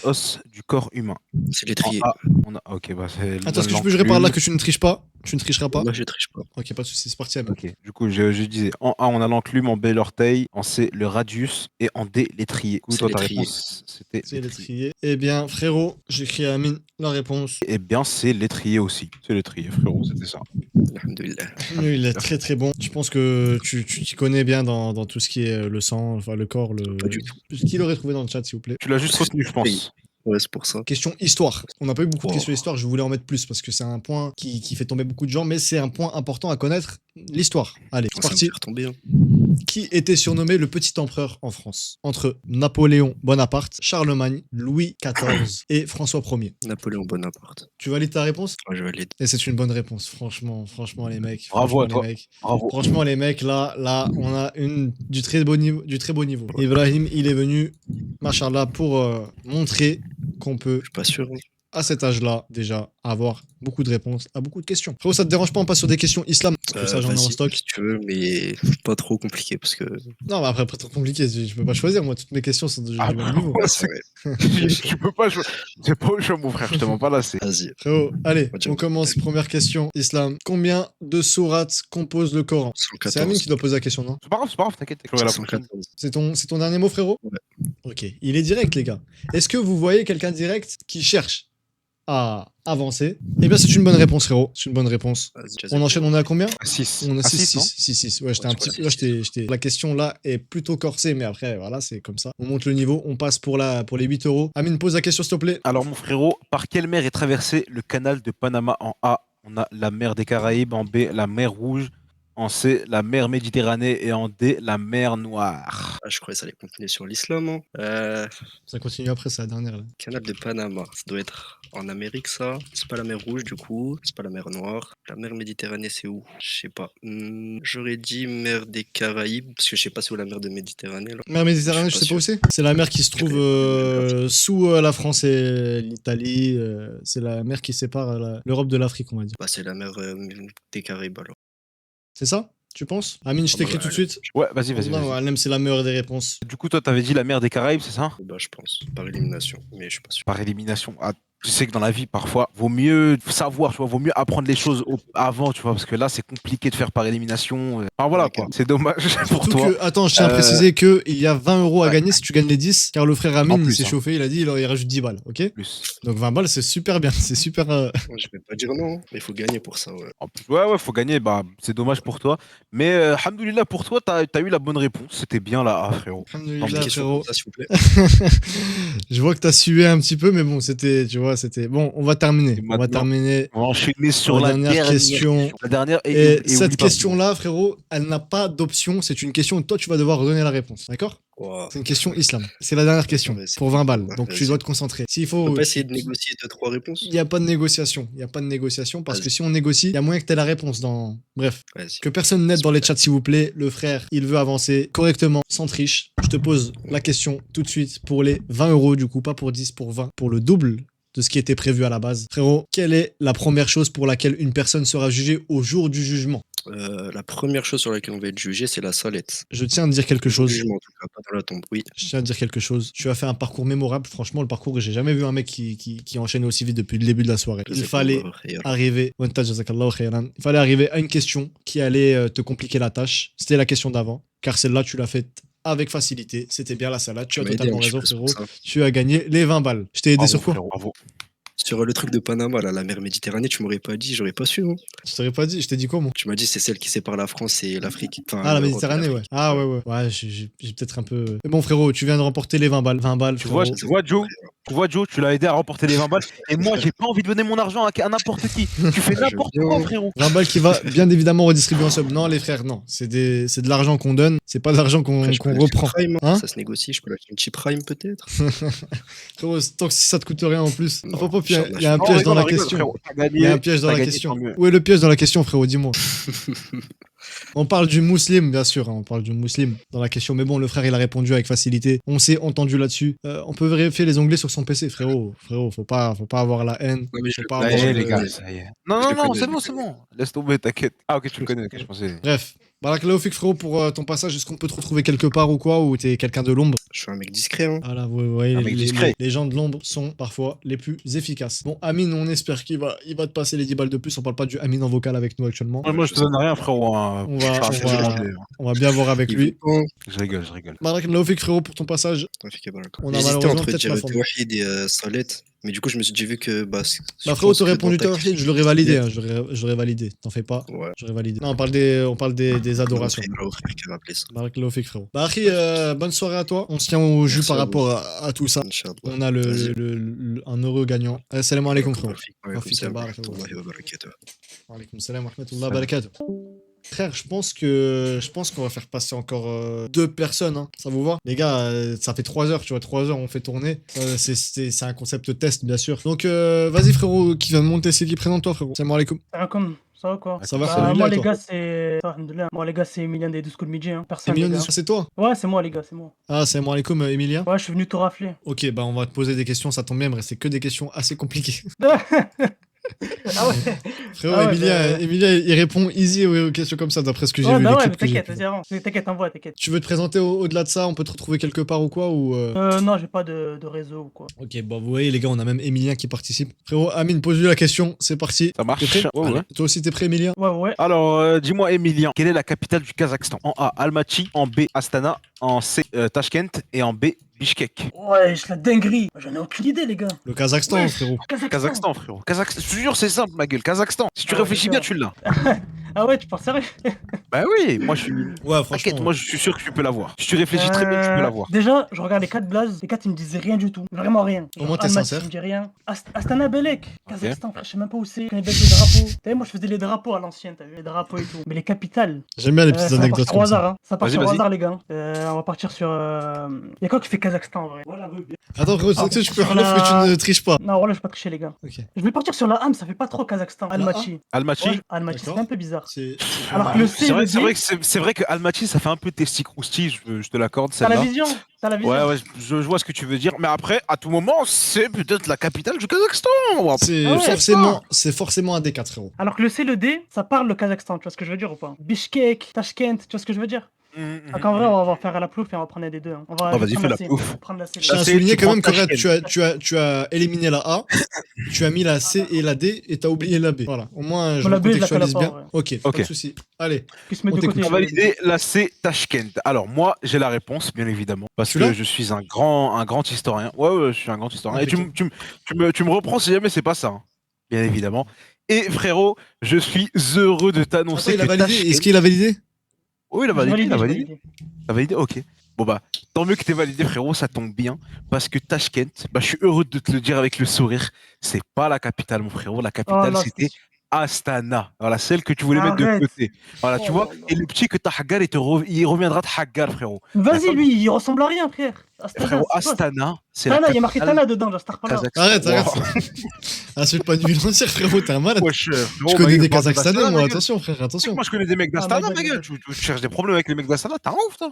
S3: os du corps humain?
S15: C'est l'étrier.
S3: Ok, bah c'est.
S2: Attends, est-ce que je peux jurer par là que tu ne triches pas? Tu ne tricheras pas?
S15: Moi, je triche pas.
S2: Ok, pas de soucis, c'est parti, Amine.
S3: Ok, du coup, je disais, en A, on a l'enclume, en B, l'orteil, en C, le radius, et en D, l'étrier. Du coup,
S15: C'est
S3: toi, ta
S15: l'étrier.
S3: réponse, c'était
S2: C'est l'étrier. Eh bien, frérot, j'écris à Amine la réponse.
S3: Eh bien, c'est l'étrier aussi. C'est l'étrier, frérot, c'était ça.
S15: Alhamdulillah.
S2: Lui, il est très très bon. Je pense que tu t'y connais bien dans tout ce qui est le sang, enfin le corps,
S15: Pas du tout.
S2: Qui l'aurait trouvé dans le chat, s'il vous plaît?
S3: Tu l'as juste retenu, je pense.
S15: Ouais, c'est pour ça.
S2: Question histoire. On n'a pas eu beaucoup de
S15: Oh.
S2: questions histoire, je voulais en mettre plus parce que c'est un point qui fait tomber beaucoup de gens, mais c'est un point important à connaître, l'histoire. Allez, c'est
S15: Ça va me
S2: parti.
S15: faire tomber. Hein.
S2: Qui était surnommé le petit empereur en France? Entre Napoléon Bonaparte, Charlemagne, Louis XIV et François Ier.
S15: Napoléon Bonaparte.
S2: Tu valides ta réponse?
S15: Ouais, je valide.
S2: Et c'est une bonne réponse, franchement les mecs.
S3: Bravo
S2: franchement,
S3: à toi.
S2: les mecs.
S3: Bravo.
S2: Franchement, les mecs, là, on a du très beau niveau. Ibrahim, il est venu, machallah, pour montrer qu'on peut,
S15: Je suis pas sûr. Hein.
S2: à cet âge-là, déjà, avoir beaucoup de réponses à beaucoup de questions. Frérot, ça te dérange pas, on passe sur des questions islam? Parce que ça, j'en ai en
S15: Vas-y,
S2: stock.
S15: si tu veux, mais pas trop compliqué parce que.
S2: Non, mais après, pas trop compliqué, je peux pas choisir, moi, toutes mes questions sont du
S3: Ah,
S2: même niveau.
S3: ouais, tu peux pas jouer. C'est pas au choix, mon frère, je te mens pas là, c'est.
S15: Vas-y.
S2: Frérot, allez,
S15: Vas-y,
S2: on commence. Première question, islam. Combien de sourates compose le Coran? C'est
S15: 114.
S2: Amine qui doit poser la question, non?
S3: C'est pas grave, t'inquiète. t'inquiète. La prochaine.
S15: 114.
S2: C'est ton dernier mot, frérot?
S15: Ouais.
S2: Ok, il est direct, les gars. Est-ce que vous voyez quelqu'un direct qui cherche à avancer? Eh bien, c'est une bonne réponse, frérot. C'est une bonne réponse.
S15: Vas-y,
S2: On enchaîne, on est à combien?
S3: 6.
S2: On est
S3: À
S2: 6,
S3: six, non
S2: 6. Ouais, j'étais
S15: Ouais,
S2: un
S15: je
S2: petit
S15: crois
S2: peu.
S15: que
S2: Là, la question là est plutôt corsée, mais après, voilà, c'est comme ça. On monte le niveau, on passe pour les 8 euros. Amine, pose la question, s'il te plaît.
S3: Alors, mon frérot, par quelle mer est traversé le canal de Panama? En A, on a la mer des Caraïbes, en B, la mer Rouge, en C, la mer Méditerranée, et en D, la mer Noire.
S15: Ah, je croyais que ça allait continuer sur l'islam. Hein.
S2: Ça continue après, c'est la dernière là.
S15: Canal de Panama, ça doit être en Amérique, ça. C'est pas la mer Rouge, du coup. C'est pas la mer Noire. La mer Méditerranée, c'est où? Je sais pas. J'aurais dit mer des Caraïbes, parce que je sais pas c'est où la mer de Méditerranée. Là.
S2: Mer Méditerranée,
S15: Je
S2: je
S15: suis
S2: sais pas
S15: pas
S2: où c'est? C'est la mer qui se trouve sous la France et l'Italie. C'est la mer qui sépare l'Europe de l'Afrique, on va dire.
S15: Bah, c'est la mer des Caraïbes, alors.
S2: C'est ça? Tu penses? Amine, je
S15: Ah
S2: t'écris
S15: bah,
S2: tout de suite.
S3: Ouais, vas-y.
S2: Non, Alem, c'est la meilleure des réponses.
S3: Du coup, toi, t'avais dit la mer des Caraïbes, c'est ça?
S15: Bah, je pense. Par élimination, mais je suis pas sûr.
S3: Par élimination. Ah, tu sais que dans la vie, parfois, vaut mieux savoir, tu vois, vaut mieux apprendre les choses avant, tu vois, parce que là, c'est compliqué de faire par élimination. Enfin, voilà, quoi. C'est dommage pour
S2: Surtout
S3: toi.
S2: que, attends, je tiens à préciser qu'il y a 20 euros à gagner si tu gagnes les 10, car le frère
S3: En
S2: Amine, il
S3: plus,
S2: s'est
S3: hein.
S2: chauffé, il a dit il rajoute 10 balles, ok?
S3: Plus.
S2: Donc 20 balles, c'est super bien, c'est super.
S15: Moi, je vais pas dire non, mais il faut gagner pour ça, ouais.
S3: En plus, ouais, faut gagner. Bah, c'est dommage pour toi. Mais, alhamdoulilah, pour toi, t'as eu la bonne réponse. C'était bien là, ah, frérot.
S2: Alhamdoulilah,
S15: Une question
S2: frérot.
S15: comme ça, s'il vous plaît.
S2: Je vois que t'as sué un petit peu, mais bon, c'était, tu vois, c'était. Bon, on va terminer.
S3: Et
S2: On va
S3: maintenant,
S2: terminer.
S3: On va enchaîner sur la
S2: dernière question.
S3: La dernière,
S2: Et
S3: oublie
S2: cette
S3: pas-
S2: question-là, frérot, elle n'a pas d'option. C'est une question où toi, tu vas devoir donner la réponse. D'accord?
S15: Wow.
S2: C'est une question islam. C'est la dernière question
S15: Ouais, c'est
S2: pour 20 balles.
S15: Ouais,
S2: Donc tu
S15: vas-y.
S2: dois te concentrer. S'il
S15: On
S2: faut.
S15: peut pas essayer de négocier 2-3 réponses?
S2: Il n'y a pas de négociation. Il n'y a pas de négociation parce que
S15: Vas-y.
S2: si on négocie, il y a moyen que tu aies la réponse dans. Bref.
S15: Vas-y.
S2: Que personne n'aide dans les chats, s'il vous plaît. Le frère, il veut avancer correctement, sans triche. Je te pose la question tout de suite pour les 20 euros, du coup, pas pour 10, pour 20, pour le double de ce qui était prévu à la base. Frérot, quelle est la première chose pour laquelle une personne sera jugée au jour du jugement?
S15: La première chose sur laquelle on va être jugé, c'est la salette.
S2: Je tiens à te dire quelque chose.
S15: Jugement, en tout cas, pas dans la tombe. Oui.
S2: Je tiens à te dire quelque chose. Tu as fait un parcours mémorable. Franchement, le parcours, j'ai jamais vu un mec qui enchaîne aussi vite depuis le début de la soirée. Il fallait arriver. Il fallait arriver à une question qui allait te compliquer la tâche. C'était la question d'avant. Car celle-là, tu l'as faite avec facilité. C'était bien la salade. Tu as totalement raison, frérot. Tu as gagné les 20 balles. Je t'ai aidé sur quoi?
S3: Bravo.
S15: Sur le truc de Panama, là, la mer Méditerranée, tu m'aurais pas dit, j'aurais pas su. Hein.
S2: Je t'aurais pas dit, je t'ai dit quoi, moi?
S15: Tu m'as dit c'est celle qui sépare la France et l'Afrique. Enfin,
S2: Ah, la
S15: l'Europe et
S2: Méditerranée, ouais.
S15: l'Afrique.
S2: Ah, ouais. Ouais, j'ai peut-être un peu. Mais bon, frérot, tu viens de remporter les 20 balles. 20 balles,
S3: Tu vois, Joe, tu l'as aidé à remporter les 20 balles. Et moi, j'ai pas envie de donner mon argent à n'importe qui. Tu fais n'importe quoi, frérot.
S2: 20 balles qui va bien évidemment redistribuer en sub. Non, les frères, non. C'est de l'argent qu'on donne. C'est pas de l'argent qu'on reprend.
S15: Prime,
S2: Hein?
S15: ça se négocie, je peux l'acheter une cheap prime peut-être.
S2: Frérot, tant que si ça te coûte rien en plus.
S15: Non,
S2: Hop, hop, il y a un
S3: Non,
S2: piège dans la
S3: rigole,
S2: question.
S3: frérot. T'as gagné,
S2: Il y a un piège dans
S3: t'as
S2: la
S3: gagné,
S2: question.
S3: tant mieux.
S2: Où est le piège dans la question, frérot? Dis-moi. On parle du musulman, bien sûr. Hein, on parle du musulman dans la question. Mais bon, le frère, il a répondu avec facilité. On s'est entendu là-dessus. On peut vérifier les onglets sur son PC, frérot. Frérot, faut pas avoir la haine.
S15: Non, mais je
S2: Faut
S15: le
S2: pas
S15: connais,
S2: avoir
S3: Ouais,
S15: je
S3: les
S15: le
S3: gars,
S15: connais.
S3: ça y est.
S15: Je
S3: Non,
S15: le connais,
S3: c'est bon, c'est bon. Laisse tomber, t'inquiète. Ah, ok, tu le connais, ok, je pensais.
S2: Bref. Barakallahu fik, frérot, pour ton passage. Est-ce qu'on peut te retrouver quelque part ou quoi? Ou t'es quelqu'un de l'ombre?
S15: Je suis un mec discret. Hein.
S2: Voilà, vous voyez,
S3: Un mec discret.
S2: les gens de l'ombre sont parfois les plus efficaces. Bon, Amine, on espère qu'il va te passer les 10 balles de plus. On parle pas du Amine en vocal avec nous actuellement.
S3: Moi, je te donne rien, frérot. Hein.
S2: On va bien voir avec lui.
S3: Je rigole, je rigole.
S2: Barakallahu fik, frérot, pour ton passage. On a
S15: J'hésitais
S2: malheureusement
S15: entre
S2: peut-être
S15: dire
S2: mal formé.
S15: Tawhid et Salette, mais du coup, je me suis dit, vu que. Bah,
S2: Frérot, t'aurais répondu Tawhid, je l'aurais validé. Hein, je l'aurais validé. T'en fais pas.
S15: Ouais.
S2: J'aurais validé. Non, on parle des adorations. Barakallahu fik, frérot. Bah, Akhi, bonne soirée à toi. On se tient au jus par rapport à tout ça. On a un heureux gagnant. Assalamu alaikum, frérot. Alaikum salam wa rahmatullahi wa barakatuh. Frère, je pense qu'on va faire passer encore 2 personnes. Hein. Ça vous va? Les gars, ça fait 3 heures, tu vois, 3 heures on fait tourner. C'est un concept test, bien sûr. Donc, vas-y, frérot, qui vient de monter, c'est qui? Présente-toi, frérot. Salam alaikum.
S16: Ça va quoi?
S2: Ça va,
S16: bah,
S2: salut,
S16: moi,
S2: toi.
S16: les gars, c'est. Alhamdoulilah. Moi, les gars, c'est Emilien des 12 coups de midi. Hein. Personne.
S2: Emilien,
S16: les gars.
S2: c'est toi?
S16: Ouais, c'est moi, les gars, c'est moi.
S2: Ah, salam alaikum, Emilien.
S16: Ouais, je suis venu tout rafler.
S2: Ok, bah on va te poser des questions, ça tombe bien, il me restait que des questions assez compliquées.
S16: Ah ouais.
S2: Frérot,
S16: Ah ouais,
S2: Emilien, il répond easy aux questions comme ça, d'après ce que j'ai vu.
S16: Bah ouais,
S2: l'équipe
S16: mais
S2: que j'ai
S16: t'inquiète,
S2: vue.
S16: vas-y, avance. T'inquiète, envoie, t'inquiète.
S2: Tu veux te présenter au-delà de ça? On peut te retrouver quelque part ou quoi ou
S16: Non, j'ai pas de réseau ou quoi.
S2: Ok, bon, vous voyez, les gars, on a même Emilien qui participe. Frérot, Amine, pose-lui la question, c'est parti.
S3: Ça marche.
S2: T'es prêt?
S3: Ouais,
S2: Allez.
S3: ouais.
S2: Toi aussi, t'es prêt, Emilien?
S16: Ouais.
S3: Alors, dis-moi, Emilien, quelle est la capitale du Kazakhstan? En A, Almaty, en B, Astana, en C, Tashkent et en B, Bishkek.
S16: Ouais, je la dinguerie. J'en ai aucune idée, les gars.
S2: Le Kazakhstan, frérot.
S3: Kazakhstan, frérot. Kazakhstan. Je te jure, c'est simple, ma gueule. Kazakhstan. Si tu réfléchis bien, tu l'as.
S16: Ah ouais, tu penses sérieux?
S3: Bah oui, moi je suis.
S2: Ouais, franchement.
S3: T'inquiète, moi je suis sûr que tu peux l'avoir. Si tu réfléchis très bien, tu peux l'avoir.
S16: Déjà, je regarde les 4 blazes. Les 4, ils me disaient rien du tout. Vraiment rien.
S2: Au moins, t'es
S16: Almaty,
S2: sincère.
S16: il me dit rien. Astana Belek, Kazakhstan, frère, je sais même pas où c'est. Je connais bien les drapeaux. T'as vu, moi, je faisais les drapeaux à l'ancienne, t'as vu, les drapeaux et tout. Mais les capitales.
S2: J'aime bien les petites
S16: ça va
S2: anecdotes
S16: partir au
S2: comme ça.
S16: hasard, hein. Ça part
S3: Vas-y,
S16: au
S3: vas-y.
S16: hasard, les gars. On va partir sur. Il y a quoi qui fait Kazakhstan en vrai? Voilà,
S2: Attends, frérot, tu sais, tu peux
S16: sur
S2: refaire que tu ne triches pas.
S16: Non, voilà, je vais pas tricher, les gars.
S2: Ok.
S16: Je vais partir sur la Ham, ça fait pas trop Kazakhstan. Almaty.
S3: Almaty.
S16: Ouais, Almaty, c'est
S2: D'accord.
S16: un peu bizarre.
S2: C'est.
S16: Alors que le C, le D,
S3: C'est vrai que Almaty, ça fait un peu testicrousti, je te l'accorde,
S16: t'as la
S3: celle-là.
S16: vision? T'as la vision?
S3: Ouais, je vois ce que tu veux dire. Mais après, à tout moment, c'est peut-être la capitale du Kazakhstan.
S2: C'est
S16: Ah ouais,
S2: forcément un des 4, frérot.
S16: Alors que le C, le D, ça parle le Kazakhstan, tu vois ce que je veux dire ou pas? Bishkek, Tashkent, tu vois ce que je veux dire? Donc en vrai, on va faire la plouf et on va prendre un des deux. Hein. On va
S3: vas-y,
S16: prendre
S3: fais la
S16: C.
S3: plouf.
S16: On va prendre la C.
S2: Je tiens à souligner quand même que Red, tu as éliminé la A, tu as mis la C et la D et t'as oublié la B. Voilà, au moins je
S16: la B, je la
S2: contextualise
S16: connais
S2: bien.
S16: pas, ouais.
S2: Ok, pas de soucis. Allez,
S16: Qui se met
S2: on
S16: de côté.
S2: t'écoute.
S3: On va valider la C Tashkent. Alors moi, j'ai la réponse, bien évidemment, parce
S2: Tu
S3: que
S2: l'as
S3: je suis un grand historien. Ouais, je suis un grand historien. Et tu me reprends si jamais c'est pas ça, hein. Bien évidemment. Et frérot, je suis heureux de
S2: Attends,
S3: t'annoncer
S2: il a
S3: que
S2: validé.
S3: Tashkent...
S2: Est-ce qu'il a validé?
S3: Oui, il a validé, il a
S16: J'ai
S3: validé. T'as validé? Ok. Bon bah, tant mieux que t'aies validé, frérot, ça tombe bien. Parce que Tashkent, bah, je suis heureux de te le dire avec le sourire, c'est pas la capitale, mon frérot. La capitale,
S16: non,
S3: c'était Astana. Voilà, celle que tu voulais mettre de
S16: Arrête.
S3: côté. Voilà, tu vois. Et le petit que t'as Hagar, il reviendra de Hagar, frérot.
S16: Vas-y, lui, il ressemble à rien, frère. Astana,
S3: Frérot,
S16: c'est quoi,
S3: Astana, c'est
S16: Tana,
S3: la
S16: il y a marqué
S3: capitale
S16: Tana dedans, j'espère pas là.
S3: Kazakhstan.
S2: Arrête,
S3: Wow.
S2: arrête. Insulte pas une ville entière, frérot, t'es un malade.
S3: Wesh, frérot,
S2: Je connais
S3: ma
S2: des
S3: gueule,
S2: Kazakhstanais,
S3: d'Astana,
S2: moi,
S3: ma gueule.
S2: attention, frère, attention.
S3: Moi, je connais des mecs
S16: Ah,
S3: d'Astana,
S16: ma
S3: ma
S16: gueule,
S3: gueule. Tu cherches des problèmes avec les mecs d'Astana, t'es un ouf, toi.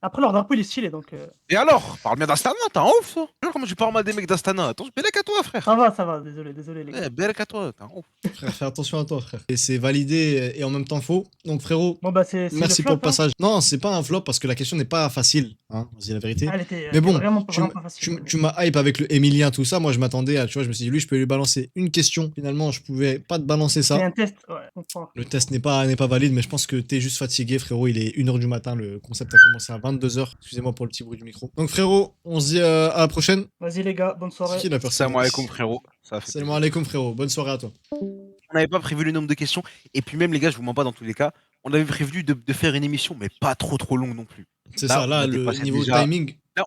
S16: Après, leur drapeau, il est stylé, donc...
S3: Et alors? Parle bien d'Astana, t'es un ouf, toi. Regarde comment tu parles mal des mecs d'Astana. Attends, bélec à toi, frère.
S16: Ça va, désolé, les gars.
S3: Bélec à toi, t'es un ouf.
S2: Frère, fais attention à toi, frère. Et c'est validé et en même temps faux. Donc, frérot,
S16: Bon, bah, c'est
S2: merci
S16: le
S2: pour
S16: flop,
S2: le passage. Non, c'est pas un flop parce que la question n'est pas facile. Hein, c'est la vérité.
S16: Elle était
S2: Mais bon,
S16: vraiment
S2: tu
S16: pas facile.
S2: m'as hype avec le Emilien, tout ça. Moi, je m'attendais à, tu vois, je me suis dit, lui, je peux lui balancer une question. Finalement, je pouvais pas te balancer
S16: C'est
S2: ça.
S16: un test, ouais, je comprends.
S2: Le test n'est pas valide, mais je pense que t'es juste fatigué, frérot. Il est 1h du matin. Le concept a commencé à 22h. Excusez-moi pour le petit bruit du micro. Donc, frérot, on se dit à la prochaine.
S16: Vas-y, les gars, bonne soirée.
S2: C'est qui la personne?
S3: Salam alaikum, frérot. Ça fait
S2: Salam alaikum, frérot. Bonne soirée à toi.
S3: On n'avait pas prévu le nombre de questions. Et puis même, les gars, je vous mens pas dans tous les cas, on avait prévu de faire une émission, mais pas trop longue non plus.
S2: C'est ça, là,
S3: on a
S2: le
S3: dépassé
S2: niveau
S3: déjà-
S2: timing.
S3: Là,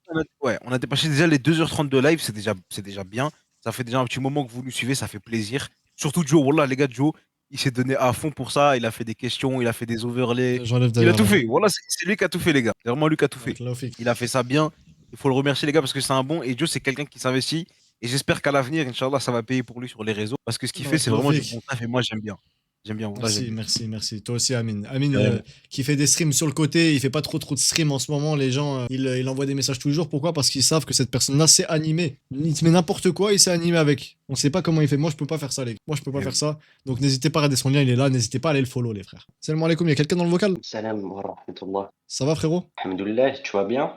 S3: on a dépassé déjà les 2h30 de live, c'est déjà bien. Ça fait déjà un petit moment que vous nous suivez, ça fait plaisir. Surtout Joe, wallah, les gars, Joe, il s'est donné à fond pour ça. Il a fait des questions, il a fait des overlays.
S2: J'enlève
S3: Il a
S2: d'ailleurs,
S3: tout
S2: là.
S3: fait. Voilà, c'est lui qui a tout fait, les gars. C'est vraiment lui qui a tout fait.
S2: Laufik.
S3: Il a fait ça bien. Il faut le remercier, les gars, parce que c'est un bon. Et Joe, c'est quelqu'un qui s'investit. Et j'espère qu'à l'avenir, Inch'Allah, ça va payer pour lui sur les réseaux. Parce que ce qu'il
S2: Ouais,
S3: fait, c'est vraiment du
S2: Laufik.
S3: bon taf. Et moi, j'aime bien. J'aime bien. Wallah, j'aime
S2: Merci,
S3: bien.
S2: merci. Toi aussi, Amine. Amine,
S3: Ouais.
S2: qui fait des streams sur le côté, il fait pas trop de streams en ce moment. Les gens, il envoie des messages tous les jours. Pourquoi? Parce qu'ils savent que cette personne-là s'est animée. Il te met n'importe quoi, il s'est animé avec. On sait pas comment il fait. Moi, je peux pas faire ça, les gars. Moi, je peux pas faire ça. Donc, n'hésitez pas à regarder son lien, il est là. N'hésitez pas à aller le follow, les frères. Salam alaikum, il y a quelqu'un dans le vocal?
S17: Salam wa rahmatullah.
S2: Ça va, frérot?
S17: Alhamdoulilah, tu vas bien?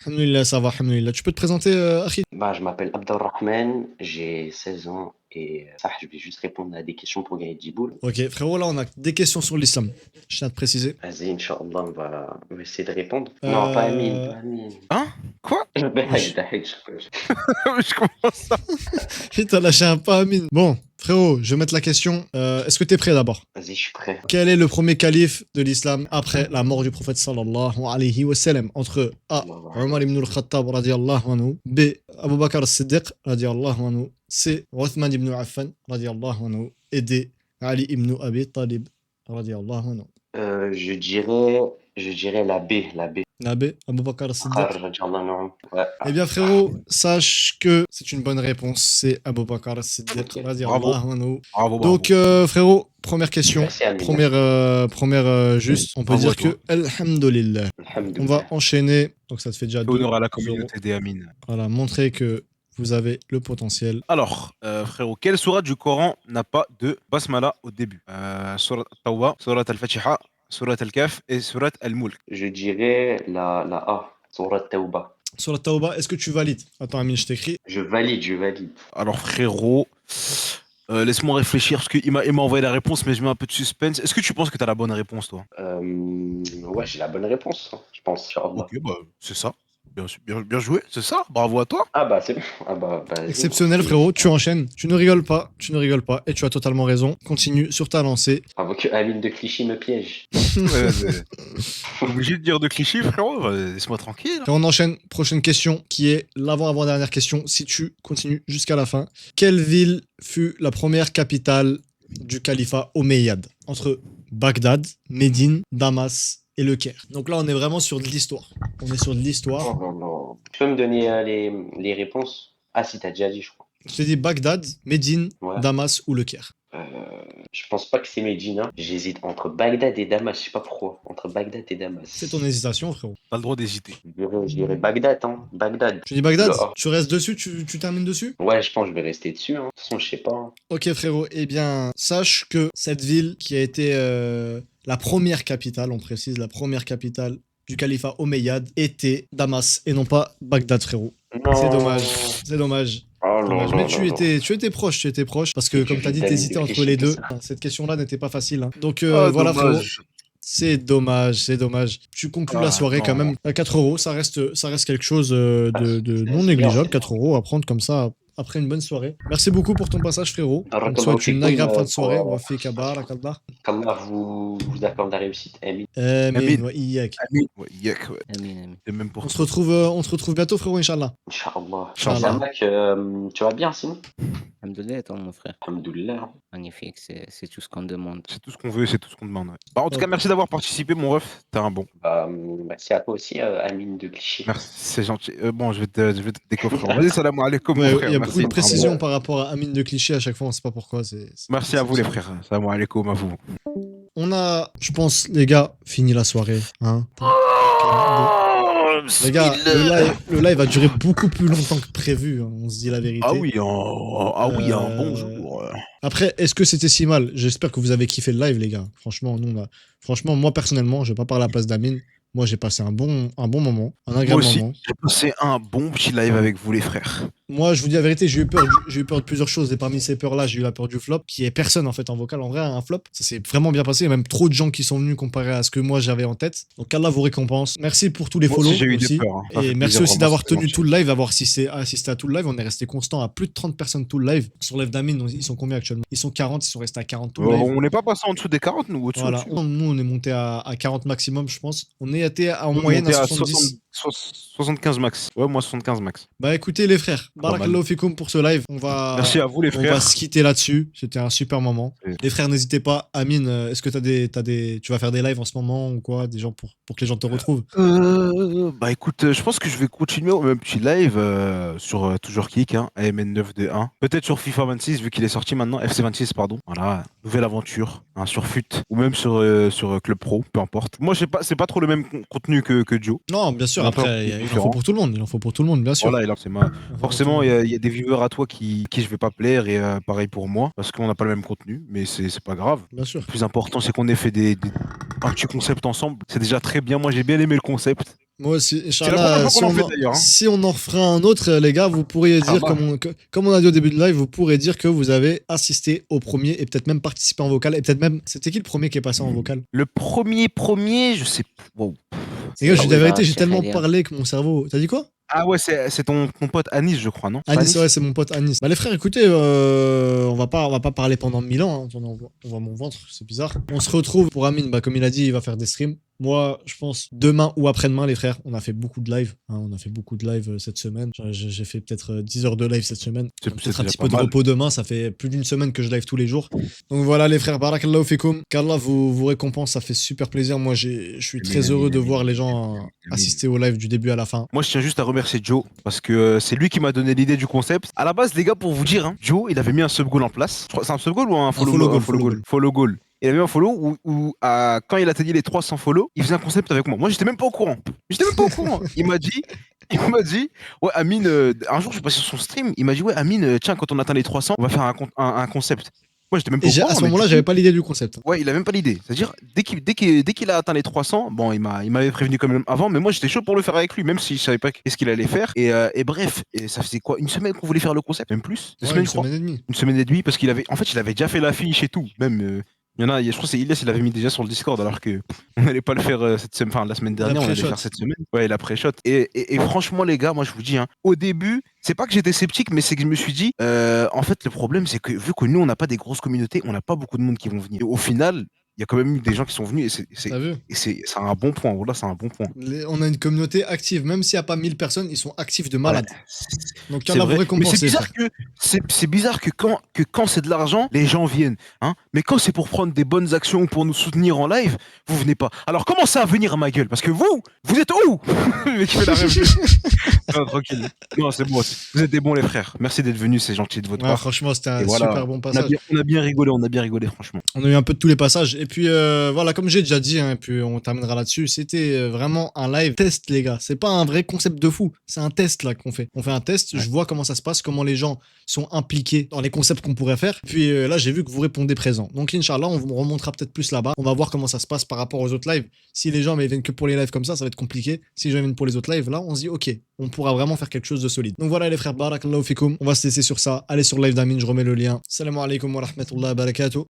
S2: Alhamdoulilah, ça va, alhamdoulilah. Tu peux te présenter, Akhi?
S17: Bah, je m'appelle Abdelrahman, j'ai 16 ans et ça, je vais juste répondre à des questions pour gagner 10 boules.
S2: Ok, frérot, là, on a des questions sur l'islam. Je tiens à te préciser.
S17: Vas-y, Inch'Allah, on va essayer de répondre. Non, pas Amine, pas Amine.
S3: Hein? Quoi?
S17: Je
S3: commence ça.
S2: Putain, lâché un pas, Amine. Bon, frérot, je vais mettre la question. Est-ce que t'es prêt d'abord?
S17: Vas-y, je suis prêt.
S2: Quel est le premier calife de l'islam après la mort du prophète sallallahu alayhi wa sallam? Entre A. Omar ibn al-Khattab radiallahu anhu, B. Abu Bakr as-Siddiq radiallahu anhu, C. Uthman ibn Affan radiallahu anhu, et D. Ali ibn Abi Talib radiallahu anhu.
S17: Je dirais la B, la B.
S2: La B, Abu Bakr as-Siddiq.
S17: Radiallahu anhu. Ouais.
S2: Eh bien, frérot, sache que c'est une bonne réponse. C'est Abu Bakr as-Siddiq radiallahu anhu.
S3: Bravo.
S2: Donc, frérot, première question.
S17: Merci, Amine.
S2: Première juste. On peut
S3: Bravo
S2: dire
S3: à toi.
S2: que Alhamdulillah. On va enchaîner. Donc, ça te fait déjà deux.
S3: Honneur à la
S2: euros.
S3: communauté des Amines.
S2: Voilà, montrer que vous avez le potentiel.
S3: Alors, frérot, quelle sourate du Coran n'a pas de basmala au début? Surat Tawbah, Surat Al-Fatiha, Surat Al-Kaf et Surat Al-Mulk.
S17: Je dirais la A, Surat Tawbah.
S2: Sur la Tauba, est-ce que tu valides? Attends, Amine, je t'écris.
S17: Je valide.
S3: Alors, frérot, laisse-moi réfléchir parce qu'il m'a envoyé la réponse, mais je mets un peu de suspense. Est-ce que tu penses que tu as la bonne réponse, toi?
S17: Ouais, j'ai la bonne réponse, hein, je pense. Inch'Allah.
S3: Ok, bah, c'est ça. Bien joué, c'est ça. Bravo à toi.
S17: Ah bah c'est bon. Ah bah, vas-y.
S2: Exceptionnel, frérot. Tu enchaînes. Tu ne rigoles pas. Et tu as totalement raison. Continue sur ta lancée.
S17: Bravo que Amine de Clichy me piège.
S3: Obligé de dire de clichés, frérot. Laisse-moi tranquille.
S2: Et on enchaîne. Prochaine question qui est l'avant-avant-dernière question. Si tu continues jusqu'à la fin. Quelle ville fut la première capitale du califat omeyyade? Entre Bagdad, Médine, Damas et le Caire. Donc là, on est vraiment sur de l'histoire. On est sur de l'histoire.
S17: Oh non. Tu peux me donner les réponses? Ah si, t'as déjà dit, je crois.
S2: Je te dis Bagdad, Médine,
S17: Ouais.
S2: Damas ou le Caire.
S17: Je pense pas que c'est Médine. Hein. J'hésite entre Bagdad et Damas. Je sais pas pourquoi. Entre Bagdad et Damas.
S2: C'est ton hésitation, frérot.
S3: T'as le droit d'hésiter.
S17: Je dirais Bagdad, hein. Bagdad.
S2: Tu dis Bagdad?
S17: Le A.
S2: Tu restes dessus? Tu termines dessus?
S17: Ouais, je pense que je vais rester dessus. Hein. De toute façon, je sais pas. Hein.
S2: Ok, frérot. Eh bien, sache que cette ville qui a été la première capitale, on précise, la première capitale du califat omeyyade était Damas et non pas Bagdad, frérot.
S17: Non.
S2: C'est dommage. C'est dommage.
S17: Oh non,
S2: Dommage.
S17: non,
S2: Mais
S17: non,
S2: tu étais proche, parce que comme tu as dit,
S17: t'as
S2: t'hésitais
S17: mis
S2: entre
S17: des
S2: les
S17: clichés
S2: deux.
S17: que ça.
S2: Cette question-là n'était pas facile. Hein. Donc
S3: Ah,
S2: voilà,
S3: dommage.
S2: frérot. C'est dommage. Tu conclus la soirée
S3: non.
S2: quand même à 4 euros. Ça reste quelque chose de non négligeable. 4 euros à prendre comme ça après une bonne soirée. Merci beaucoup pour ton passage, frérot. On te souhaite une agréable fin de soirée. Wa fika barakallah.
S17: Qu'Allah vous accorde la réussite. Amin.
S2: Amin wa iyyak.
S3: Amin. Ouais, yak, ouais.
S5: Amin.
S3: Et même pour
S2: On se retrouve bientôt, frérot, Inch'Allah.
S17: Inch'Allah.
S2: Inch'Allah.
S17: Samak, tu vas bien sinon?
S5: Alhamdoulilah, toi, mon frère.
S17: Alhamdoulilah.
S5: Magnifique, c'est tout ce qu'on demande.
S3: C'est tout ce qu'on veut, c'est tout ce qu'on demande. Ouais. Bah, en tout cas, merci d'avoir participé, mon ref. T'es un bon.
S17: Merci à toi aussi, Amine de Clichy.
S3: Merci, c'est gentil. Bon, je vais te décoffrer. Vas-y, salam alaikum,
S2: Ouais,
S3: mon frère.
S2: il y a
S3: Merci.
S2: beaucoup de précisions par rapport à Amine de Cliché à chaque fois, on sait pas pourquoi.
S3: Merci à vous, les frères. Salam alaikum à vous.
S2: On a, je pense, les gars, fini la soirée. Hein. Les gars, le live a duré beaucoup plus longtemps que prévu, hein, on se dit la vérité.
S3: Ah oui, un bon jour.
S2: Après, est-ce que c'était si mal? J'espère que vous avez kiffé le live, les gars. Franchement, franchement, moi personnellement, je vais pas parler à la place d'Amine. Moi, j'ai passé un bon moment, un
S3: Moi
S2: agréable
S3: aussi,
S2: moment.
S3: j'ai passé un bon petit live avec vous, les frères.
S2: Moi, je vous dis la vérité, j'ai eu peur de plusieurs choses. Et parmi ces peurs-là, j'ai eu la peur du flop, qui est personne en fait en vocal. En vrai, un flop, ça s'est vraiment bien passé. Il y a même trop de gens qui sont venus comparé à ce que moi j'avais en tête. Donc, Allah vous récompense. Merci pour tous les
S3: Moi
S2: follow.
S3: aussi, j'ai eu des
S2: aussi.
S3: peurs, hein. Ça
S2: Et
S3: fait
S2: merci
S3: plaisir,
S2: aussi
S3: vraiment,
S2: d'avoir
S3: c'est
S2: tenu
S3: gentil.
S2: tout le live, d'avoir assisté à tout le live. On est resté constant à plus de 30 personnes tout le live. Sur live d'Amine, ils sont combien actuellement? Ils sont 40, ils sont restés à 40 tout le live.
S3: On n'est pas passé en dessous des 40, nous, au-dessus.
S2: Voilà,
S3: au-dessus.
S2: nous on est monté à 40 maximum, je pense. On est été en
S3: Nous, on
S2: moyenne
S3: était
S2: à
S3: à
S2: 70.
S3: 75 max. Ouais, moi 75 max.
S2: Bah écoutez les frères,
S3: Pas mal.
S2: barakallahu fikoum pour ce live.
S3: Merci à vous, les
S2: On va
S3: frères.
S2: se quitter là-dessus. C'était un super moment. Les frères, n'hésitez pas. Amine, est-ce que tu vas faire des lives en ce moment ou quoi, des gens pour que les gens te retrouvent?
S3: Bah écoute, je pense que je vais continuer au même petit live sur toujours Kick, hein, AMN921. Peut-être sur FIFA 26 vu qu'il est sorti maintenant, FC 26 pardon. Voilà, nouvelle aventure, hein, sur FUT ou même sur Club Pro, peu importe. Moi c'est pas trop le même contenu que Joe.
S2: Non, bien sûr.
S3: Un peu
S2: Après, il en faut
S3: différent.
S2: pour tout le monde. Il en faut pour tout le monde, bien sûr.
S3: Voilà, forcément, il y a des viewers à toi qui je vais pas plaire et pareil pour moi parce qu'on n'a pas le même contenu, mais c'est pas grave.
S2: Bien sûr.
S3: Le plus important, c'est qu'on ait fait un petit concept ensemble. C'est déjà très bien. Moi, j'ai bien aimé le concept.
S2: Moi aussi,
S3: C'est la première
S2: Inch'Allah,
S3: fois qu'on en fait d'ailleurs. Hein.
S2: si on en refera un autre, les gars, vous pourriez dire,
S3: va.
S2: comme on a dit au début de live, vous pourrez dire que vous avez assisté au premier et peut-être même participé en vocal. Et peut-être même, c'était qui le premier qui est passé en vocal?
S3: Le premier, je sais pas. Wow.
S2: Les gars, je dis la vérité, j'ai
S5: Cheikh
S2: tellement
S5: Elia.
S2: parlé que mon cerveau. T'as dit quoi?
S3: Ah ouais, c'est ton pote Anis, je crois, non?
S2: Anis, ouais, c'est mon pote Anis. Bah les frères, écoutez, on va pas parler pendant 1000 ans, hein. On voit mon ventre, c'est bizarre. On se retrouve pour Amine, bah comme il a dit, il va faire des streams. Moi, je pense demain ou après-demain, les frères, on a fait beaucoup de live. Hein, on a fait beaucoup de live cette semaine. J'ai fait peut-être 10 heures de live cette semaine.
S3: C'est
S2: Peut-être un
S3: déjà
S2: petit
S3: pas
S2: peu de
S3: mal.
S2: repos demain. Ça fait plus d'une semaine que je live tous les jours. Donc voilà, les frères, barakallahu fikoum. Qu'Allah vous récompense, ça fait super plaisir. Moi, je suis très heureux de voir les gens assister au live du début à la fin.
S3: Moi, je tiens juste à remercier Joe parce que c'est lui qui m'a donné l'idée du concept. À la base, les gars, pour vous dire, hein, Joe, il avait mis un sub goal en place. Je crois- C'est un sub goal ou un follow
S2: follow goal,
S3: un follow goal. Follow goal. Il avait mis un follow où quand il atteignait les 300 follow, il faisait un concept avec moi. Moi, j'étais même pas au courant. Il m'a dit, ouais, Amine, un jour, je suis passé sur son stream. Il m'a dit, ouais, Amine, tiens, quand on atteint les 300, on va faire un concept. Moi, j'étais même pas
S2: Et
S3: au courant.
S2: à ce
S3: mais
S2: moment-là,
S3: du
S2: j'avais
S3: coup-
S2: pas l'idée du concept.
S3: Ouais, il a même pas l'idée. C'est-à-dire, dès qu'il a atteint les 300, bon, il m'avait prévenu quand même avant, mais moi j'étais chaud pour le faire avec lui, même si je savais pas qu'est-ce qu'il allait faire. Et bref, et ça faisait quoi? Une semaine qu'on voulait faire le concept, même plus? Deux
S2: Ouais,
S3: semaines,
S2: une
S3: je crois.
S2: semaine et demie.
S3: Une semaine et demie, parce qu'il avait, en fait, il avait déjà fait l'affiche et tout. Même, il y en a, je crois que c'est Ilyes, il l'avait mis déjà sur le Discord, alors que on n'allait pas le faire cette semaine, enfin la semaine dernière, on allait le
S2: pré-shot.
S3: faire cette semaine. Ouais, la pré-shot. Et franchement, les gars, moi je vous dis, hein, au début, c'est pas que j'étais sceptique, mais c'est que je me suis dit, en fait, le problème, c'est que vu que nous, on n'a pas des grosses communautés, on n'a pas beaucoup de monde qui vont venir. Et au final, il y a quand même eu des gens qui sont venus et
S2: T'as vu?
S3: c'est un bon point. Voilà, c'est un bon point.
S2: On a une communauté active, même s'il n'y a pas 1000 personnes, ils sont actifs de malade. Donc,
S3: C'est
S2: Allah
S3: vrai.
S2: vous
S3: Mais
S2: récompense.
S3: c'est bizarre c'est bizarre que quand c'est de l'argent, les gens viennent. Hein, mais quand c'est pour prendre des bonnes actions ou pour nous soutenir en live, vous venez pas. Alors commencez à venir à ma gueule, parce que vous êtes où? Le mec qui fait la rêve. Non, tranquille. Non, c'est bon. Vous êtes des bons les frères. Merci d'être venus, c'est gentil de votre
S2: Ouais,
S3: part.
S2: franchement, c'était un
S3: Et voilà.
S2: super bon passage.
S3: On a bien rigolé, franchement.
S2: On a eu un peu de tous les passages. Et puis voilà, comme j'ai déjà dit, hein, et puis on terminera là-dessus, c'était vraiment un live test, les gars. C'est pas un vrai concept de fou. C'est un test là qu'on fait. On fait un test, je vois comment ça se passe, comment les gens sont impliqués dans les concepts qu'on pourrait faire. Puis là, j'ai vu que vous répondez présent. Donc, Inch'Allah, on vous remontera peut-être plus là-bas. On va voir comment ça se passe par rapport aux autres lives. Si les gens mais, viennent que pour les lives comme ça va être compliqué. Si les gens viennent pour les autres lives, là, on se dit, ok, on pourra vraiment faire quelque chose de solide. Donc voilà, les frères, barakallahu fikoum. On va se laisser sur ça. Allez sur le live d'Amine, je remets le lien. Salam alaikum wa rahmatullahi wa barakatuh.